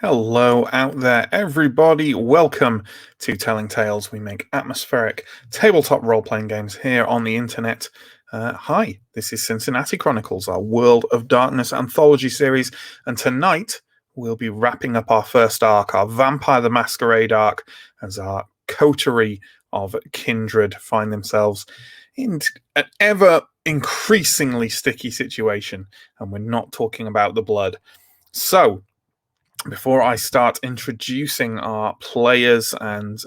Hello out there, everybody. Welcome to Telling Tales. We make atmospheric tabletop role-playing games here on the internet. Hi, this is Cincinnati Chronicles, our World of Darkness anthology series, and tonight we'll be wrapping up our first arc, our Vampire the Masquerade arc, as our coterie of kindred find themselves in an ever increasingly sticky situation, and we're not talking about the blood. So, before I start introducing our players and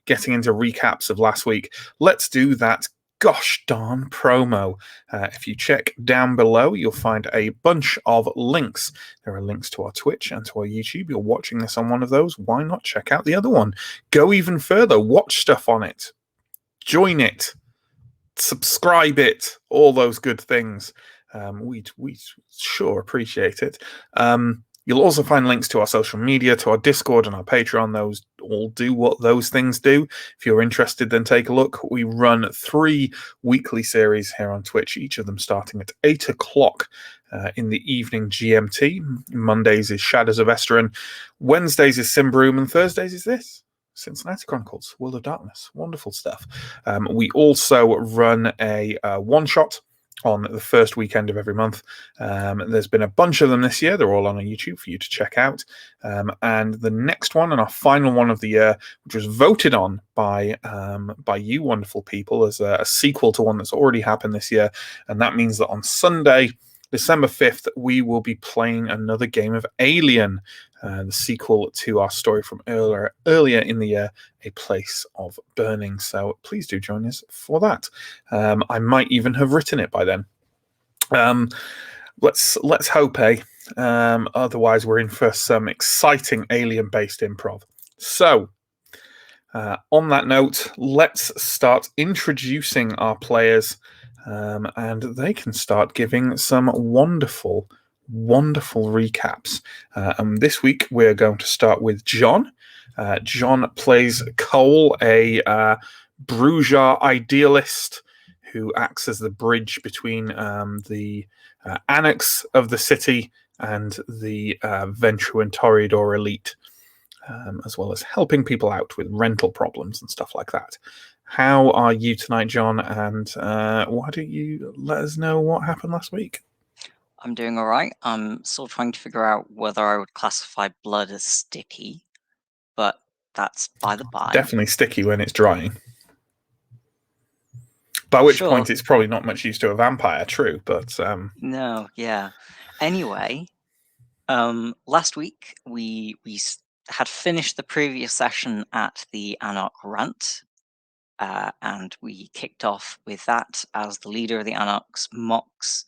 getting into recaps of last week, let's do that gosh darn promo. If you check down below, you'll find a bunch of links. There are links to our Twitch and to our YouTube. You're watching this on one of those. Why not check out the other one? Go even further. Watch stuff on it. Join it. Subscribe it. All those good things. We sure appreciate it. You'll also find links to our social media, to our Discord and our Patreon. Those all do what those things do. If you're interested, then take a look. We run 3 weekly series here on Twitch, each of them starting at 8 o'clock in the evening GMT. Mondays is Shadows of Esteren, Wednesdays is Simbroom, and Thursdays is this. Cincinnati Chronicles, World of Darkness. Wonderful stuff. We also run a one-shot on the first weekend of every month. There's been a bunch of them this year. They're all on our YouTube for you to check out. And the next one, and our final one of the year, which was voted on by you wonderful people as a sequel to one that's already happened this year. And that means that on Sunday, December 5th, we will be playing another game of Alien, the sequel to our story from earlier in the year, A Place of Burning. So please do join us for that. I might even have written it by then. Let's hope, eh? Otherwise, we're in for some exciting Alien-based improv. So, on that note, let's start introducing our players. And they can start giving some wonderful recaps. And this week we're going to start with John. John plays Cole, a bourgeois idealist who acts as the bridge between the annex of the city and the Ventrue and Toreador elite, as well as helping people out with rental problems and stuff like that. How are you tonight, John? And why don't you let us know what happened last week? I'm doing all right. I'm still trying to figure out whether I would classify blood as sticky, but that's by the by. Definitely sticky when it's drying. By which point it's probably not much use to a vampire, true, but... No, yeah. Anyway, last week we had finished the previous session at the Anarch Rant, and we kicked off with that as the leader of the Anarchs, Mox,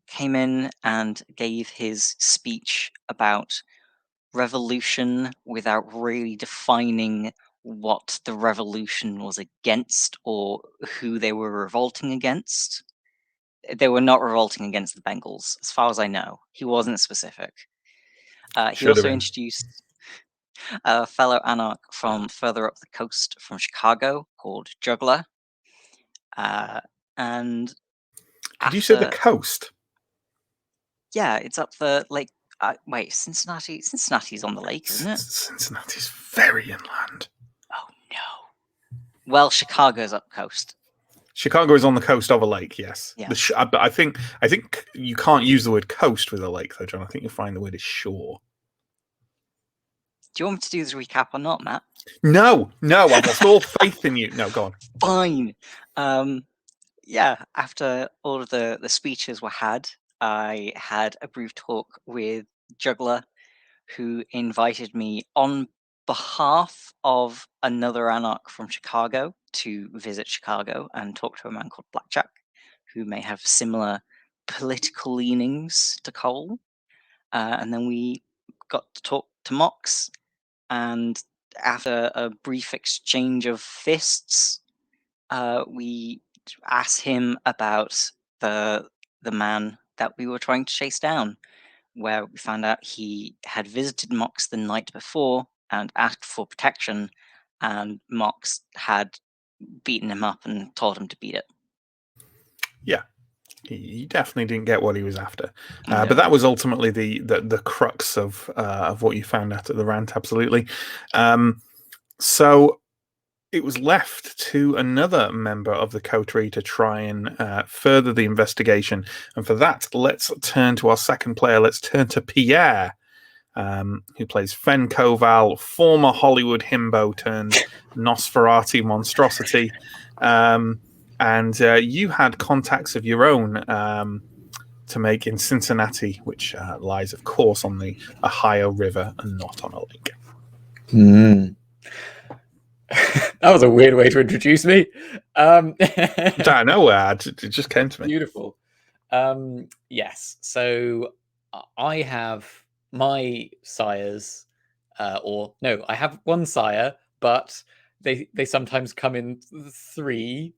came in and gave his speech about revolution without really defining what the revolution was against or who they were revolting against. They were not revolting against the Bengals, as far as I know. He wasn't specific. He also introduced a fellow Anarch from further up the coast from Chicago called Juggler. And did you say the coast? Yeah, it's up the lake. Wait, Cincinnati? Cincinnati's on the lake, isn't it? Cincinnati's very inland. Oh, no. Well, Chicago's up coast. Chicago is on the coast of a lake, yes. Yeah. But I think you can't use the word coast with a lake, though, John. I think you'll find the word is shore. Do you want me to do this recap or not, Matt? No, I've lost all faith in you. No, go on. Fine. Yeah, after all of the speeches were had, I had a brief talk with Juggler, who invited me on behalf of another Anarch from Chicago to visit Chicago and talk to a man called Blackjack, who may have similar political leanings to Cole. And then we got to talk to Mox, and after a brief exchange of fists, we asked him about the man that we were trying to chase down, where we found out he had visited Mox the night before and asked for protection, and Mox had beaten him up and told him to beat it. Yeah. He definitely didn't get what he was after. No. But that was ultimately the crux of what you found out at the rant. Absolutely. So it was left to another member of the coterie to try and further the investigation. And for that, let's turn to our second player. Let's turn to Pierre, who plays Fen Koval, former Hollywood himbo turned Nosferatu monstrosity. And you had contacts of your own to make in Cincinnati, which lies, of course, on the Ohio River and not on a lake. That was a weird way to introduce me. I don't know, it just came to me. Beautiful. Yes, so I have my sires, I have one sire, but they sometimes come in 3.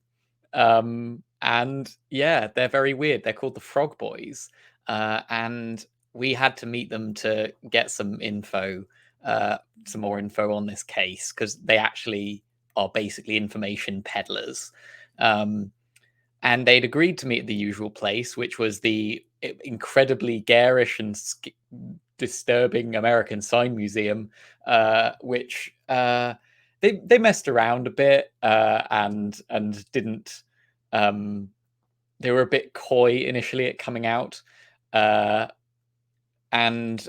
And yeah, they're very weird. They're called the Frog Boys. And we had to meet them to get some more info on this case, because they actually are basically information peddlers. And they'd agreed to meet at the usual place, which was the incredibly garish and disturbing American Sign Museum, which they messed around a bit and didn't. They were a bit coy initially at coming out, and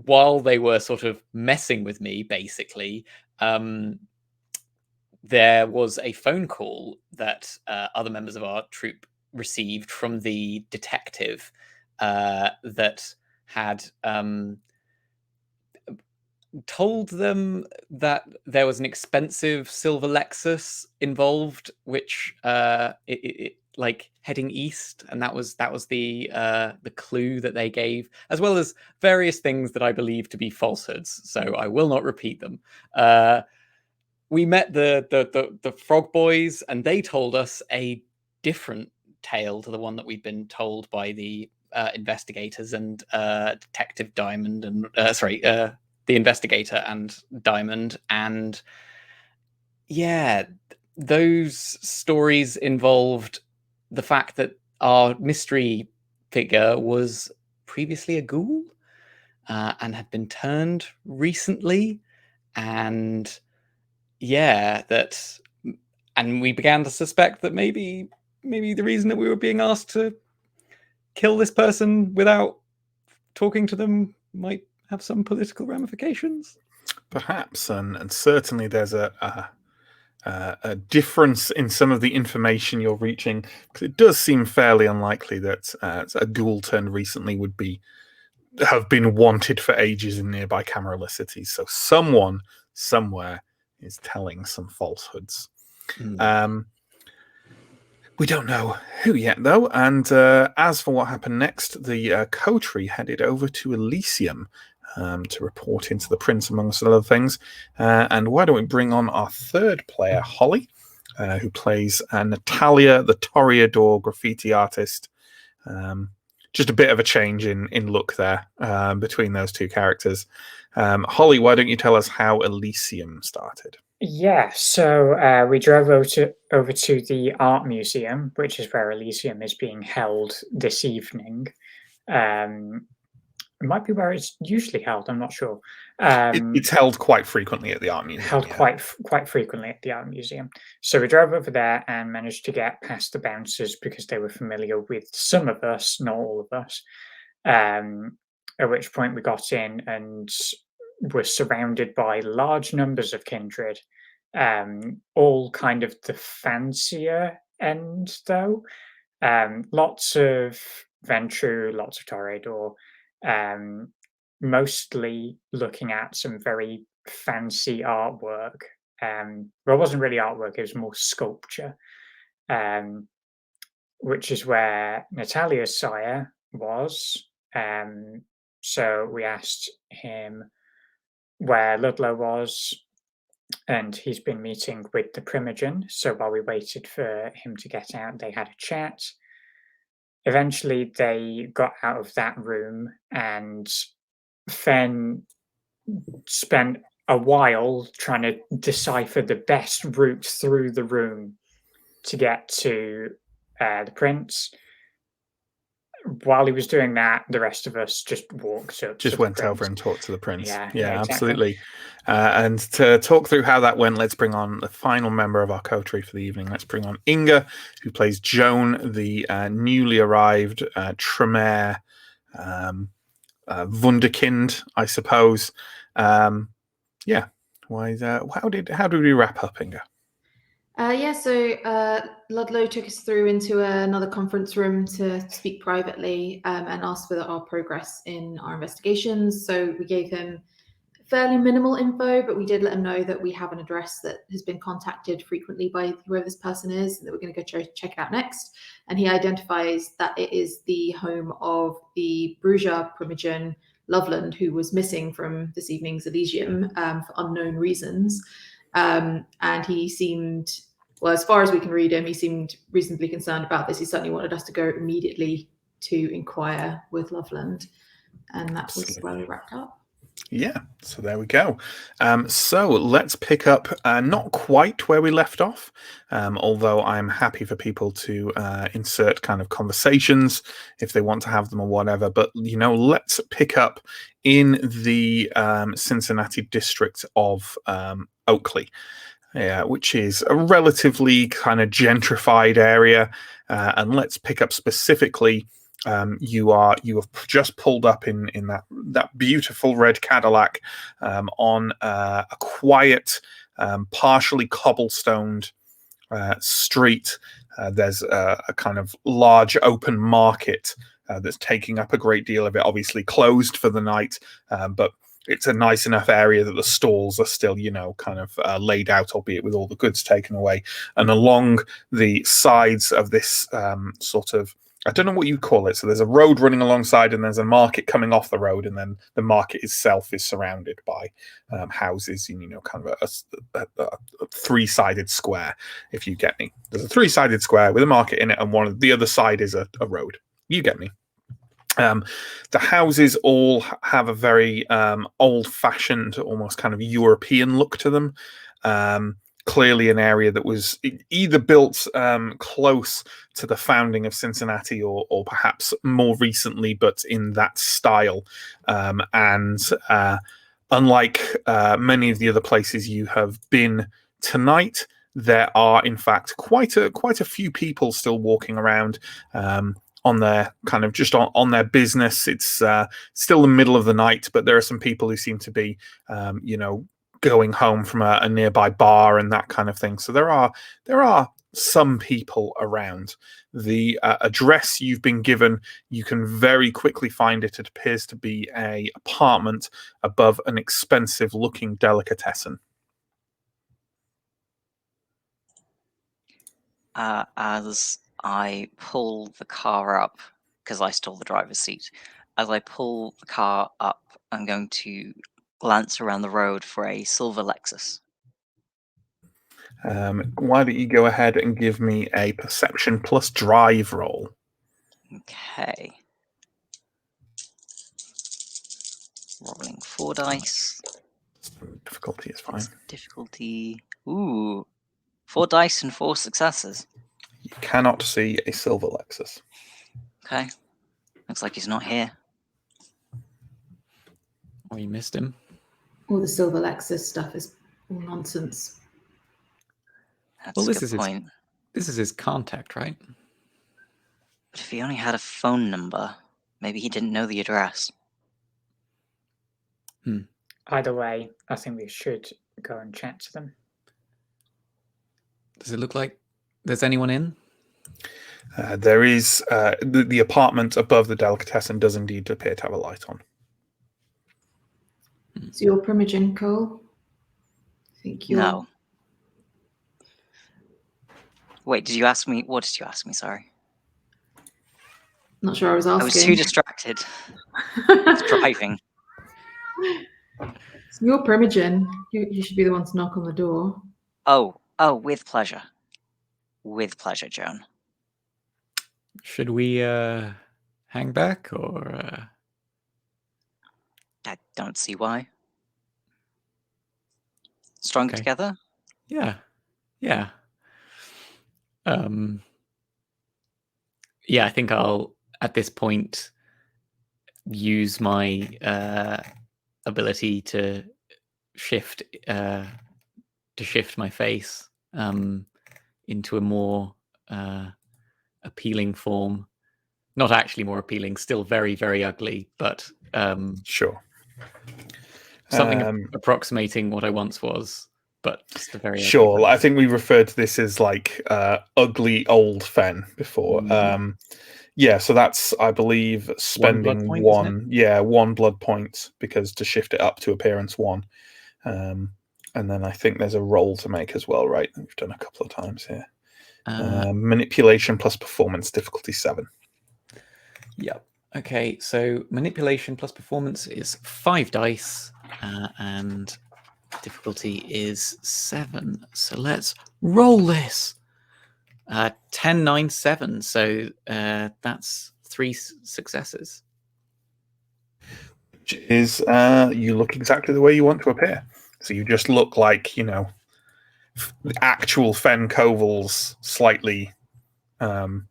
while they were sort of messing with me, basically, there was a phone call that other members of our troupe received from the detective that had told them that there was an expensive silver Lexus involved, which like heading east, and that was the clue that they gave, as well as various things that I believe to be falsehoods. So I will not repeat them. We met the Frog Boys, and they told us a different tale to the one that we'd been told by the investigators and Detective Diamond, and the investigator and Diamond. And yeah, those stories involved the fact that our mystery figure was previously a ghoul and had been turned recently, and and we began to suspect that maybe the reason that we were being asked to kill this person without talking to them might have some political ramifications. Perhaps, and certainly there's a difference in some of the information you're reaching, because it does seem fairly unlikely that a ghoul turned recently would have been wanted for ages in nearby cameraless cities. So someone somewhere is telling some falsehoods. We don't know who yet, though. And as for what happened next, the coterie headed over to Elysium to report into the prince, amongst other things. And why don't we bring on our third player, Holly, who plays Natalia, the Toreador graffiti artist. Just a bit of a change in look there between those two characters. Holly, why don't you tell us how Elysium started? Yeah, so we drove over to the art museum, which is where Elysium is being held this evening. It might be where it's usually held. I'm not sure. It's held quite frequently at the art museum. Held quite frequently at the art museum. So we drove over there and managed to get past the bouncers because they were familiar with some of us, not all of us. At which point we got in and were surrounded by large numbers of kindred, all kind of the fancier end, though. Lots of Ventru, lots of Toreador. Mostly looking at some very fancy artwork. Well, it wasn't really artwork, it was more sculpture, which is where Natalia's sire was. So we asked him where Ludlow was, and he's been meeting with the Primogen. So while we waited for him to get out, they had a chat. Eventually, they got out of that room, and Fen spent a while trying to decipher the best route through the room to get to the prince. while he was doing that, the rest of us just walked up. Just to went the over prince. and talked to the prince. Yeah, Yeah, exactly. absolutely. And to talk through how that went, let's bring on the final member of our coterie for the evening. Let's bring on Inga, who plays Joan, the newly arrived Tremere Wunderkind, I suppose. Yeah. How did we wrap up, Inga? So Ludlow took us through into another conference room to speak privately and asked for our progress in our investigations. So we gave him fairly minimal info, but we did let him know that we have an address that has been contacted frequently by whoever this person is, and that we're going to go check it out next. And he identifies that it is the home of the Bruja Primogen Loveland, who was missing from this evening's Elysium for unknown reasons. And he seemed, well, as far as we can read him, he seemed reasonably concerned about this. He certainly wanted us to go immediately to inquire with Loveland. And that was where we wrapped up. Yeah, so there we go. So let's pick up not quite where we left off, although I'm happy for people to insert kind of conversations if they want to have them or whatever. But, let's pick up in the Cincinnati district of Oakley. Yeah, which is a relatively kind of gentrified area. And let's pick up specifically. You have just pulled up in that beautiful red Cadillac on a quiet, partially cobblestoned street. There's a kind of large open market that's taking up a great deal of it. Obviously closed for the night, but it's a nice enough area that the stalls are still, kind of laid out, albeit with all the goods taken away. And along the sides of this sort of, I don't know what you call it. So there's a road running alongside, and there's a market coming off the road, and then the market itself is surrounded by houses. Kind of a three-sided square, if you get me. There's a three-sided square with a market in it, and the other side is a road. You get me. The houses all have a very old-fashioned, almost kind of European look to them. Clearly an area that was either built close to the founding of Cincinnati or perhaps more recently, but in that style. And unlike many of the other places you have been tonight, there are, in fact, quite a few people still walking around on their kind of just on their business. It's still the middle of the night, but there are some people who seem to be, going home from a nearby bar and that kind of thing. So there are some people around. The address you've been given, you can very quickly find it. It appears to be an apartment above an expensive looking delicatessen. As I pull the car up, because I stole the driver's seat, as I pull the car up, I'm going to glance around the road for a silver Lexus. Why don't you go ahead and give me a perception plus drive roll? Okay. Rolling 4 dice. Difficulty is fine. Difficulty. Ooh. 4 dice and 4 successes. You cannot see a silver Lexus. Okay. Looks like he's not here. Oh, you missed him. All the silver Lexus stuff is all nonsense. That's Well, a good point. This is his contact, right? But if he only had a phone number, maybe he didn't know the address. Either way, I think we should go and chat to them. Does it look like there's anyone in? There is the apartment above the delicatessen does indeed appear to have a light on. So you're Primogen, Cole? I think you're... No. Wait, did you ask me? What did you ask me? Sorry. Not sure I was asking. I was too distracted. I was driving. So you're Primogen. You should be the one to knock on the door. Oh, with pleasure. With pleasure, Joan. Should we hang back or? I don't see why. Stronger Okay. together? Yeah. Yeah, I think I'll at this point use my ability to shift my face into a more appealing form. Not actually more appealing, still very, very ugly, but Sure. something approximating what I once was, but just a very sure. ugly I think we referred to this as like ugly old Fen before. Yeah, so that's, I believe, spending blood point, one blood point, because to shift it up to appearance 1. And then I think there's a roll to make as well, right? We've done a couple of times here. Manipulation plus performance, difficulty 7. Yep. Okay, so manipulation plus performance is 5 dice, and difficulty is 7. So let's roll this. 10, 9, 7. So that's 3 successes. Which is, you look exactly the way you want to appear. So you just look like, the actual Fen Koval's slightly the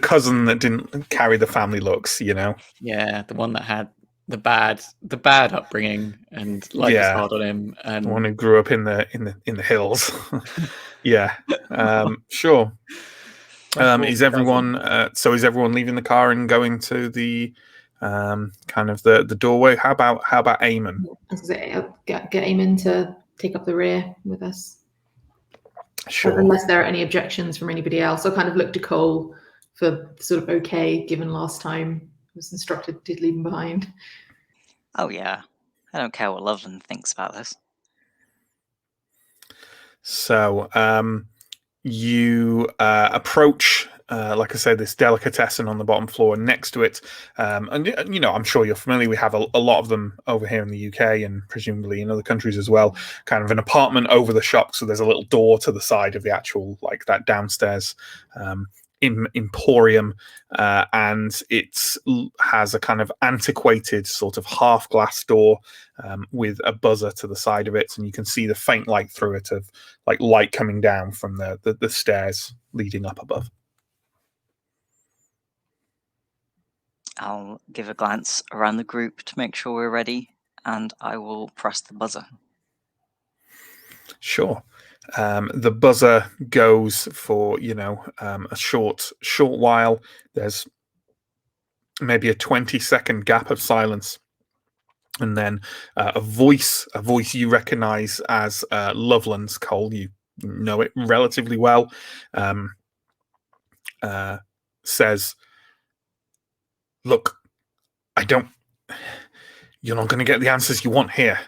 cousin that didn't carry the family looks, Yeah, the one that had the bad upbringing and life was hard on him, and the one who grew up in the hills. Yeah. Sure. Is everyone so is everyone leaving the car and going to the kind of the doorway? How about Eamon? I was gonna say, I'll get Eamon to take up the rear with us. Sure. Unless there are any objections from anybody else. I'll kind of look to Cole for sort of okay, given last time I was instructed to leave him behind. Oh yeah, I don't care what Loveland thinks about this. So you approach, like I said, this delicatessen on the bottom floor, and next to it, and I'm sure you're familiar, we have a lot of them over here in the UK and presumably in other countries as well, kind of an apartment over the shop, so there's a little door to the side of the actual, like, that downstairs emporium, and it has a kind of antiquated sort of half glass door with a buzzer to the side of it, and you can see the faint light through it of like light coming down from the stairs leading up above. I'll give a glance around the group to make sure we're ready, and I will press the buzzer. Sure. The buzzer goes for a short while. There's maybe a 20-second gap of silence, and then a voice you recognize as Loveland's. Cole, you know it relatively well, says, "Look, you're not going to get the answers you want here."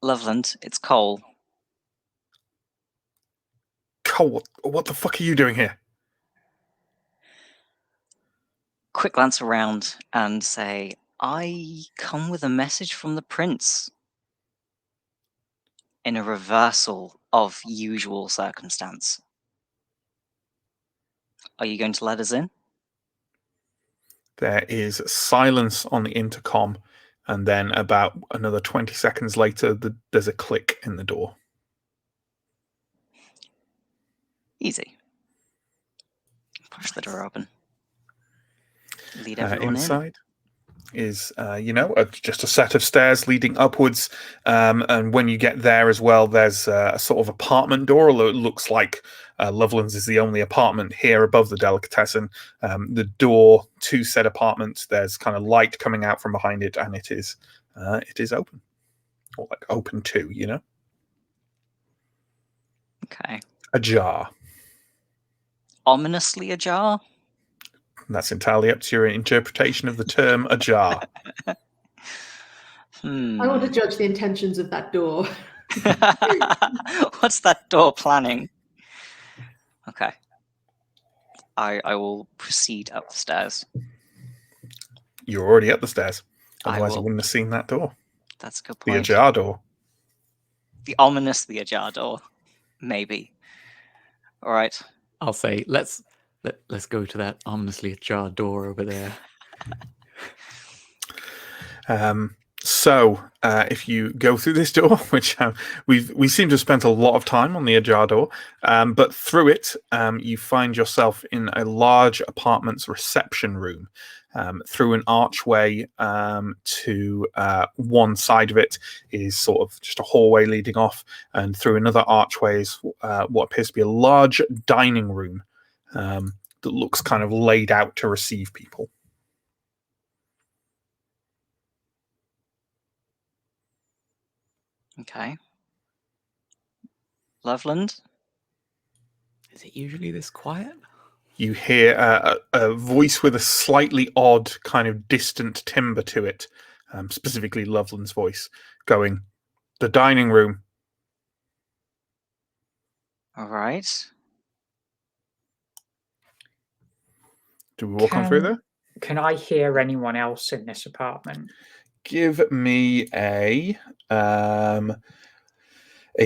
Loveland, it's Cole. Cole, what the fuck are you doing here? Quick glance around and say, I come with a message from the prince. In a reversal of usual circumstance. Are you going to let us in? There is silence on the intercom, and then about another 20 seconds later, there's a click in the door. Easy. Push the door open. Lead everyone inside is just a set of stairs leading upwards, and when you get there as well, there's a sort of apartment door, although it looks like Loveland's is the only apartment here above the delicatessen. The door to said apartment, there's kind of light coming out from behind it, and it is open, or like open to, Okay. ajar. Ominously ajar? That's entirely up to your interpretation of the term ajar. I want to judge the intentions of that door. What's that door planning? Okay. I will proceed up the stairs. You're already up the stairs. I Otherwise, you will. wouldn't have seen that door. That's a good The point. ajar door. The ominously ajar door. Maybe. All right. I'll say let's go to that ominously ajar door over there. So, if you go through this door, which we seem to have spent a lot of time on the ajar door, but through it, you find yourself in a large apartment's reception room. Through an archway to one side of it is sort of just a hallway leading off, and through another archway is what appears to be a large dining room that looks kind of laid out to receive people. Okay. Loveland? Is it usually this quiet? You hear a voice with a slightly odd kind of distant timbre to it, specifically Loveland's voice, going, "The dining room." All right. Do we walk on through there? Can I hear anyone else in this apartment? Give me a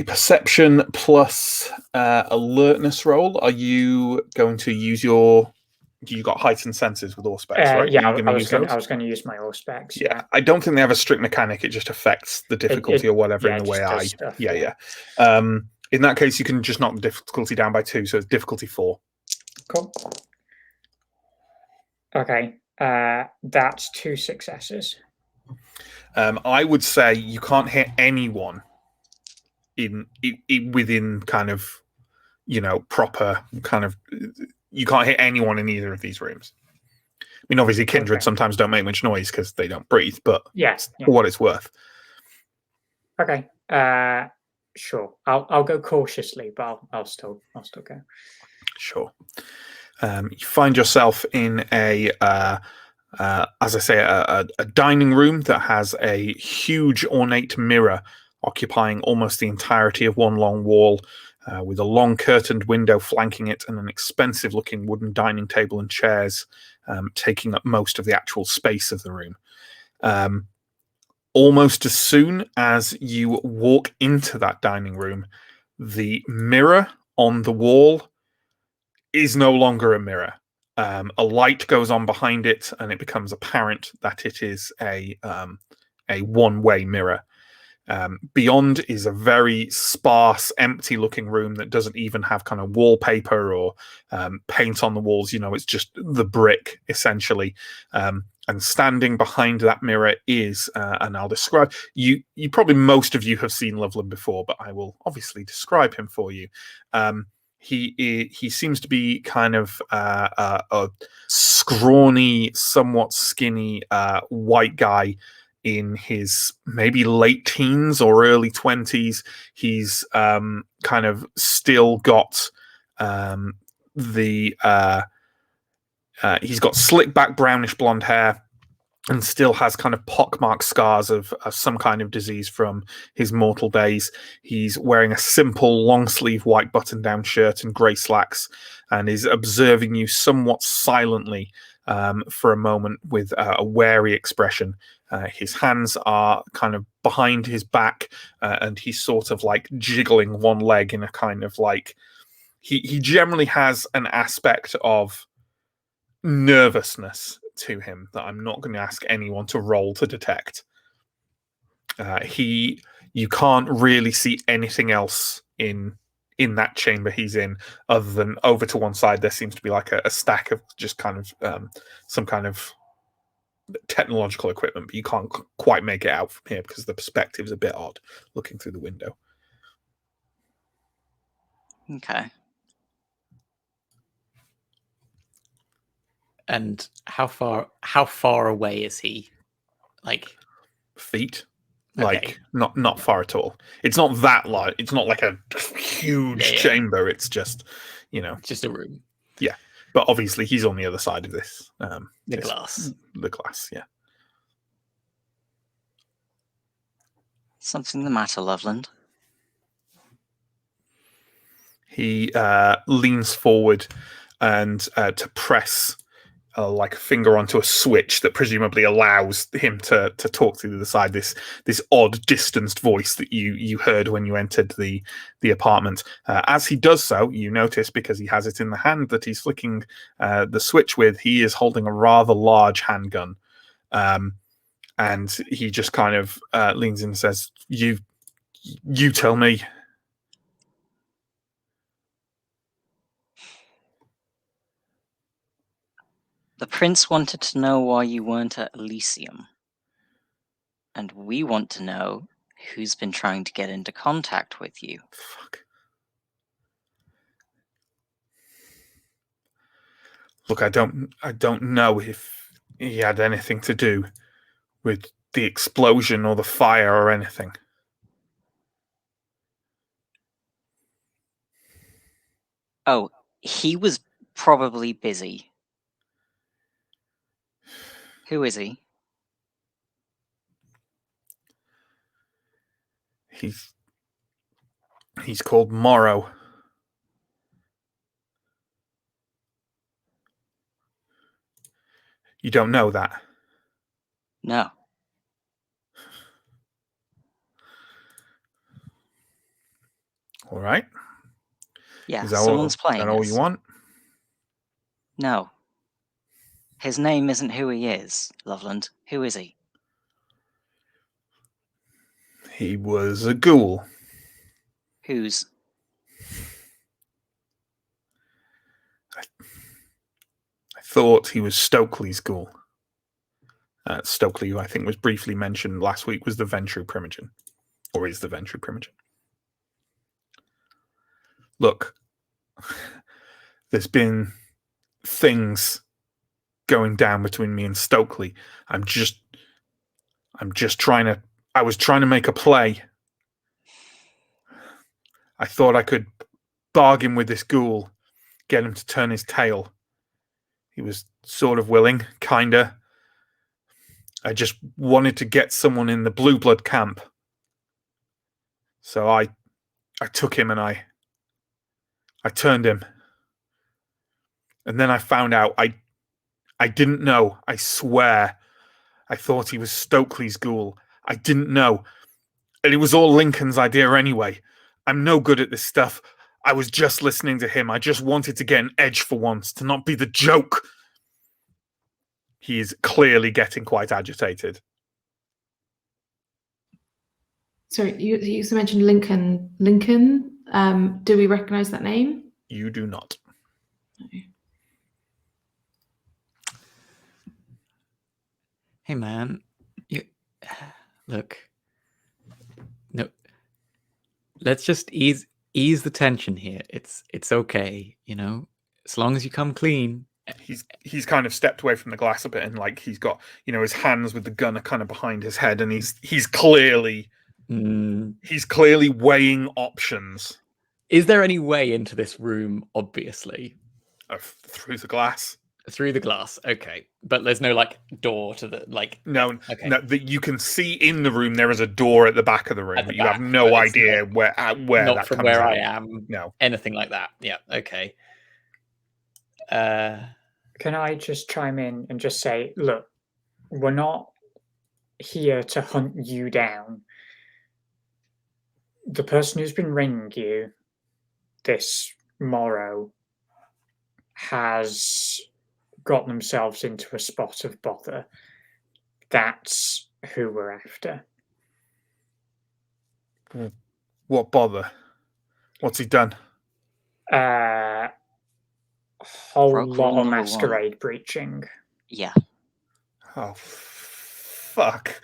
perception plus alertness roll. Are you going to use your... You got heightened senses with all specs, right? Yeah, I was going to use my all specs. Yeah, I don't think they have a strict mechanic. It just affects the difficulty or whatever in the way I... Stuff, yeah. In that case, you can just knock the difficulty down by 2, so it's difficulty 4. Cool. Okay, that's 2 successes. I would say you can't hit anyone in within kind of, proper kind of... You can't hit anyone in either of these rooms. I mean, obviously, kindred sometimes don't make much noise because they don't breathe, but for what it's worth. Okay, sure. I'll go cautiously, but I'll still go. Sure. You find yourself in a, as I say, a dining room that has a huge ornate mirror occupying almost the entirety of one long wall, with a long curtained window flanking it and an expensive-looking wooden dining table and chairs taking up most of the actual space of the room. Almost as soon as you walk into that dining room, the mirror on the wall is no longer a mirror. A light goes on behind it, and it becomes apparent that it is a one-way mirror. Beyond is a very sparse, empty-looking room that doesn't even have kind of wallpaper or paint on the walls. It's just the brick, essentially. And standing behind that mirror is, and I'll describe... You probably, most of you have seen Loveland before, but I will obviously describe him for you. He seems to be kind of a scrawny, somewhat skinny white guy in his maybe late teens or early 20s. He's kind of still got he's got slick back brownish blonde hair and still has kind of pockmarked scars of some kind of disease from his mortal days. He's wearing a simple long sleeve white button down shirt and grey slacks and is observing you somewhat silently for a moment with a wary expression. His hands are kind of behind his back, and he's sort of like jiggling one leg in a kind of like... He generally has an aspect of nervousness to him that I'm not going to ask anyone to roll to detect. You can't really see anything else in that chamber he's in, other than over to one side there seems to be like a stack of just kind of some kind of technological equipment, but you can't quite make it out from here because the perspective's a bit odd looking through the window. Okay. And how far away is he? Like feet? Okay. Like not far at all. It's not that large. It's not like a huge chamber. It's just, just a room. Yeah. But obviously he's on the other side of this. The glass. The glass, yeah. Something the matter, Loveland? He leans forward and to press like a finger onto a switch that presumably allows him to talk through the side. This odd distanced voice that you heard when you entered the apartment. As he does so, you notice, because he has it in the hand that he's flicking the switch with, he is holding a rather large handgun. and he just kind of leans in and says, You tell me. The prince wanted to know why you weren't at Elysium. And we want to know who's been trying to get into contact with you. Fuck. Look, I don't know if he had anything to do with the explosion or the fire or anything. Oh, he was probably busy. Who is he? He's called Morrow. You don't know that? No. All right. Yeah, Is that someone's all, playing is that all us. you want? No. His name isn't who he is, Loveland. Who is he? He was a ghoul. Who's? I thought he was Stokely's ghoul. Stokely, who I think was briefly mentioned last week, was the Ventru Primogen. Or is the Ventru Primogen. Look, there's been things going down between me and Stokely. I was trying to make a play. I thought I could bargain with this ghoul, get him to turn his tail. He was sort of willing, kinda. I just wanted to get someone in the Blue Blood camp. So I took him and I turned him. And then I found out I didn't know, I swear. I thought he was Stokely's ghoul. I didn't know. And it was all Lincoln's idea anyway. I'm no good at this stuff. I was just listening to him. I just wanted to get an edge for once, to not be the joke. He is clearly getting quite agitated. Sorry, you also mentioned Lincoln. Lincoln, do we recognize that name? You do not. Hey man, look. No, let's just ease the tension here. It's okay, you know. As long as you come clean. He's kind of stepped away from the glass a bit, and like he's got, you know, his hands with the gun are kind of behind his head, and he's clearly weighing options. Is there any way into this room? Obviously, through the glass. Through the glass, okay, but there's no like door to the like. No, okay. No. That you can see in the room. There is a door at the back of the room, but you have no idea where not that from comes where out. I am. No, anything like that. Yeah, okay. Can I just chime in and just say, look, we're not here to hunt you down. The person who's been ringing you, this Morrow, has got themselves into a spot of bother. That's who we're after. What bother? What's he done? Whole Broke lot rule of number masquerade breaching. Yeah. Oh, fuck.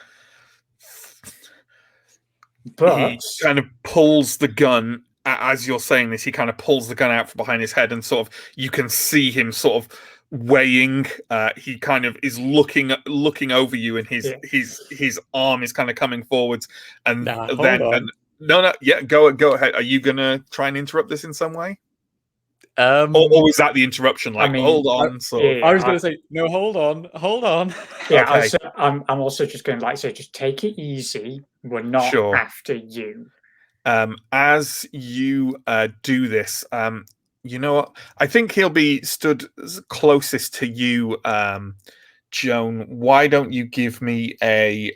But he kind of pulls the gun, as you're saying this, he kind of pulls the gun out from behind his head, and sort of, you can see him sort of weighing. He kind of is looking over you, and his arm is kind of coming forwards, and go ahead. Are you gonna try and interrupt this in some way? Or is that the interruption? Like, hold on. I was going to say, no, hold on. Yeah, okay. I'm also just going to like say, just take it easy. We're not after you. As you do this, you know what? I think he'll be stood closest to you, Joan. Why don't you give me a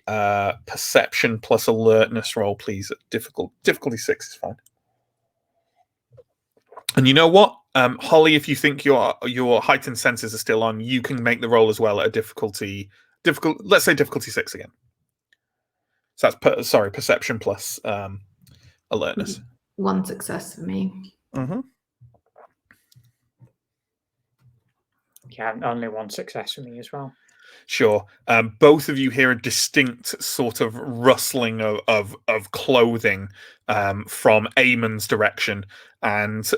perception plus alertness roll, please? Difficulty 6 is fine. And you know what, Holly, if you think your heightened senses are still on, you can make the roll as well at a difficult. Let's say difficulty 6 again. So that's perception plus alertness. 1 success for me. Mm-hmm. Yeah, only 1 success for me as well. Sure. Both of you hear a distinct sort of rustling of clothing from Eamon's direction, and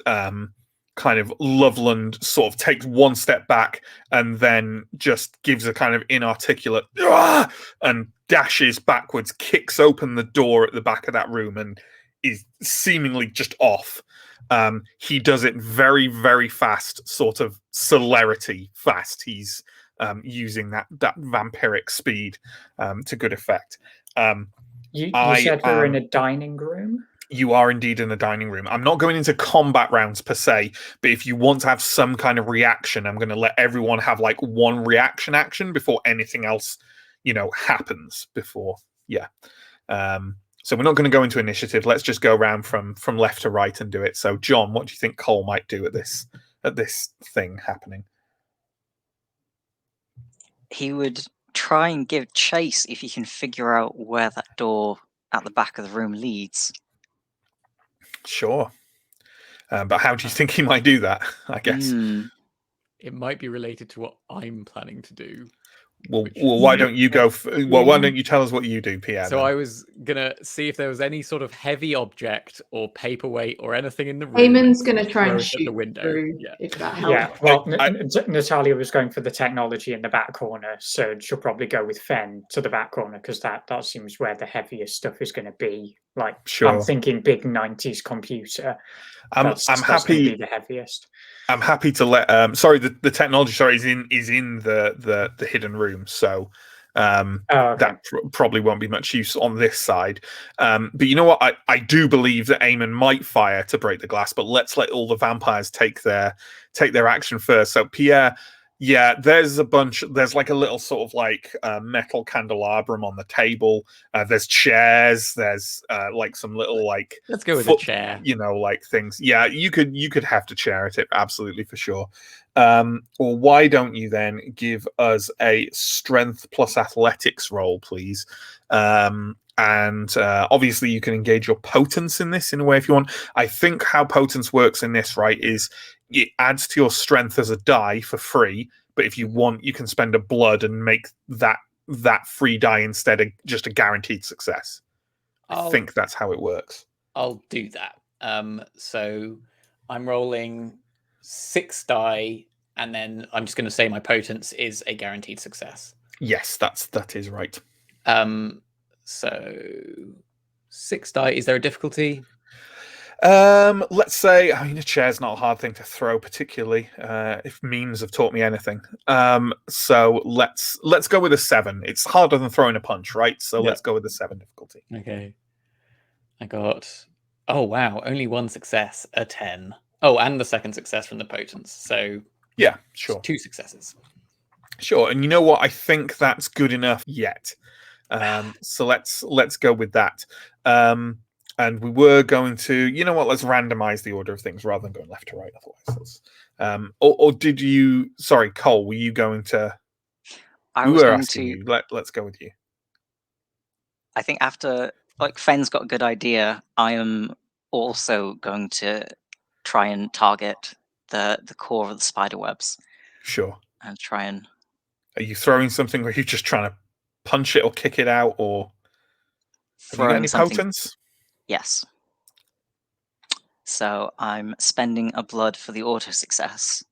kind of Loveland sort of takes 1 step back and then just gives a kind of inarticulate "Ah!" and dashes backwards, kicks open the door at the back of that room, and is seemingly just off. He does it very, very fast, sort of celerity fast. He's using that vampiric speed to good effect. You said we were in a dining room? You are indeed in a dining room. I'm not going into combat rounds per se, but if you want to have some kind of reaction, I'm going to let everyone have like 1 reaction action before anything else, happens before. Yeah. So we're not going to go into initiative. Let's just go around from left to right and do it. So, John, what do you think Cole might do at this thing happening? He would try and give chase if he can figure out where that door at the back of the room leads. Sure. But how do you think he might do that, I guess? It might be related to what I'm planning to do. Well, why don't you go? Why don't you tell us what you do, Pierre? So then? I was gonna see if there was any sort of heavy object or paperweight or anything in the room. Eamon's going to try and throw it at shoot the window. through, Yeah. if that helps. Yeah, well, Natalia was going for the technology in the back corner, so she'll probably go with Fen to the back corner because that seems where the heaviest stuff is going to be. Like, Sure. I'm thinking big 90s computer. I'm That's gonna happy. be the heaviest. I'm happy to let. The technology. Sorry, is in the hidden room. So. Okay. That probably won't be much use on this side. But you know what? I do believe that Eamon might fire to break the glass, but let's let all the vampires take their action first. So Pierre, yeah, there's like a little sort of like metal candelabrum on the table. There's chairs. There's like some little like Let's go with a chair. Like things. Yeah, you could have to chair it absolutely for sure. Or why don't you then give us a strength plus athletics roll, please? And obviously you can engage your potence in this in a way if you want. I think how potence works in this, right, is it adds to your strength as a die for free, but if you want, you can spend a blood and make that free die instead of just a guaranteed success. I think that's how it works. I'll do that. So I'm rolling 6 die, and then I'm just going to say my potence is a guaranteed success. Yes, that is right. So 6 die. Is there a difficulty? Let's say, a chair's not a hard thing to throw, particularly if memes have taught me anything. So let's go with a 7. It's harder than throwing a punch, right? So let's go with a 7 difficulty. Okay. I got, oh wow, only 1 success, a 10. Oh, and the second success from the potence. So yeah, sure, 2 successes. Sure, and you know what? I think that's good enough yet. So let's go with that. And we were going to, let's randomize the order of things rather than going left to right. Otherwise, or did you? Sorry, Cole, were you going to? Let's go with you. I think after Fen's got a good idea, I am also going to try and target the core of the spider webs. Sure. And try and. Are you throwing something, or are you just trying to punch it or kick it out, or have you got any potence? Yes. So I'm spending a blood for the auto success.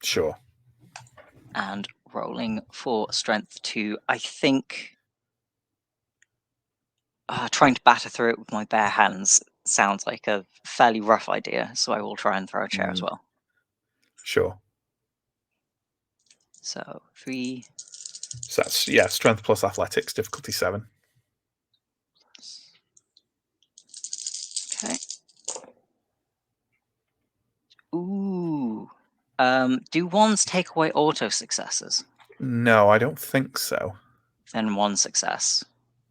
Sure. And rolling for strength 2. I think trying to batter through it with my bare hands sounds like a fairly rough idea, so I will try and throw a chair as well. Sure. So 3. So that's strength plus athletics, difficulty 7. Okay. Ooh. Do ones take away auto successes? No, I don't think so. Then 1 success.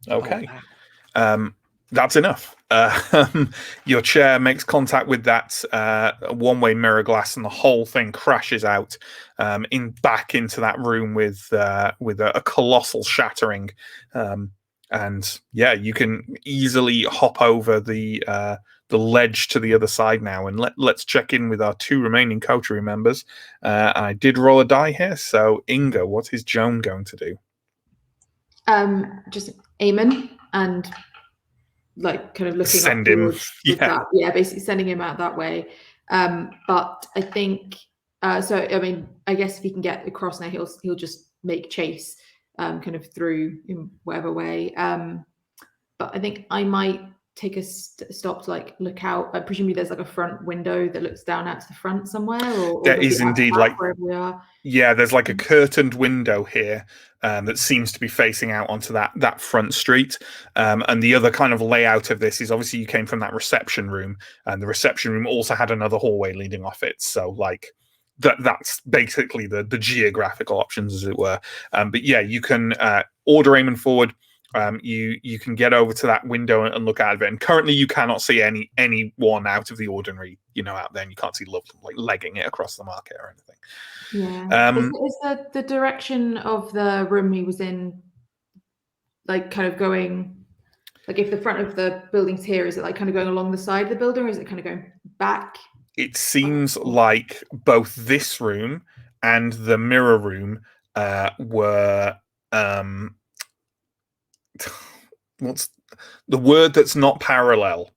Okay. Oh, wow. That's enough. Your chair makes contact with that one-way mirror glass, and the whole thing crashes out back into that room with a colossal shattering. And yeah, you can easily hop over the ledge to the other side now, and let's check in with our 2 remaining coterie members. I did roll a die here, so Inga, what is Joan going to do? Just aim in and like kind of looking Send up him, towards that. Yeah, basically sending him out that way. But I think so. I mean, I guess if he can get across now, he'll just make chase, kind of through in whatever way. But I think I might take a stop to like look out. Presumably there's like a front window that looks down out to the front somewhere, or there is indeed, like, wherever we are. Yeah, there's like a curtained window here that seems to be facing out onto that front street. And the other kind of layout of this is obviously you came from that reception room, and the reception room also had another hallway leading off it. So like that's basically the geographical options, as it were. But yeah, you can order Eamon forward. You can get over to that window and look out of it. And currently, you cannot see anyone out of the ordinary, out there. And you can't see Loveland like legging it across the market or anything. Yeah. Is the direction of the room he was in, like, kind of going, like, if the front of the building's here, is it like kind of going along the side of the building, or is it kind of going back? It seems like both this room and the mirror room were what's the word that's not parallel?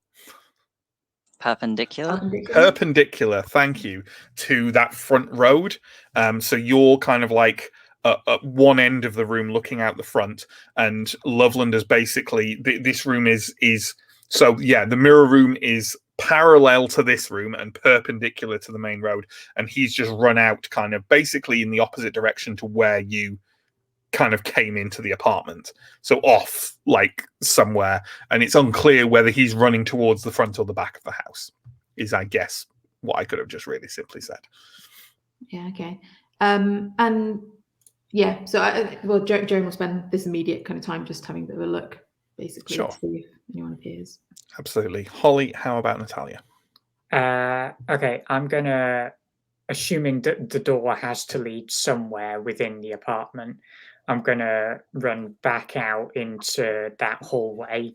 Perpendicular, thank you, to that front road. So you're kind of like at one end of the room looking out the front, and Loveland is basically this room is so yeah, the mirror room is parallel to this room and perpendicular to the main road, and he's just run out kind of basically in the opposite direction to where you kind of came into the apartment, so off like somewhere, and it's unclear whether he's running towards the front or the back of the house, is I guess what I could have just really simply said. Yeah, okay. And yeah, so Joan will spend this immediate kind of time just having a bit of a look, basically, to see if anyone appears. Absolutely. Holly, how about Natalia? Okay, I'm gonna, assuming that the door has to lead somewhere within the apartment, I'm going to run back out into that hallway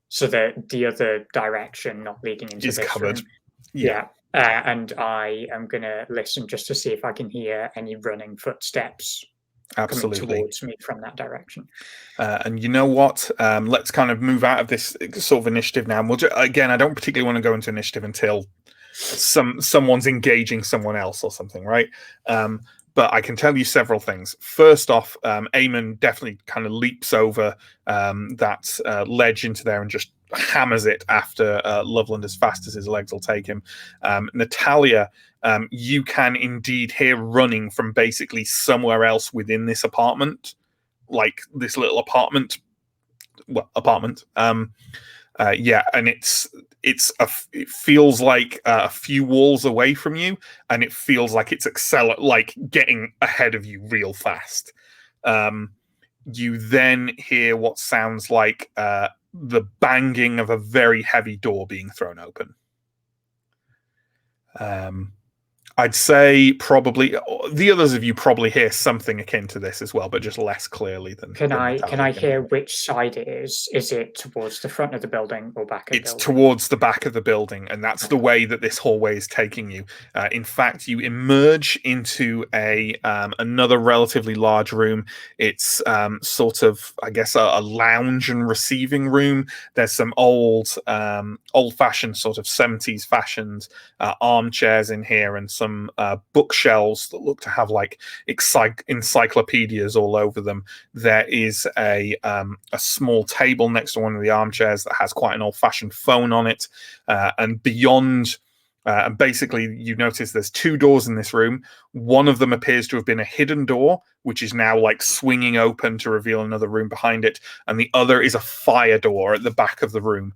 so that the other direction, not leading into is this covered. room. Yeah. And I am going to listen just to see if I can hear any running footsteps coming towards me from that direction. And you know what? Let's kind of move out of this sort of initiative now. And again, I don't particularly want to go into initiative until someone's engaging someone else or something, right? But I can tell you several things. First off, Eamon definitely kind of leaps over that ledge into there and just hammers it after Loveland as fast as his legs will take him. Natalia, you can indeed hear running from basically somewhere else within this apartment, like this little apartment. Yeah, and it feels like a few walls away from you, and it feels like it's like getting ahead of you real fast. You then hear what sounds like the banging of a very heavy door being thrown open. I'd say probably the others of you probably hear something akin to this as well, but just less clearly than. Can I hear which side it is? Is it towards the front of the building or back of the building? It's towards the back of the building, and that's the way that this hallway is taking you. In fact, you emerge into another relatively large room. It's sort of, I guess, a lounge and receiving room. There's some old-fashioned sort of 70s fashioned armchairs in here, and some bookshelves that look to have like encyclopedias all over them. There is a small table next to one of the armchairs that has quite an old-fashioned phone on it, and beyond, and basically you notice there's two doors in this room. One of them appears to have been a hidden door, which is now like swinging open to reveal another room behind it, and the other is a fire door at the back of the room,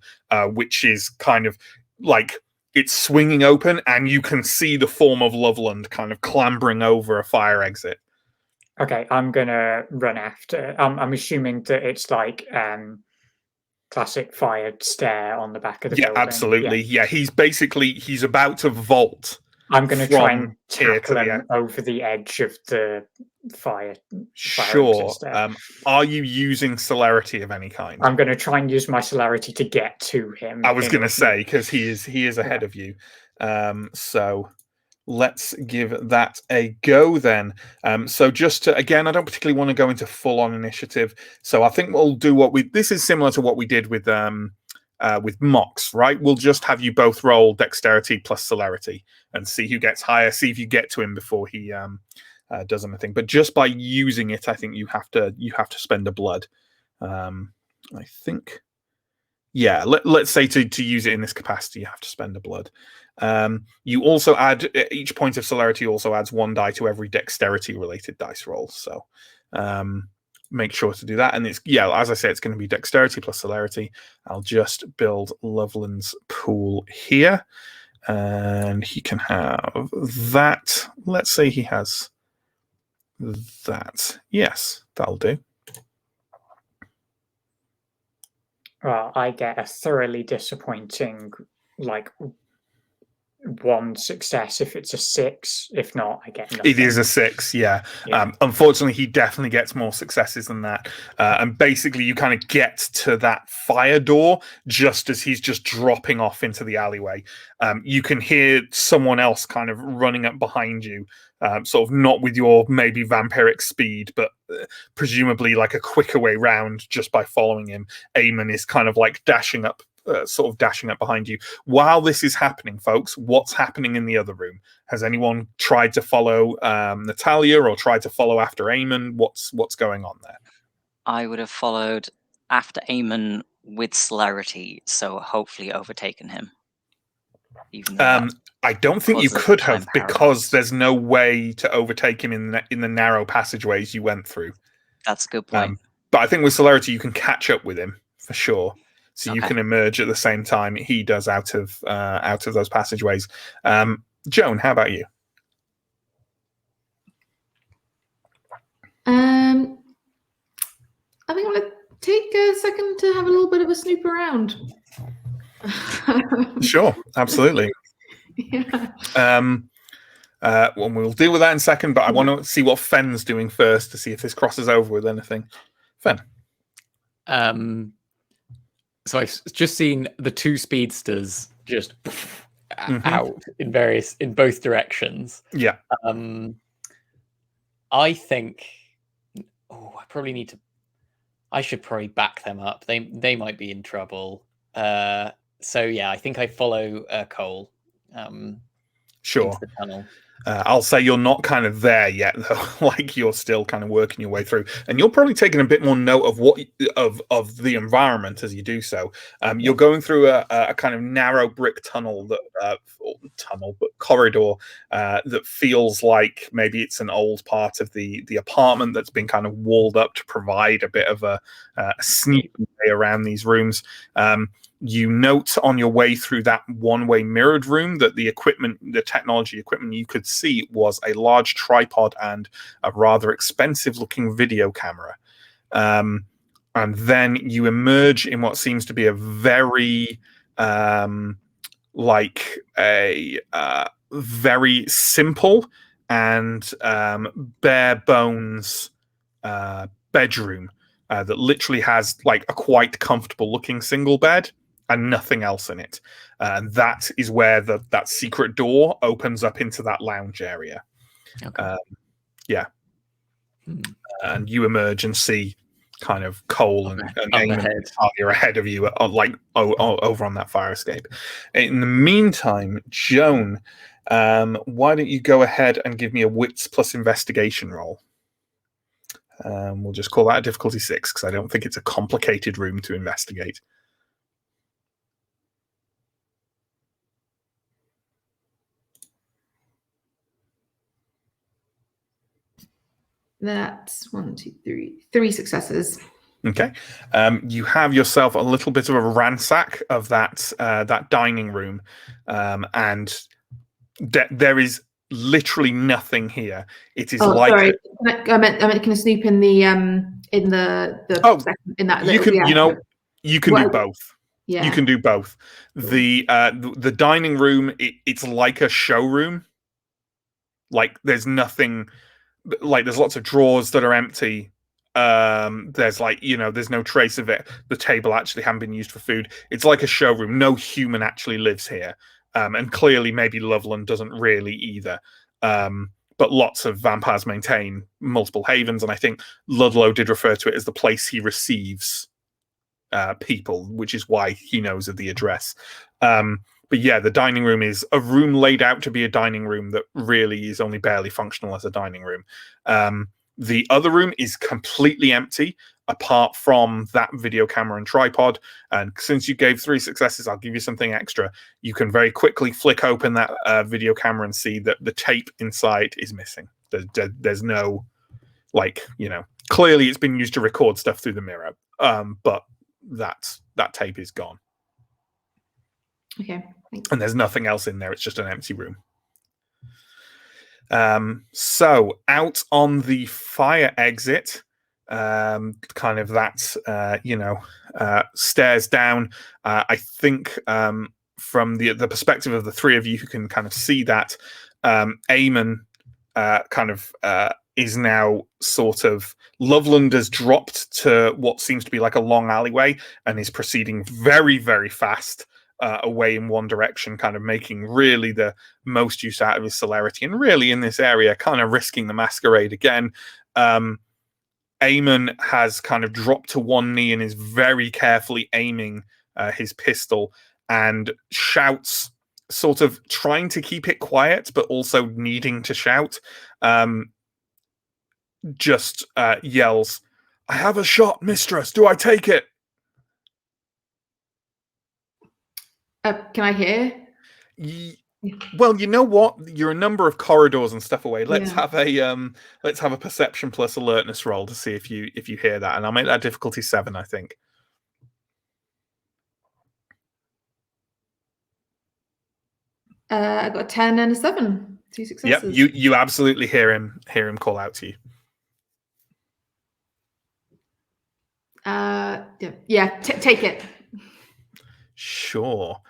which is kind of like it's swinging open, and you can see the form of Loveland kind of clambering over a fire exit. Okay, I'm gonna run after. I'm assuming that it's like classic fired stair on the back of the building. Absolutely. Yeah, he's about to vault I'm going to try and from here to tackle the him over the edge of the fire. Sure. exit there. Are you using celerity of any kind? I'm going to try and use my celerity to get to him. I was in going to order- say, because he is ahead of you. So let's give that a go then. So just to, again, I don't particularly want to go into full-on initiative. So I think we'll do this is similar to what we did with Mox, right? We'll just have you both roll dexterity plus celerity and see who gets higher, see if you get to him before he does anything. But just by using it, I think you have to spend a blood. I think, yeah. Let's say to use it in this capacity, you have to spend a blood. You also add each point of celerity also adds 1 die to every dexterity related dice roll. So make sure to do that. And it's, yeah, as I say, it's going to be dexterity plus celerity. I'll just build Loveland's pool here, and he can have that. Let's say he has that. Yes, that'll do. Well, I get a thoroughly disappointing, 1 success if it's a 6. If not, I get nothing. It is a 6, yeah. Unfortunately, he definitely gets more successes than that. And basically, you kind of get to that fire door just as he's just dropping off into the alleyway. You can hear someone else kind of running up behind you, sort of not with your maybe vampiric speed, but presumably like a quicker way round just by following him. Eamon is kind of like dashing up behind you. While this is happening, folks, what's happening in the other room? Has anyone tried to follow Natalia or tried to follow after Eamon? What's going on there? I would have followed after Eamon with celerity, so hopefully overtaken him. Even though I don't think you could have, because there's no way to overtake him in the narrow passageways you went through. That's a good point. But I think with celerity you can catch up with him for sure. So you can emerge at the same time he does out of those passageways. Joan, how about you? I think I'm going to take a second to have a little bit of a snoop around. Sure, absolutely. Yeah. Well, we'll deal with that in a second, but I want to see what Fen's doing first to see if this crosses over with anything. Fen. So I've just seen the 2 speedsters just out in both directions. Yeah. I think I should probably back them up. They might be in trouble. So yeah, I think I follow Cole. Sure. Into the tunnel. I'll say you're not kind of there yet, though. Like you're still kind of working your way through, and you're probably taking a bit more note of of the environment as you do so. You're going through a kind of narrow brick tunnel corridor that feels like maybe it's an old part of the apartment that's been kind of walled up to provide a bit of a sneak way around these rooms. You note on your way through that one-way mirrored room that the technology equipment you could see was a large tripod and a rather expensive-looking video camera. And then you emerge in what seems to be a very, very simple and bare bones bedroom that literally has like a quite comfortable-looking single bed and nothing else in it. And that is where that secret door opens up into that lounge area. Okay. Yeah. And you emerge and see kind of Cole and Eamon ahead of you, over on that fire escape. In the meantime, Joan, why don't you go ahead and give me a wits plus investigation roll? We'll just call that a difficulty 6 because I don't think it's a complicated room to investigate. That's 1, 2, 3 successes. Okay. You have yourself a little bit of a ransack of that dining room, and there is literally nothing here. It is sorry. I meant can I snoop in the in that you can you can do both. Yeah. You can do both. The dining room, it's like a showroom Like there's nothing. Like there's lots of drawers that are empty. There's like, there's no trace of it. The table actually hadn't been used for food. It's like a showroom. No human actually lives here. And clearly maybe Loveland doesn't really either. But lots of vampires maintain multiple havens, and I think Ludlow did refer to it as the place he receives people, which is why he knows of the address. But yeah, the dining room is a room laid out to be a dining room that really is only barely functional as a dining room. The other room is completely empty, apart from that video camera and tripod. And since you gave 3 successes, I'll give you something extra. You can very quickly flick open that video camera and see that the tape inside is missing. There's no, clearly it's been used to record stuff through the mirror. But that tape is gone. Okay, thanks. And there's nothing else in there. It's just an empty room. So out on the fire exit, kind of that, stairs down. I think from the perspective of the 3 of you who can kind of see that, Eamon is now sort of, Loveland has dropped to what seems to be like a long alleyway and is proceeding very, very fast away in one direction, kind of making really the most use out of his celerity, and really in this area kind of risking the Masquerade again. Eamon has kind of dropped to one knee and is very carefully aiming his pistol and shouts, sort of trying to keep it quiet but also needing to shout. Yells, "I have a shot, mistress. Do I take it?" Can I hear? Well, you know what? You're a number of corridors and stuff away. Let's Yeah. have a perception plus alertness roll to see if you hear that, and I'll make that difficulty 7, I think. I got a 10 and a 7. 2 successes. Yep, you absolutely hear him call out to you. Take it. Sure.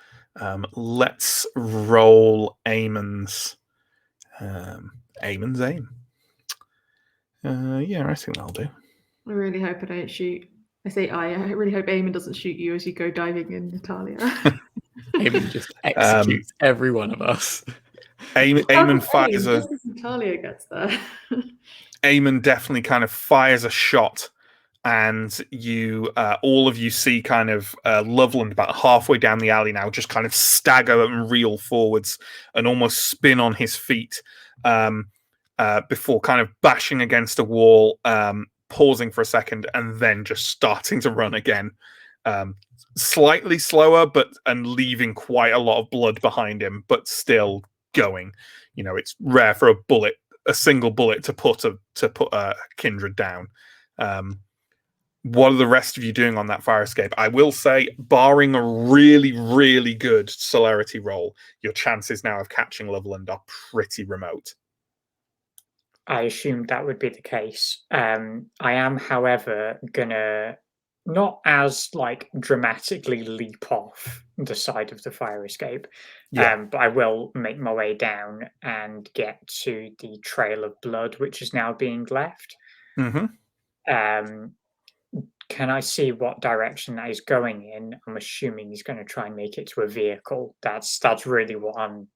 Let's roll Eamon's aim. Yeah, I think that'll do. I really hope I don't shoot. I really hope Eamon doesn't shoot you as you go diving in, Natalia. Eamon just executes every one of us. Eamon fires just as Natalia gets there. Eamon definitely kind of fires a shot, and you all of you see kind of Loveland about halfway down the alley now, just kind of stagger and reel forwards and almost spin on his feet before kind of bashing against a wall, pausing for a second, and then just starting to run again. Slightly slower, and leaving quite a lot of blood behind him, but still going. It's rare for a single bullet to put a kindred down. What are the rest of you doing on that fire escape? I will say, barring a really, really good celerity roll, your chances now of catching Loveland are pretty remote. I assumed that would be the case. I am, however, gonna not as dramatically leap off the side of the fire escape, but I will make my way down and get to the trail of blood which is now being left. Mm-hmm. Can I see what direction that is going in? I'm assuming he's going to try and make it to a vehicle. That's really what I'm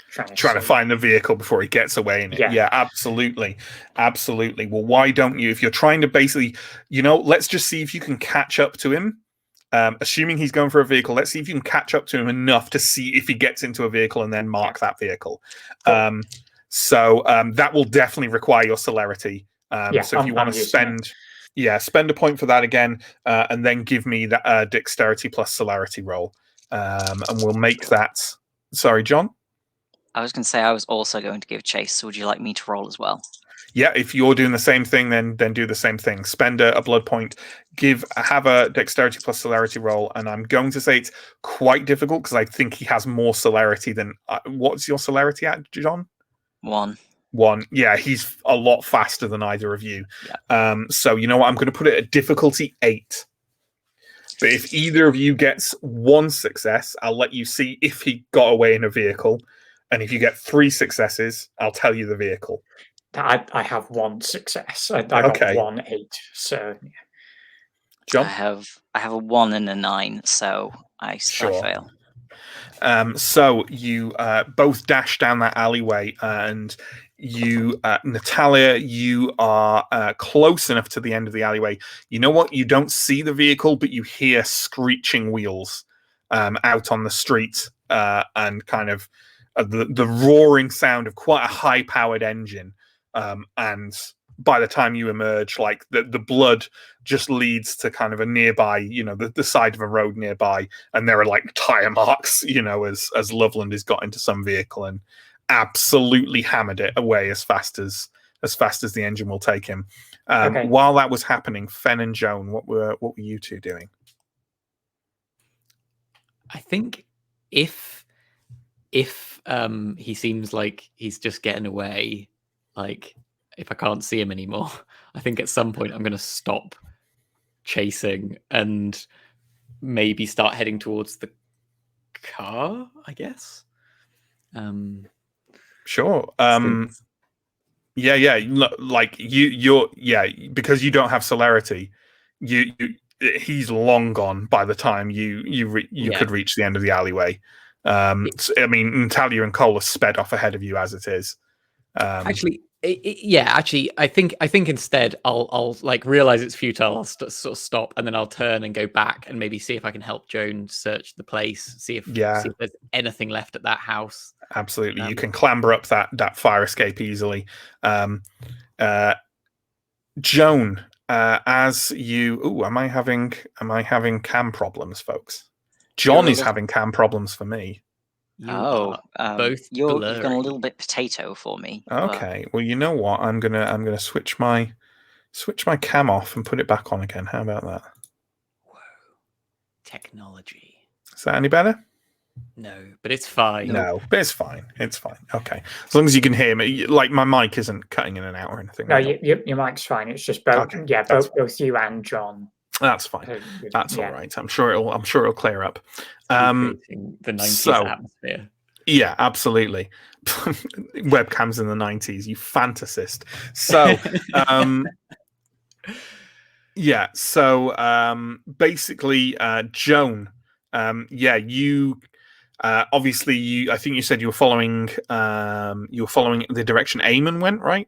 trying to find the vehicle before he gets away in it. Yeah, absolutely. Well, why don't you, if you're trying to basically, let's just see if you can catch up to him. Assuming he's going for a vehicle, let's see if you can catch up to him enough to see if he gets into a vehicle and then mark that vehicle. Cool. So that will definitely require your celerity. So if you want to spend a point for that again, and then give me that dexterity plus celerity roll, and we'll make that. Sorry, John. I was going to say I was also going to give chase, so would you like me to roll as well? Yeah, if you're doing the same thing, then do the same thing. Spend a blood point, have a dexterity plus celerity roll, and I'm going to say it's quite difficult because I think he has more celerity than. What's your celerity at, John? 1. Yeah, he's a lot faster than either of you. Yeah. So you know what? I'm going to put it at difficulty 8. But if either of you gets 1 success, I'll let you see if he got away in a vehicle. And if you get 3 successes, I'll tell you the vehicle. I have 1 success. I got Okay. 1 8. So John? I have a 1 and a 9, so I Sure. fail. So you both dash down that alleyway, and you, Natalia, you are close enough to the end of the alleyway. You know what? You don't see the vehicle, but you hear screeching wheels out on the street, and kind of the roaring sound of quite a high-powered engine. And by the time you emerge, like the blood just leads to kind of a nearby, the side of a road nearby, and there are like tire marks, as Loveland has got into some vehicle and absolutely hammered it away as fast as the engine will take him. Okay. While that was happening, Fen and Joan, what were you two doing? I think if he seems like he's just getting away, like if I can't see him anymore, I think at some point I'm going to stop chasing and maybe start heading towards the car, I guess. Sure. Since- Yeah. Like you're because you don't have celerity. He's long gone by the time you could reach the end of the alleyway. So, I mean, Natalia and Cole are sped off ahead of you as it is. Actually, I think instead I'll like realize it's futile. I'll sort of stop, and then I'll turn and go back and maybe see if I can help Joan search the place, see if there's anything left at that house. Absolutely, you can clamber up that fire escape easily. Joan, as you, am I having cam problems, folks? John is having cam problems for me. Both You've gone a blurry. little bit potato for me. Okay, well, you know what? I'm gonna switch my cam off and put it back on again. How about that? Whoa, technology. Is that any better? No, but it's fine. No, but it's fine. It's fine. Okay, as long as you can hear me. Like my mic isn't cutting in and out or anything. No, your mic's fine. It's just both. Okay, Yeah, both you and John. That's fine. That's all right. I'm sure it'll clear up. Creating the 90s atmosphere. Yeah, absolutely. Webcams in the 90s, you fantasist. So, yeah. So, basically, Joan. You. Obviously, I think you said you were following the direction Eamon went, right?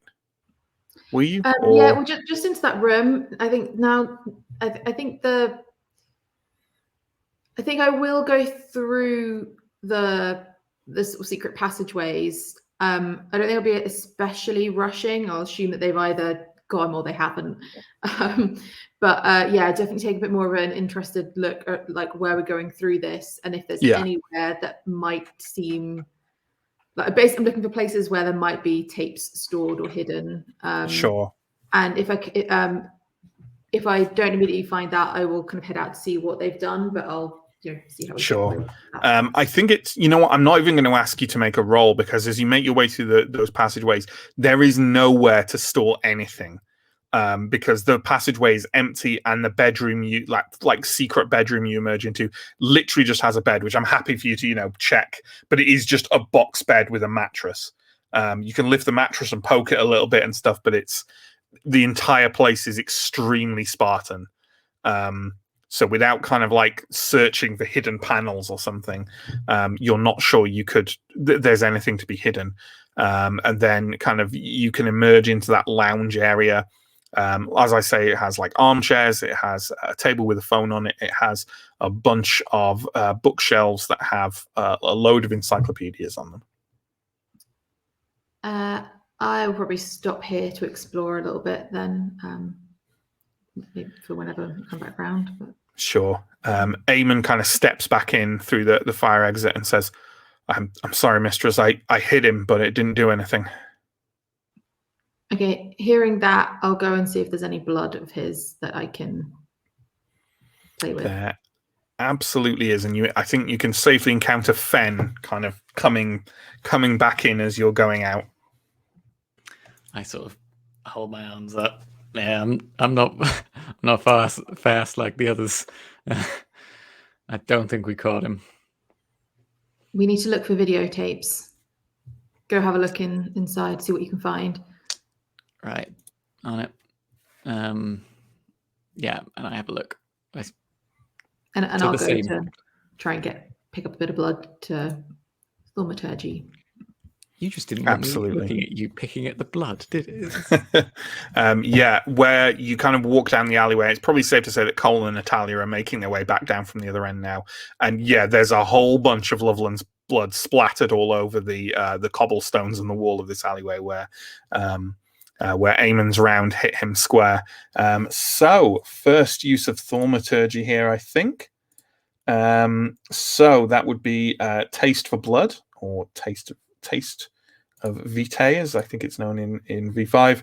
Were you? Yeah, well, just into that room. I think now. I think I will go through the sort of secret passageways. I don't think I'll be especially rushing. I'll assume that they've either gone or they haven't. But definitely take a bit more of an interested look at like where we're going through this, and if there's anywhere that might seem like I'm looking for places where there might be tapes stored or hidden. Sure. And if I don't immediately find that, I will kind of head out to see what they've done, but I'll see how we Sure. I think it's, you know what, I'm not even going to ask you to make a roll, because as you make your way through those passageways, there is nowhere to store anything, because the passageway is empty, and the bedroom you like secret bedroom you emerge into literally just has a bed, which I'm happy for you to check, but it is just a box bed with a mattress. You can lift the mattress and poke it a little bit and stuff, but the entire place is extremely Spartan. So without kind of like searching for hidden panels or something, you're not sure there's anything to be hidden. And then kind of you can emerge into that lounge area. As I say, it has like armchairs, it has a table with a phone on it, it has a bunch of bookshelves that have a load of encyclopedias on them. I will probably stop here to explore a little bit then, for whenever I come back round. But... Sure. Eamon kind of steps back in through the fire exit and says, I'm sorry, mistress, I hit him, but it didn't do anything. Okay, hearing that, I'll go and see if there's any blood of his that I can play with. There absolutely is, and I think you can safely encounter Fen kind of coming back in as you're going out. I sort of hold my arms up. Yeah, I'm not fast like the others. I don't think we caught him. We need to look for videotapes. go have a look inside, see what you can find. Right, on it. Yeah, and I have a look. And I'll go same... to try and pick up a bit of blood to thaumaturgy. You just didn't want Absolutely. me looking at you picking at the blood, did it? Yeah, where you kind of walk down the alleyway, it's probably safe to say that Cole and Natalia are making their way back down from the other end now. And yeah, there's a whole bunch of Loveland's blood splattered all over the cobblestones and the wall of this alleyway where Eamon's round hit him square. So first use of thaumaturgy here, I think. So that would be taste for blood, or taste of v20, as I think it's known in V5.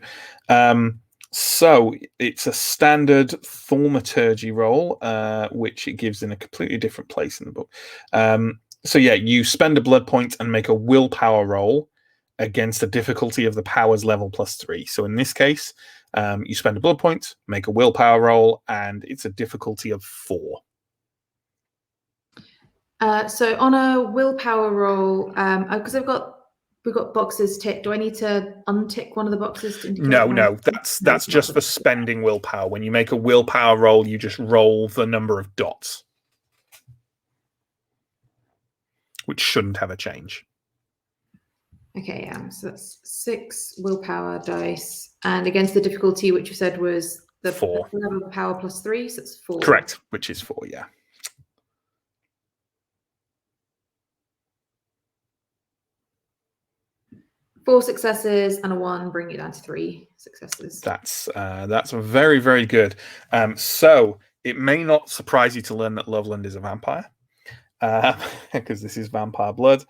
So it's a standard thaumaturgy roll, which it gives in a completely different place in the book. So yeah, you spend a blood point and make a willpower roll against the difficulty of the powers level +3. So in this case, you spend a blood point, make a willpower roll, and it's a difficulty of 4. So on a willpower roll, because we've got boxes ticked. Do I need to untick one of the boxes to indicate? No, that's just for spending willpower. When you make a willpower roll, you just roll the number of dots, which shouldn't have a change. Okay, so that's 6 willpower dice, and against the difficulty, which you said was the 4 level of power +3, so it's 4. Correct, which is 4, yeah. Four successes and a 1, bring it down to 3 successes. That's very, very good. So it may not surprise you to learn that Loveland is a vampire, because this is vampire blood.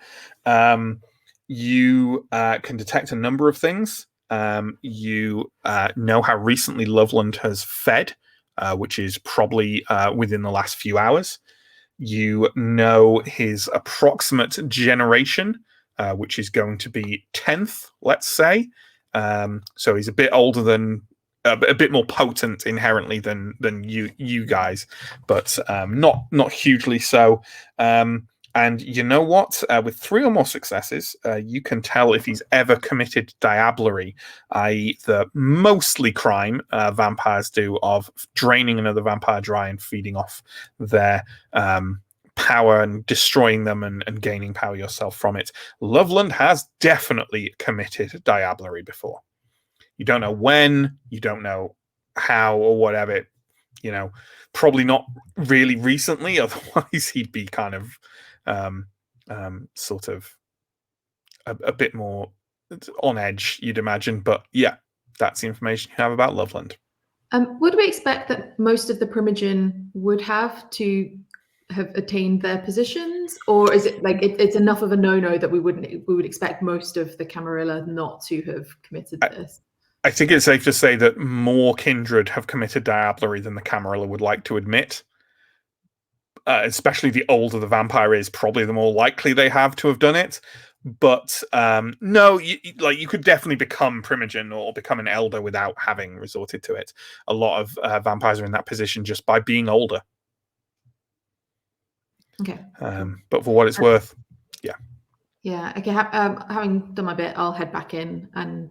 You can detect a number of things. You know how recently Loveland has fed, which is probably within the last few hours. You know his approximate generation, which is going to be 10th, let's say. So he's a bit older than, a bit more potent inherently than you guys, but not hugely so. And you know what? With 3 or more successes, you can tell if he's ever committed diablerie, i.e. the mostly crime vampires do of draining another vampire dry and feeding off their power and destroying them and gaining power yourself from it. Loveland has definitely committed diablerie before. You don't know when, you don't know how or whatever. You know, probably not really recently, otherwise he'd be kind of sort of a bit more on edge, you'd imagine. But yeah, that's the information you have about Loveland. Would we expect that most of the Primogen would have to have attained their positions, or is it like it's enough of a no-no that we would expect most of the Camarilla not to have committed this? I think it's safe to say that more kindred have committed diablerie than the Camarilla would like to admit. Especially the older the vampire is, probably the more likely they have to have done it. But no, you could definitely become Primogen or become an elder without having resorted to it. A lot of vampires are in that position just by being older. Okay. But for what it's worth, yeah. Yeah. Okay. Having done my bit, I'll head back in and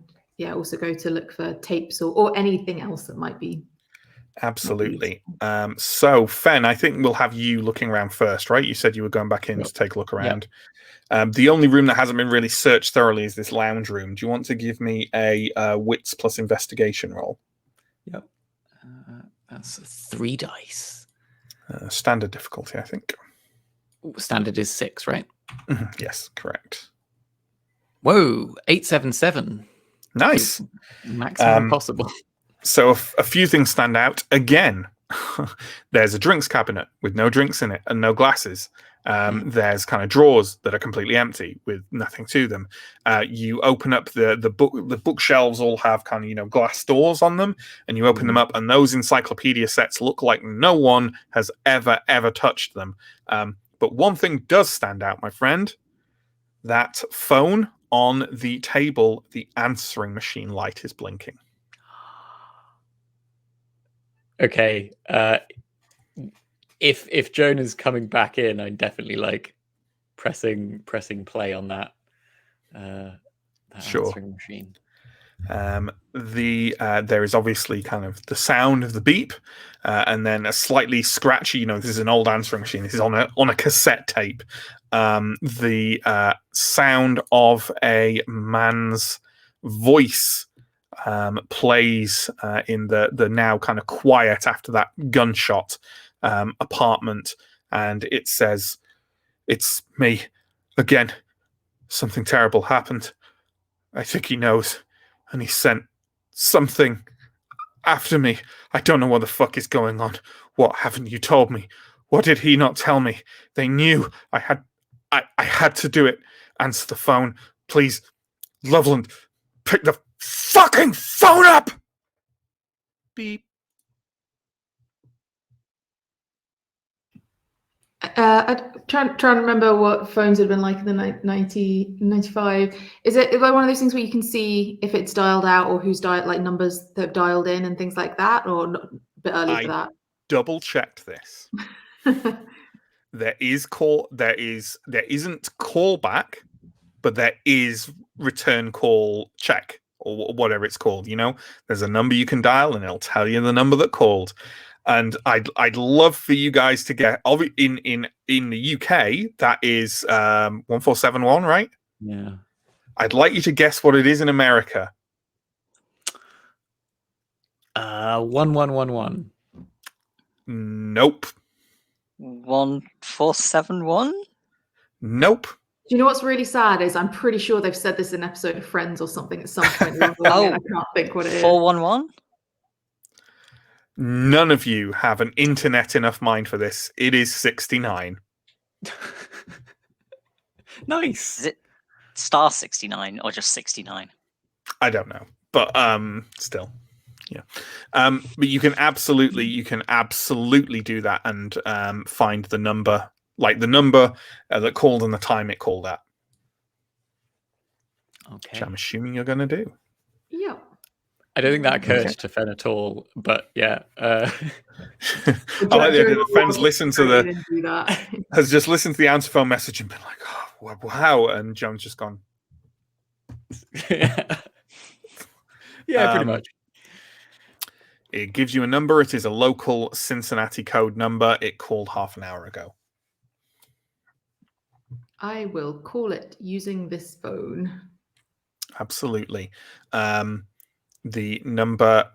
also go to look for tapes or anything else that might be. Absolutely. So Fen, I think we'll have you looking around first, right? You said you were going back in to take a look around. Yep. The only room that hasn't been really searched thoroughly is this lounge room. Do you want to give me a wits plus investigation roll? Yep. That's 3 dice. Standard difficulty, I think. Standard is 6, right? Yes, correct. Whoa, 877. Nice. Maximum possible. So a few things stand out. Again, there's a drinks cabinet with no drinks in it and no glasses. There's kind of drawers that are completely empty with nothing to them. You open up the bookshelves all have kind of, glass doors on them, and you open them up, and those encyclopedia sets look like no one has ever touched them. But one thing does stand out, my friend. That phone on the table, the answering machine light is blinking. Okay, if Joan is coming back in, I'm definitely like pressing play on that. That Sure. answering machine. There is obviously kind of the sound of the beep, and then a slightly scratchy. This is an old answering machine. This is on a cassette tape. The sound of a man's voice plays in the now kind of quiet after that gunshot apartment, and it says, "It's me again. Something terrible happened. I think he knows. And he sent something after me. I don't know what the fuck is going on. What haven't you told me? What did he not tell me? They knew I had to do it. Answer the phone. Please, Loveland, pick the fucking phone up!" Beep. I'm trying to remember what phones had been like in the 95. Is it like one of those things where you can see if it's dialed out or who's dialed, like numbers that have dialed in and things like that, or not, a bit early for that? Double checked this. There isn't callback, but there is return call check or whatever it's called. There's a number you can dial and it'll tell you the number that called. And I'd love for you guys to get in the UK. That is 1471, right? Yeah. I'd like you to guess what it is in America. 1111. Nope. 1471. Nope. Do you know what's really sad is I'm pretty sure they've said this in an episode of Friends or something at some point. I can't think what it is. 411. None of you have an internet enough mind for this. It is 69. Nice. Is it star 69 or just 69? I don't know, but still, yeah. But you can absolutely do that and find the number, like the number that called and the time it called at. Okay. Which I'm assuming you're going to do. Yeah. I don't think that occurred to Fen at all, but yeah. I like the idea that Fen's has just listened to the answer phone message and been like, "Oh, wow," and John's just gone. Yeah, pretty much. It gives you a number. It is a local Cincinnati code number. It called half an hour ago. I will call it using this phone. Absolutely. The number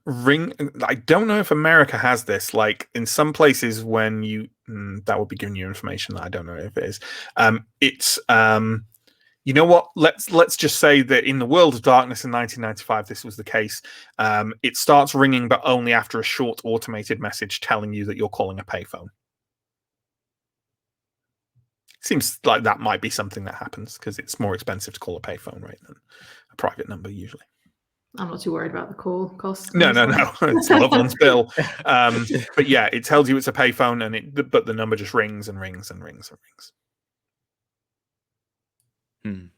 ring. I don't know if America has this. Like in some places, when you that would be giving you information that I don't know if it is. It's you know what? Let's just say that in the World of Darkness in 1995, this was the case. It starts ringing, but only after a short automated message telling you that you're calling a payphone. Seems like that might be something that happens because it's more expensive to call a payphone, right, than a private number usually. I'm not too worried about the call cost. No. It's Loveland's bill. But yeah, it tells you it's a payphone, but the number just rings and rings and rings and rings.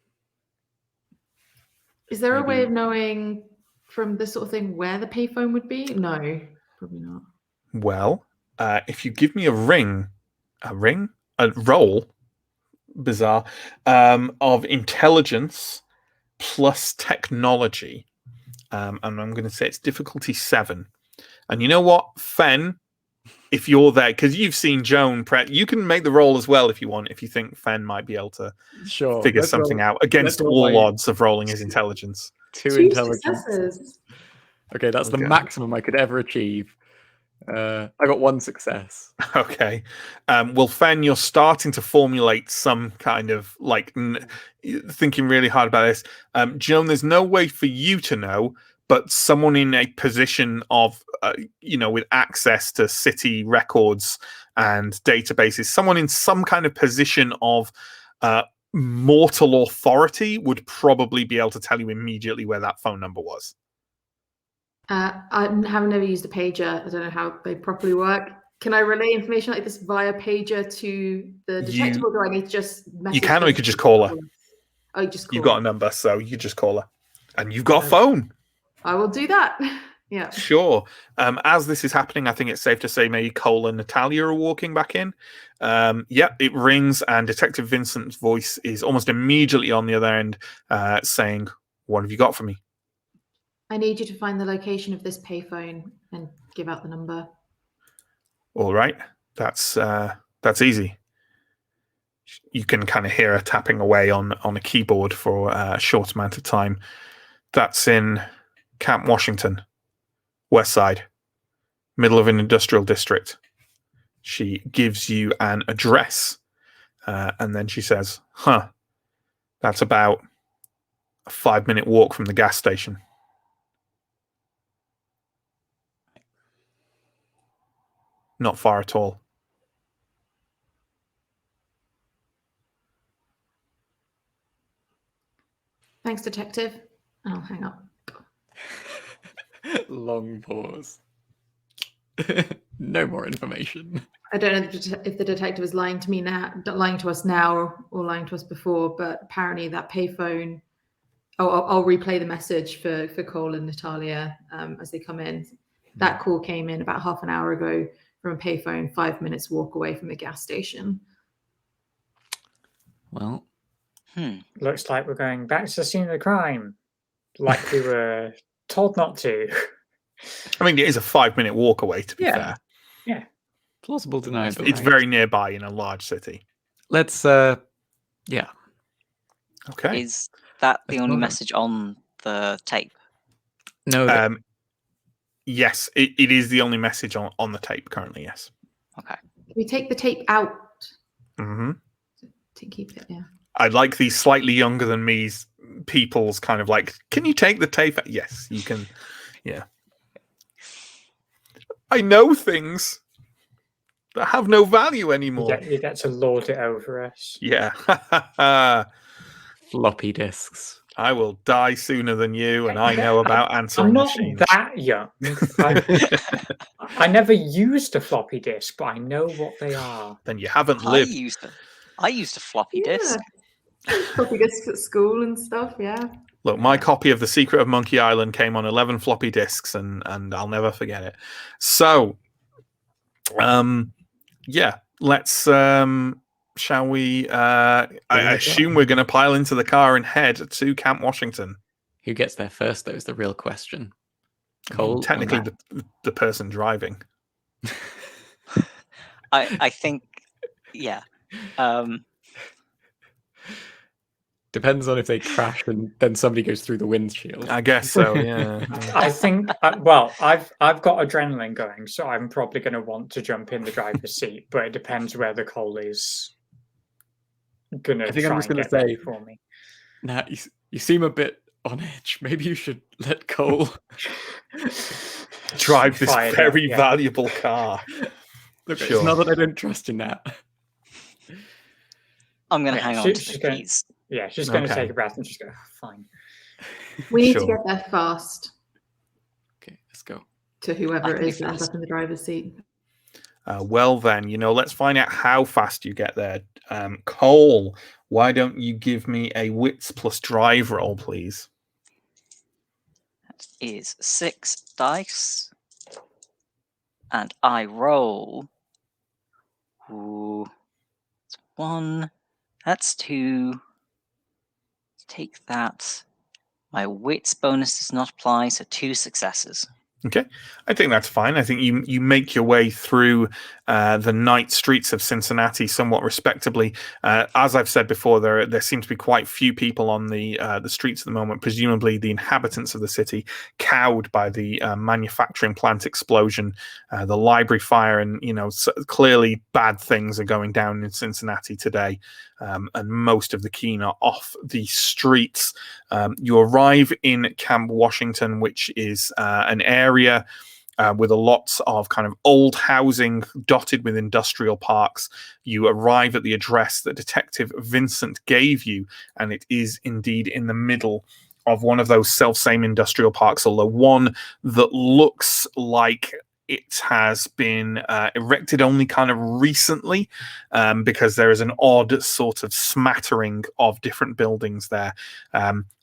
Is there a way of knowing from this sort of thing where the payphone would be? No, probably not. Well, if you give me a roll, bizarre, of intelligence plus technology, and I'm going to say it's difficulty 7. And you know what, Fen, if you're there, because you've seen Joan, you can make the roll as well if you want, if you think Fen might be able to figure something out against all odds of rolling his intelligence. 2 intelligence. Successes. Okay, that's the maximum I could ever achieve. I got 1 success. Okay. Well, Fen, you're starting to formulate some kind of thinking really hard about this. Joan, there's no way for you to know, but someone in a position of, with access to city records and databases, someone in some kind of position of mortal authority would probably be able to tell you immediately where that phone number was. I have never used a pager. I don't know how they properly work. Can I relay information like this via pager to the detective, or do I need to just message? You can, or you could just call her. Oh, you just call You've got a number, so you could just call her. And you've got a phone. I will do that. Yeah. Sure. As this is happening, I think it's safe to say maybe Cole and Natalia are walking back in. It rings, and Detective Vincent's voice is almost immediately on the other end, saying, "What have you got for me?" I need you to find the location of this payphone and give out the number. All right, that's easy. You can kind of hear her tapping away on a keyboard for a short amount of time. That's in Camp Washington, West Side, middle of an industrial district. She gives you an address, and then she says, that's about a 5-minute walk from the gas station. Not far at all. Thanks, Detective. I'll hang up. Long pause. No more information. I don't know if the detective is lying to me now, lying to us now, or lying to us before, but apparently that payphone. I'll replay the message for Cole and Natalia as they come in. That call came in about half an hour ago from a payphone, 5 minutes walk away from the gas station. Well, Looks like we're going back to the scene of the crime, like we were told not to. I mean, it is a 5-minute walk away, to be fair. Yeah. plausible deniability. It's very nearby in a large city. Let's, yeah. Okay. Is that the Let's only move on. message on the tape? No, Yes, it is the only message on the tape currently, yes. Okay. Can we take the tape out Mm-hmm. to keep it? Yeah. I like these slightly younger than me's people's kind of like, can you take the tape out? Yes, you can. Yeah. I know things that have no value anymore. You get to lord it over us. Yeah. floppy disks. I will die sooner than you, and I know about answering I'm not machines. that young. I never used a floppy disk, but I know what they are. Then you haven't I lived. used a floppy disk. Floppy disks at school and stuff. Yeah. Look, my copy of The Secret of Monkey Island came on 11 floppy disks, and I'll never forget it. So, let's, shall we, I assume we're going to pile into the car and head to Camp Washington. Who gets there first, though, is the real question. Cole, Technically, the person driving. I think, yeah. Depends on if they crash and then somebody goes through the windshield. I guess so, yeah. I think, I've got adrenaline going, so I'm probably going to want to jump in the driver's seat, but it depends where the Cole is going to I think I'm try just and gonna get ready say- for me. Nah, you seem a bit on edge. Maybe you should let Cole Drive this Fired up, very yeah. valuable car. Look, Sure. it's not that I don't trust you, Nat. I'm going to Yeah, hang on she- to she's the gonna- keys. Yeah, she's going to Okay. take a breath and just go, fine. We need to Sure. get there fast Okay, let's go. to I whoever can it be is that ends fast. up in the driver's seat. Well, then, let's find out how fast you get there. Cole, why don't you give me a wits plus drive roll, please? That is 6 dice. And I roll. Ooh. That's 1. That's 2. Take that. My wits bonus does not apply, so 2 successes. Okay, I think that's fine. I think you make your way through the night streets of Cincinnati somewhat respectably. As I've said before, there seem to be quite few people on the streets at the moment. Presumably, the inhabitants of the city, cowed by the manufacturing plant explosion, the library fire, and clearly bad things are going down in Cincinnati today. And most of the keen are off the streets. You arrive in Camp Washington, which is an area with a lot of kind of old housing dotted with industrial parks. You arrive at the address that Detective Vincent gave you, and it is indeed in the middle of one of those self-same industrial parks, although one that looks like it has been erected only kind of recently, because there is an odd sort of smattering of different buildings there.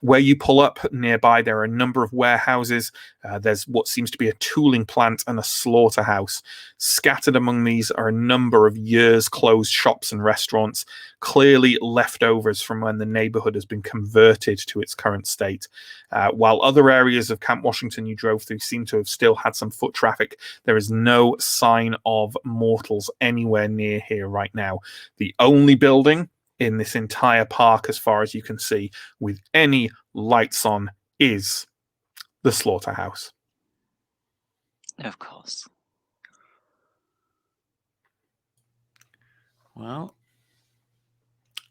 Where you pull up nearby, there are a number of warehouses. There's what seems to be a tooling plant and a slaughterhouse. Scattered among these are a number of years closed shops and restaurants, clearly leftovers from when the neighborhood has been converted to its current state. While other areas of Camp Washington you drove through seem to have still had some foot traffic, there is no sign of mortals anywhere near here right now. The only building in this entire park, as far as you can see, with any lights on, is the slaughterhouse. Of course. Well,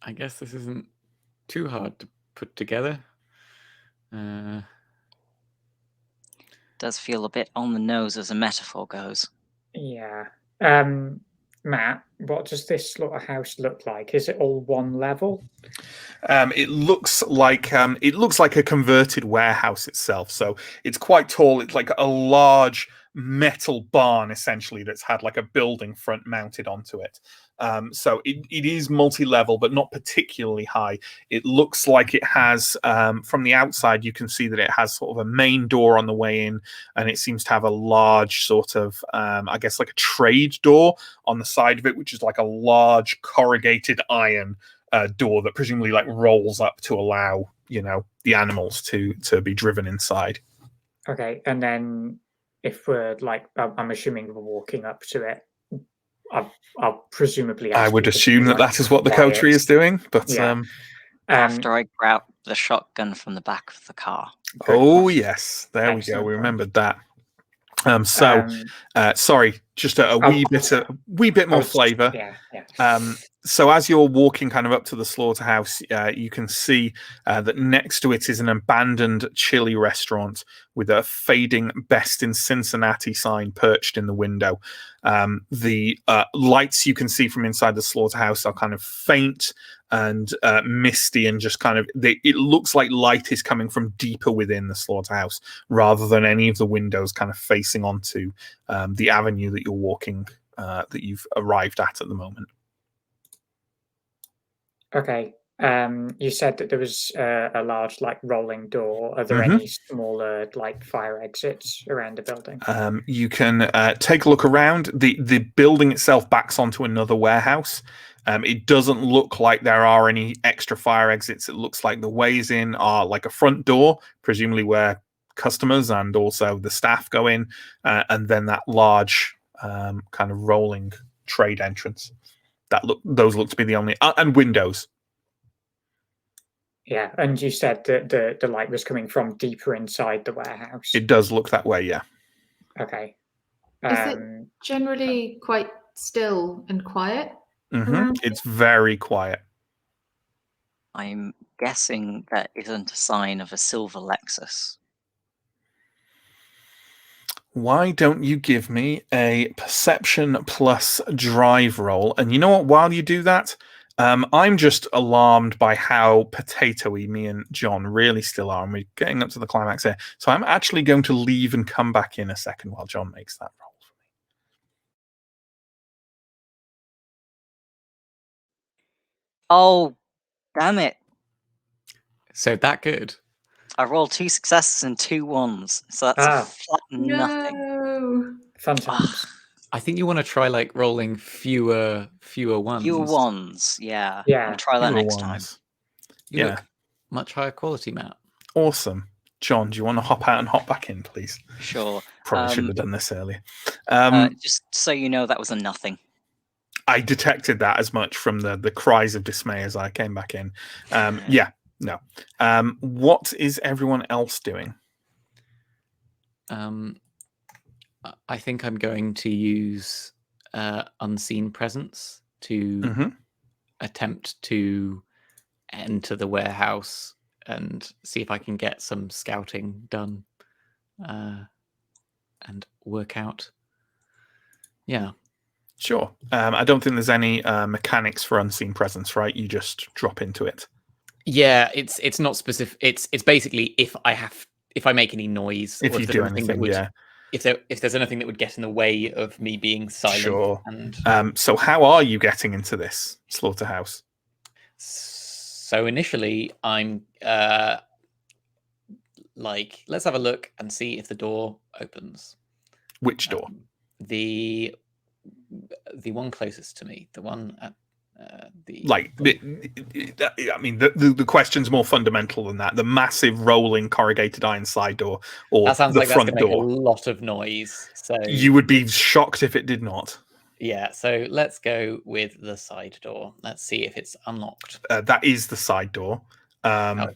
I guess this isn't too hard to put together. Does feel a bit on the nose as a metaphor goes. Yeah. Matt, what does this slaughterhouse look like? Is it all one level? It looks like a converted warehouse itself. So it's quite tall. It's like a large metal barn, essentially, that's had like a building front mounted onto it. So it is multi-level, but not particularly high. It looks like it has, from the outside, you can see that it has sort of a main door on the way in, and it seems to have a large sort of, I guess, like a trade door on the side of it, which is like a large corrugated iron door that presumably like rolls up to allow, the animals to be driven inside. Okay, and then if we're like, I'm assuming we're walking up to it, I'll presumably. I would assume that is what the coterie is doing, but yeah. After I grab the shotgun from the back of the car. Oh yes, there Excellent we go. We point. remembered that. Sorry, just a wee bit more flavour. Yeah. So as you're walking kind of up to the slaughterhouse, you can see that next to it is an abandoned chili restaurant with a fading "Best in Cincinnati" sign perched in the window. The lights you can see from inside the slaughterhouse are kind of faint and misty, and just kind of it looks like light is coming from deeper within the slaughterhouse rather than any of the windows kind of facing onto the avenue that you're walking, that you've arrived at the moment. Okay. You said that there was a large like rolling door. Are there any smaller like fire exits around the building? You can take a look around. The building itself backs onto another warehouse. It doesn't look like there are any extra fire exits. It looks like the ways in are like a front door, presumably where customers and also the staff go in, and then that large kind of rolling trade entrance. Those look to be the only, and windows. Yeah, and you said that the light was coming from deeper inside the warehouse. It does look that way, yeah. Okay. Is it generally quite still and quiet? It's very quiet. I'm guessing that isn't a sign of a silver Lexus. Why don't you give me a perception plus drive roll? And you know what? While you do that, I'm just alarmed by how potatoey me and John really still are, and we're getting up to the climax here. So I'm actually going to leave and come back in a second while John makes that roll for me. Oh, damn it. So that good. I rolled 2 successes and 2 1s, so that's a flat nothing. No. Fun times. I think you want to try like rolling fewer ones. Fewer ones, yeah. Yeah, I'll try that Fewer next time. ones. You Yeah. look much higher quality, Matt. Awesome. John, do you want to hop out and hop back in, please? Sure. Probably should have done this earlier. Just so you know, that was a nothing. I detected that as much from the cries of dismay as I came back in. Yeah, no. What is everyone else doing? I think I'm going to use unseen presence to attempt to enter the warehouse and see if I can get some scouting done and work out. Yeah. Sure. I don't think there's any mechanics for unseen presence, right? You just drop into it. Yeah, it's not specific. It's basically if I make any noise, if or you there's do anything anything, yeah. If there's anything that would get in the way of me being silent. Sure. And so how are you getting into this slaughterhouse? so initially, I'm let's have a look and see if the door opens. Which door? The one closest to me, the one at the I mean, the question's more fundamental than that. The massive rolling corrugated iron side door, or that sounds the like front that's going to door. make a lot of noise. So You would be shocked if it did not. yeah, so let's go with the side door. Let's see if it's unlocked. That is the side door. Oh.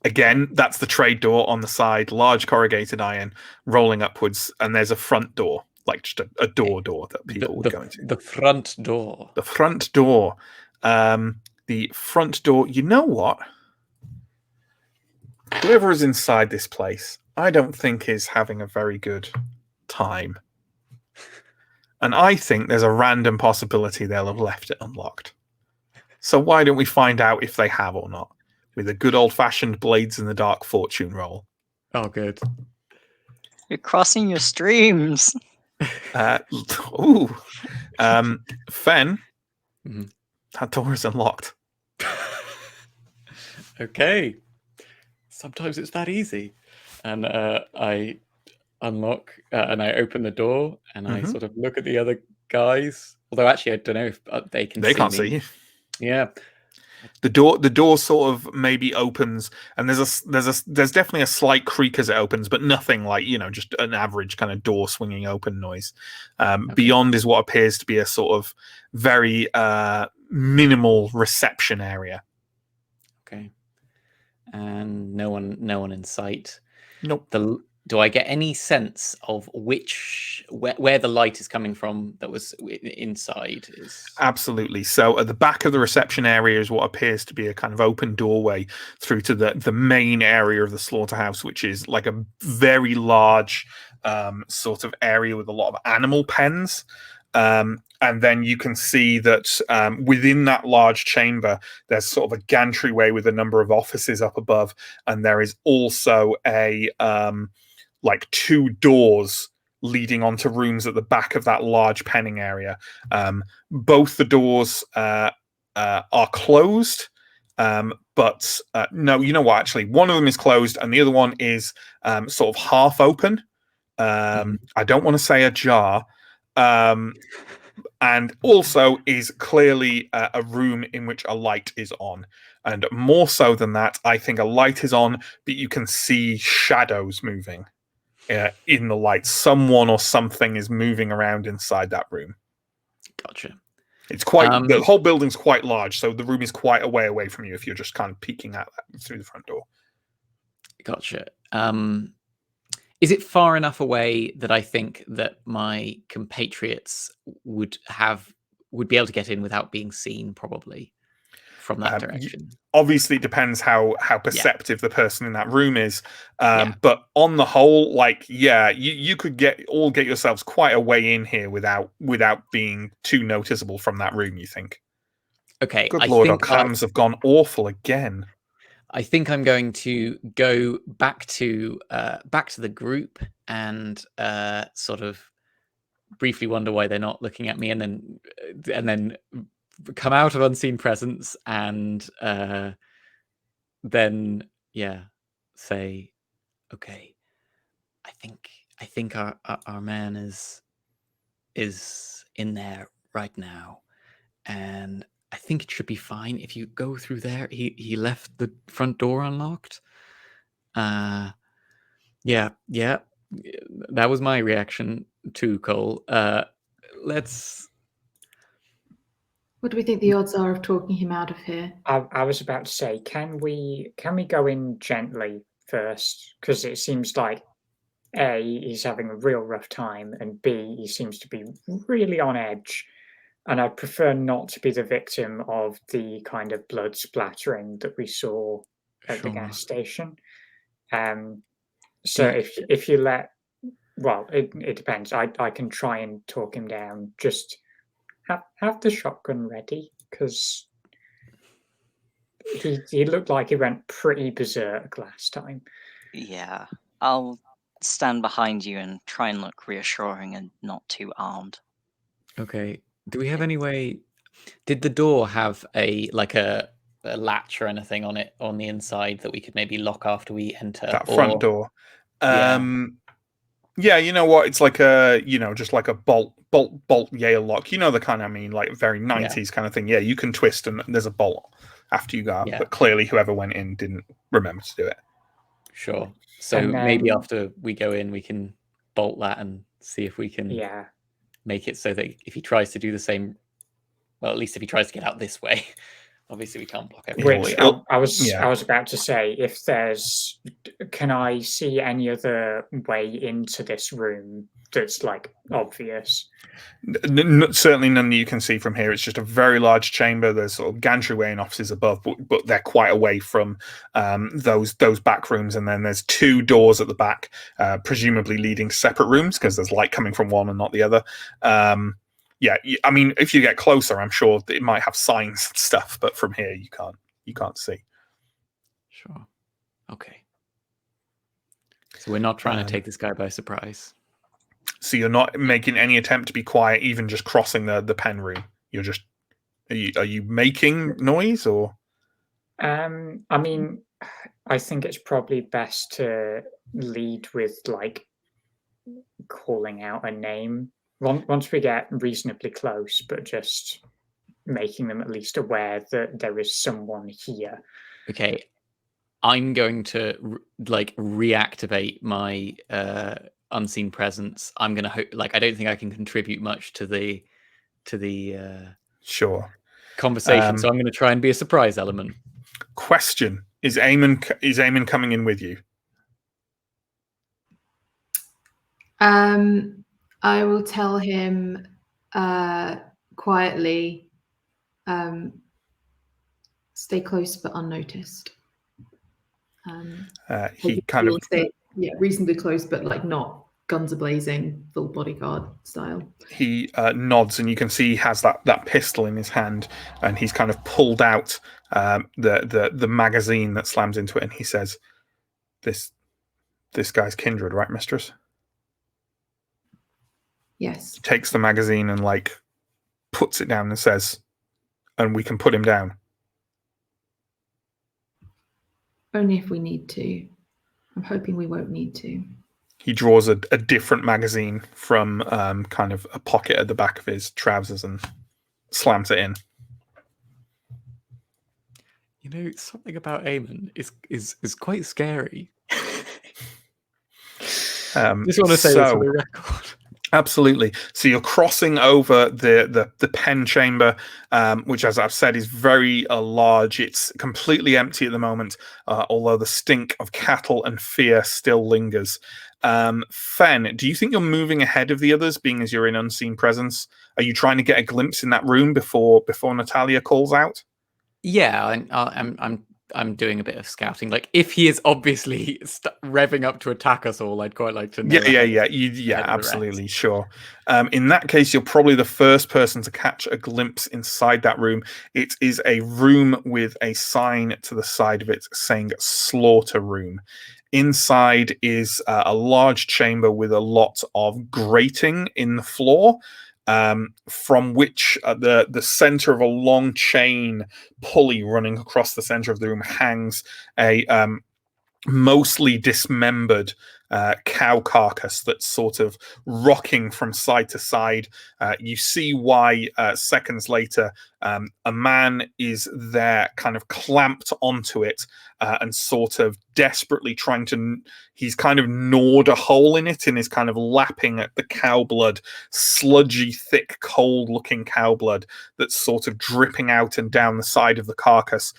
Again, that's the trade door on the side, large corrugated iron, rolling upwards, and there's a front door, like just a door that people would go into. The front door. The front door. The front door. You know what? Whoever is inside this place, I don't think is having a very good time. And I think there's a random possibility they'll have left it unlocked. So why don't we find out if they have or not? With a good old-fashioned Blades in the Dark fortune roll. Oh, good. You're crossing your streams. Fen, Mhm. that door is unlocked. Okay. Sometimes it's that easy. And I unlock and I open the door and I sort of look at the other guys. Although actually, I don't know if they can. They can't me. see you. Yeah. The door sort of maybe opens, and there's definitely a slight creak as it opens, but nothing like, just an average kind of door swinging open noise. Okay. Beyond is what appears to be a sort of very minimal reception area. Okay. And no one in sight. Nope. Do I get any sense of where the light is coming from that was inside? Absolutely. So at the back of the reception area is what appears to be a kind of open doorway through to the main area of the slaughterhouse, which is like a very large sort of area with a lot of animal pens. And then you can see that within that large chamber, there's sort of a gantry-way with a number of offices up above. And there is also a like two doors leading onto rooms at the back of that large penning area. Both the doors are closed, but no, you know what? Actually, one of them is closed and the other one is sort of half open. I don't want to say ajar. And also is clearly a room in which a light is on. And more so than that, I think a light is on, but you can see shadows moving in the light. Someone or something is moving around inside that room. Gotcha. It's quite the whole building's quite large, so the room is quite a way away from you if you're just kind of peeking out through the front door. Gotcha. Is it far enough away that I think that my compatriots would be able to get in without being seen, probably from that direction? Obviously, it depends how perceptive the person in that room is. But on the whole, you could get yourselves quite a way in here without being too noticeable from that room, you think? Okay. Good Lord, our cams have gone awful again. I think I'm going to go back to the group and sort of briefly wonder why they're not looking at me, and then come out of unseen presence and then say, okay, I think our man is in there right now, and I think it should be fine if you go through there. He left the front door unlocked. Yeah. That was my reaction too, Cole. Let's. What do we think the odds are of talking him out of here? I was about to say, can we go in gently first? Because it seems like A, he's having a real rough time, and B, he seems to be really on edge. And I'd prefer not to be the victim of the kind of blood splattering that we saw at the gas station. So if you let, well, it depends. I can try and talk him down. Just have the shotgun ready, because he looked like he went pretty berserk last time. Yeah, I'll stand behind you and try and look reassuring and not too armed. Okay. Do we have any way? Did the door have a a latch or anything on it on the inside that we could maybe lock after we enter? That front door. Yeah. Yeah, you know what? It's like just like a bolt Yale lock. You know the kind I mean, like very 90s kind of thing. Yeah, you can twist and there's a bolt after you go out. Yeah. But clearly whoever went in didn't remember to do it. Sure. So And maybe then- after we go in, we can bolt that and see if we can Yeah. make it so that if he tries to do the same, well, at least if he tries to get out this way, obviously we can't block everything. Which it'll- I was yeah. I was about to say, if there's, can I see any other way into this room that's like obvious? Certainly none you can see from here. It's just a very large chamber. There's sort of gantry and offices above, but they're quite away from those back rooms. And then there's 2 doors at the back, presumably leading separate rooms because there's light coming from one and not the other. Yeah, I mean, if you get closer, I'm sure it might have signs and stuff, but from here you can't see. Sure. Okay. So we're not trying to take this guy by surprise. So you're not making any attempt to be quiet, even just crossing the pen room. You're just are you making noise or? I mean, I think it's probably best to lead with like calling out a name once we get reasonably close, but just making them at least aware that there is someone here. Okay. I'm going to reactivate my unseen presence. I'm going to I don't think I can contribute much to the Sure. conversation, so I'm going to try and be a surprise element. Question: Is Eamon coming in with you? I will tell him quietly, stay close but unnoticed. He kind of stay, reasonably close, but like not guns a blazing, full bodyguard style. He nods, and you can see he has that pistol in his hand, and he's kind of pulled out the magazine that slams into it, and he says, "This guy's kindred, right, mistress?" Yes. Takes the magazine and like puts it down and says, "And we can put him down." Only if we need to. I'm hoping we won't need to. He draws a different magazine from kind of a pocket at the back of his trousers and slams it in. You know, something about Eamon is quite scary. Just want to say this on the record. Absolutely. So you're crossing over the pen chamber, which, as I've said, is very large. It's completely empty at the moment, although the stink of cattle and fear still lingers. Fen, do you think you're moving ahead of the others, being as you're in unseen presence? Are you trying to get a glimpse in that room before Natalia calls out? Yeah, I'm doing a bit of scouting. Like, if he is obviously revving up to attack us all, I'd quite like to know. Yeah, absolutely, sure. In that case, you're probably the first person to catch a glimpse inside that room. It is a room with a sign to the side of it saying "Slaughter Room." Inside is a large chamber with a lot of grating in the floor. From which the center of a long chain pulley running across the center of the room hangs a mostly dismembered cow carcass that's sort of rocking from side to side. You see why seconds later a man is there kind of clamped onto it and sort of desperately trying to, he's kind of gnawed a hole in it and is kind of lapping at the cow blood, sludgy, thick, cold looking cow blood that's sort of dripping out and down the side of the carcass.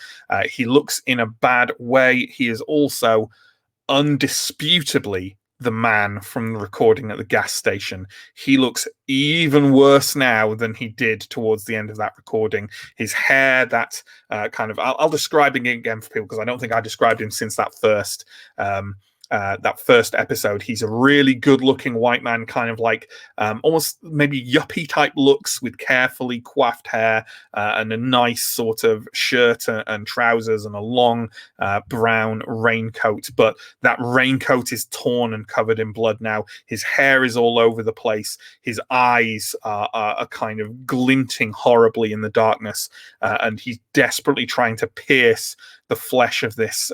He looks in a bad way. He is also undisputably the man from the recording at the gas station. He looks even worse now than he did towards the end of that recording. His hair, that kind of, I'll describe him again for people because I don't think I described him since that first that first episode. He's a really good-looking white man, kind of like almost maybe yuppie type looks, with carefully coiffed hair and a nice sort of shirt and trousers and a long brown raincoat. But that raincoat is torn and covered in blood now. His hair is all over the place. His eyes are kind of glinting horribly in the darkness, and he's desperately trying to pierce the flesh of this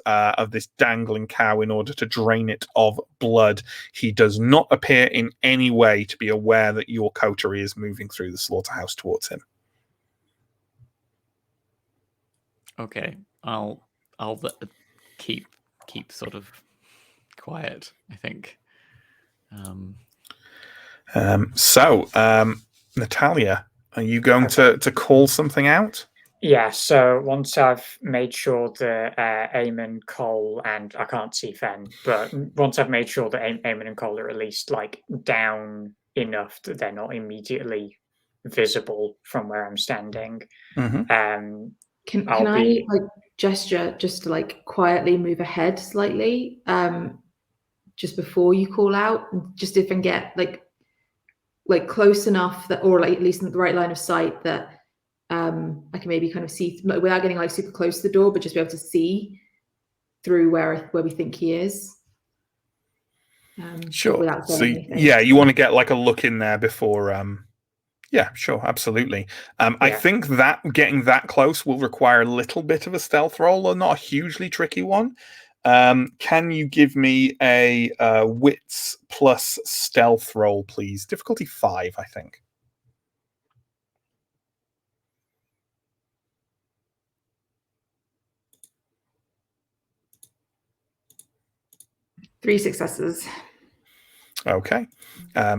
dangling cow in order to drain it of blood. He does not appear in any way to be aware that your coterie is moving through the slaughterhouse towards him. Okay, I'll keep sort of quiet, I think. Natalia, are you going to call something out? Yeah, so once I've made sure that Eamon, Cole, and I can't see Fen, but once I've made sure that Eamon and Cole are at least like down enough that they're not immediately visible from where I'm standing, Can I like gesture just to like quietly move ahead slightly, just before you call out, just if I can get like close enough that, or like at least in the right line of sight that I can maybe kind of see without getting like super close to the door, but just be able to see through where we think he is. Sure. So yeah, you want to get like a look in there before. Yeah, sure, absolutely. I think that getting that close will require a little bit of a stealth roll, or not a hugely tricky one. Can you give me a wits plus stealth roll, please? Difficulty 5, I think. Three successes. Okay.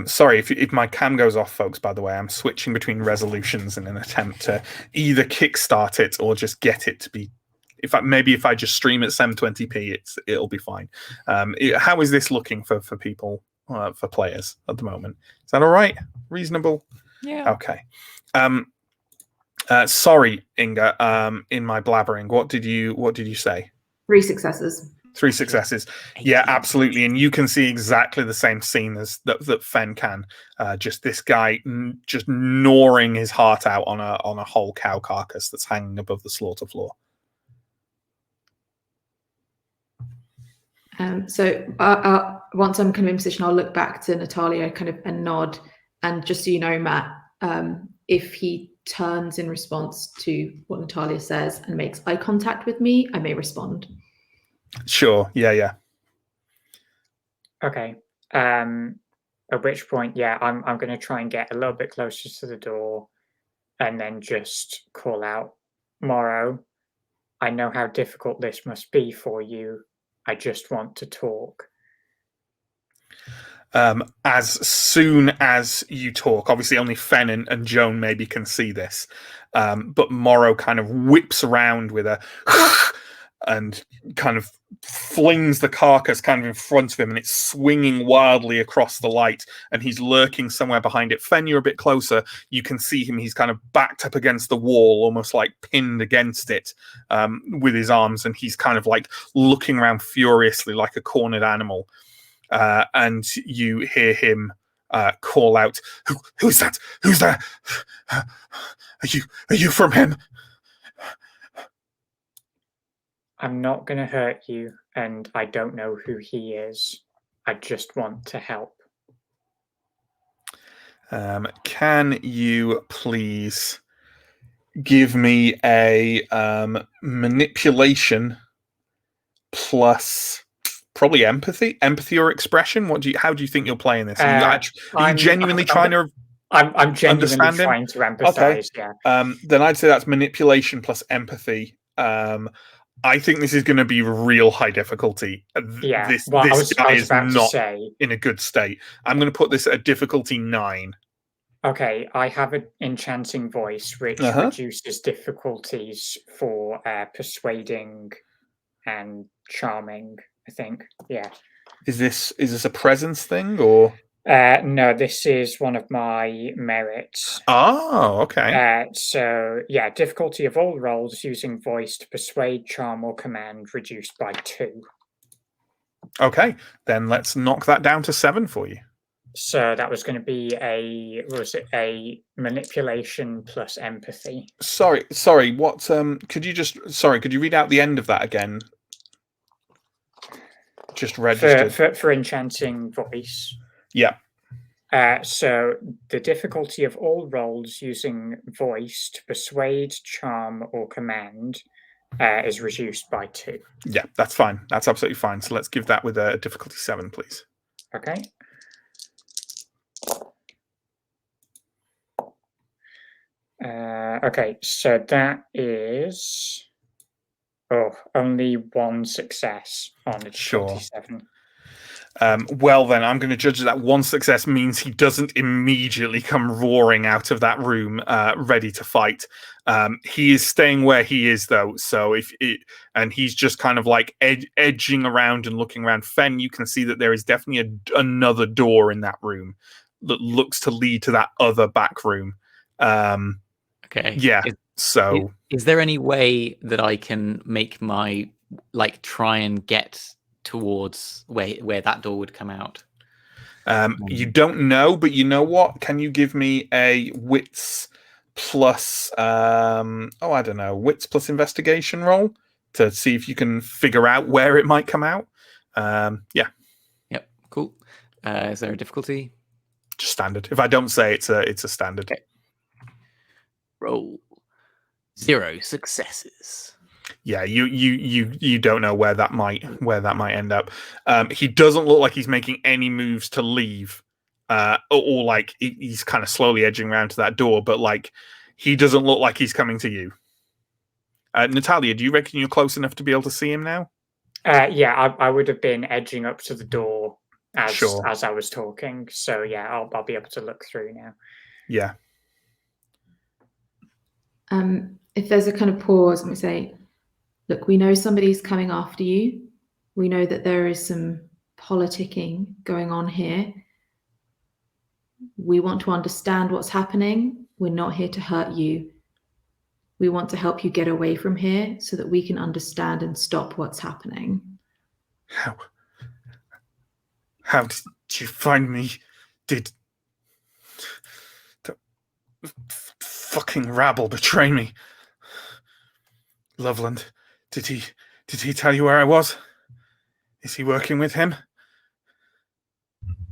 Sorry if my cam goes off, folks, by the way. I'm switching between resolutions in an attempt to either kickstart it or just get it to be... if I just stream at 720p, it'll be fine. How is this looking for people, for players at the moment? Is that all right? Reasonable? Yeah. Okay. Sorry, Inga. In my blabbering, what did you say? 3 successes. 3 successes. Yeah, absolutely. And you can see exactly the same scene as that Fen can. Just this guy just gnawing his heart out on a whole cow carcass that's hanging above the slaughter floor. So once I'm kind of in position, I'll look back to Natalia kind of and nod. And just so you know, Matt, if he turns in response to what Natalia says and makes eye contact with me, I may respond. Sure. Yeah. Okay. At which point, I'm going to try and get a little bit closer to the door, and then just call out, Morrow, I know how difficult this must be for you. I just want to talk. As soon as you talk, obviously only Fen and Joan maybe can see this, but Morrow kind of whips around with a and kind of flings the carcass kind of in front of him, and it's swinging wildly across the light, and he's lurking somewhere behind it. Fen, you're a bit closer. You can see him. He's kind of backed up against the wall, almost like pinned against it with his arms, and he's kind of like looking around furiously like a cornered animal. And you hear him call out, Who's that? Who's there? Are you from him? I'm not going to hurt you, and I don't know who he is. I just want to help. Can you please give me a manipulation plus probably empathy or expression? How do you think you're playing this? Are you genuinely trying to? I'm genuinely trying to empathize. Okay. Yeah. Then I'd say that's manipulation plus empathy. I think this is going to be real high difficulty. Yeah, this guy is not in a good state. I'm going to put this at difficulty 9. Okay, I have an enchanting voice, which reduces difficulties for persuading and charming, I think. Yeah. Is this a presence thing, or? No, this is one of my merits. Oh, okay. So, difficulty of all rolls using voice to persuade, charm, or command reduced by 2. Okay, then let's knock that down to 7 for you. So that was going to be a manipulation plus empathy. Sorry. What? Could you read out the end of that again? Just registered for enchanting voice. Yeah. So the difficulty of all rolls using voice to persuade, charm, or command is reduced by 2. Yeah, that's fine. That's absolutely fine. So let's give that with a difficulty 7, please. Okay. Okay, so that is only 1 success on a difficulty 7. Well, then I'm going to judge that 1 success means he doesn't immediately come roaring out of that room, ready to fight. He is staying where he is, though. So and he's just kind of like edging around and looking around. Fen, you can see that there is definitely another door in that room that looks to lead to that other back room. Okay. Yeah. Is there any way that I can make my try and get towards where that door would come out? You don't know, but you know what? Can you give me a wits plus I don't know, wits plus investigation roll to see if you can figure out where it might come out? Yeah. Yep. Cool. Is there a difficulty? Just standard. If I don't say it's a standard. Okay. Roll 0 successes. Yeah, you don't know where that might end up. He doesn't look like he's making any moves to leave, or like he's kind of slowly edging around to that door. But like he doesn't look like he's coming to you. Natalia, do you reckon you're close enough to be able to see him now? Yeah, I would have been edging up to the door as I was talking. So yeah, I'll be able to look through now. Yeah. If there's a kind of pause, I'm going to say, look, we know somebody's coming after you. We know that there is some politicking going on here. We want to understand what's happening. We're not here to hurt you. We want to help you get away from here so that we can understand and stop what's happening. How did you find me? Did the fucking rabble betray me? Loveland, did he tell you where I was? Is he working with him?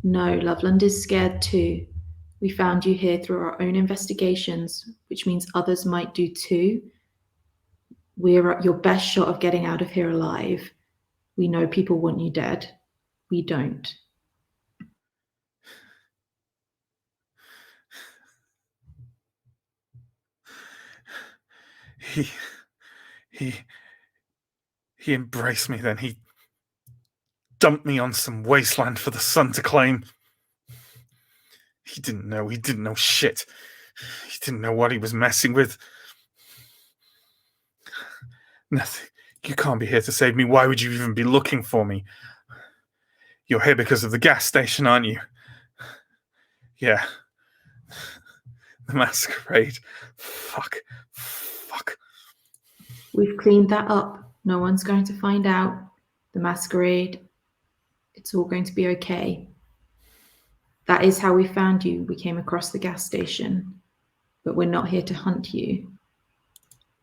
No, Loveland is scared too. We found you here through our own investigations, which means others might do too. We're at your best shot of getting out of here alive. We know people want you dead. We don't. He embraced me then. He dumped me on some wasteland for the sun to claim. He didn't know shit. He didn't know what he was messing with. Nothing. You can't be here to save me. Why would you even be looking for me? You're here because of the gas station, aren't you? Yeah. The Masquerade. Fuck. We've cleaned that up. No one's going to find out. The Masquerade. It's all going to be okay. That is how we found you. We came across the gas station. But we're not here to hunt you.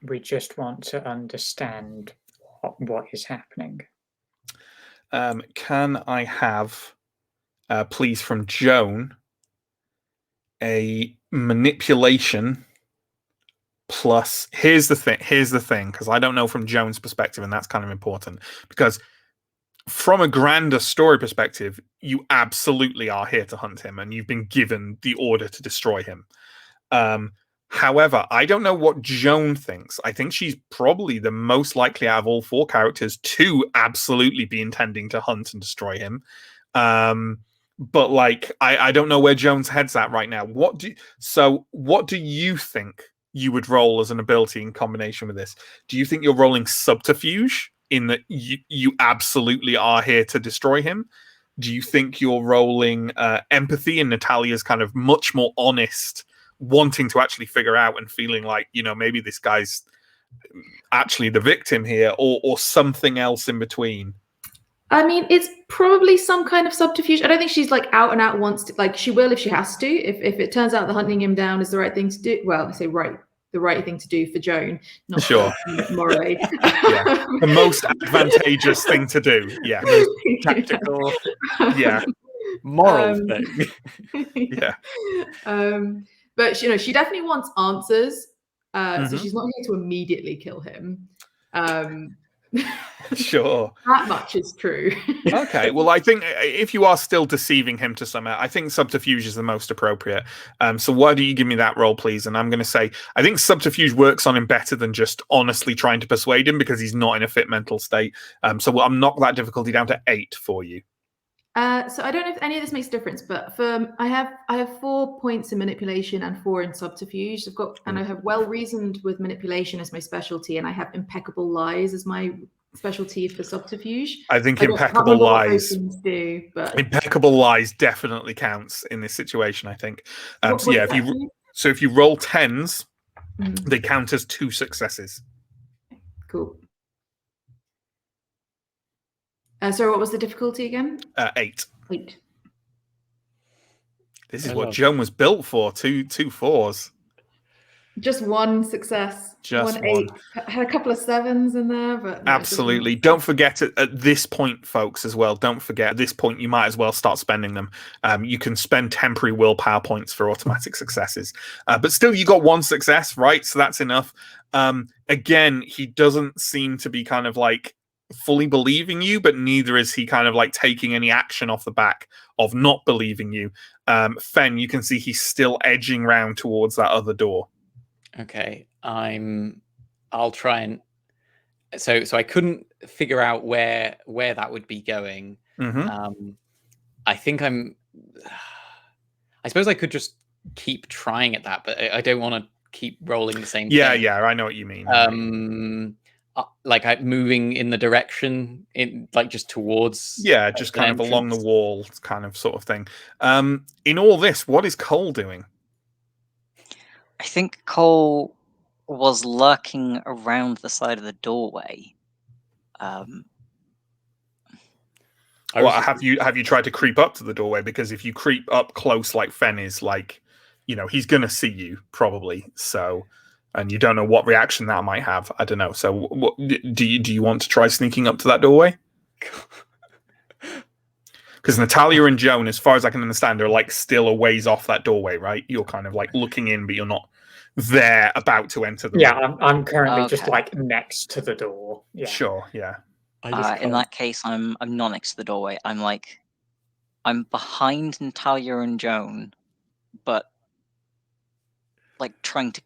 We just want to understand what is happening. Can I have, please, from Joan, a manipulation plus... Here's the thing, because I don't know from Joan's perspective, and that's kind of important. Because from a grander story perspective, you absolutely are here to hunt him, and you've been given the order to destroy him. However, I don't know what Joan thinks. I think she's probably the most likely out of all 4 characters to absolutely be intending to hunt and destroy him. But like, I don't know where Joan's head's at right now. What do you think you would roll as an ability in combination with this? Do you think you're rolling subterfuge in that you absolutely are here to destroy him? Do you think you're rolling empathy, and Natalia's kind of much more honest, wanting to actually figure out and feeling like, maybe this guy's actually the victim here, or something else in between? I mean, it's probably some kind of subterfuge. I don't think she's like out and out wants to. Like, she will if she has to. If it turns out that hunting him down is the right thing to do. Well, I say the right thing to do for Joan, not Sure. for morally. Yeah, the most advantageous thing to do. Yeah, most tactical. Yeah, Moral thing. yeah. But she definitely wants answers. So Mhm. she's not here to immediately kill him. Sure. That much is true. Okay, well, I think if you are still deceiving him to some, I think subterfuge is the most appropriate. So why do you give me that roll, please? And I'm going to say, I think subterfuge works on him better than just honestly trying to persuade him because he's not in a fit mental state. So I'm knock that difficulty down to 8 for you. So I don't know if any of this makes a difference, but I have 4 points in manipulation and 4 in subterfuge. And I have well reasoned with manipulation as my specialty, and I have impeccable lies as my specialty for subterfuge. I think can't impeccable remember what those lies. things do, but Impeccable lies definitely counts in this situation, I think. what So yeah, does that do? if you roll 10s, Mhm. they count as 2 successes. Cool. So what was the difficulty again? 8. 8. This is I what love- Joan was built for. Two 4s. Just one success. Just 8. I had a couple of 7s in there, but no, it's just one. Absolutely. Don't forget at this point, folks, as well. Don't forget at this point, you might as well start spending them. You can spend temporary willpower points for automatic successes, but still, you got 1 success, right? So that's enough. Again, he doesn't seem to be kind of like fully believing you, but neither is he kind of like taking any action off the back of not believing you. Fen, you can see he's still edging round towards that other door. Okay, I'll try and so I couldn't figure out where that would be going. Mm-hmm. I think I suppose I could just keep trying at that, but I don't want to keep rolling the same thing. Yeah, I know what you mean. Like moving in the direction in like just towards just kind of along the wall kind of sort of thing. In all this, what is Cole doing? I think Cole was lurking around the side of the doorway. Have you tried to creep up to the doorway? Because if you creep up close like Fen is, like, he's going to see you probably. So, and you don't know what reaction that might have. I don't know. So, do you want to try sneaking up to that doorway? Because Natalia and Joan, as far as I can understand, are like still a ways off that doorway, right? You're kind of like looking in, but you're not there about to enter the room. I'm currently just Okay. like next to the door. Yeah. Sure, yeah. In that case, I'm not next to the doorway. I'm behind Natalia and Joan, but like trying to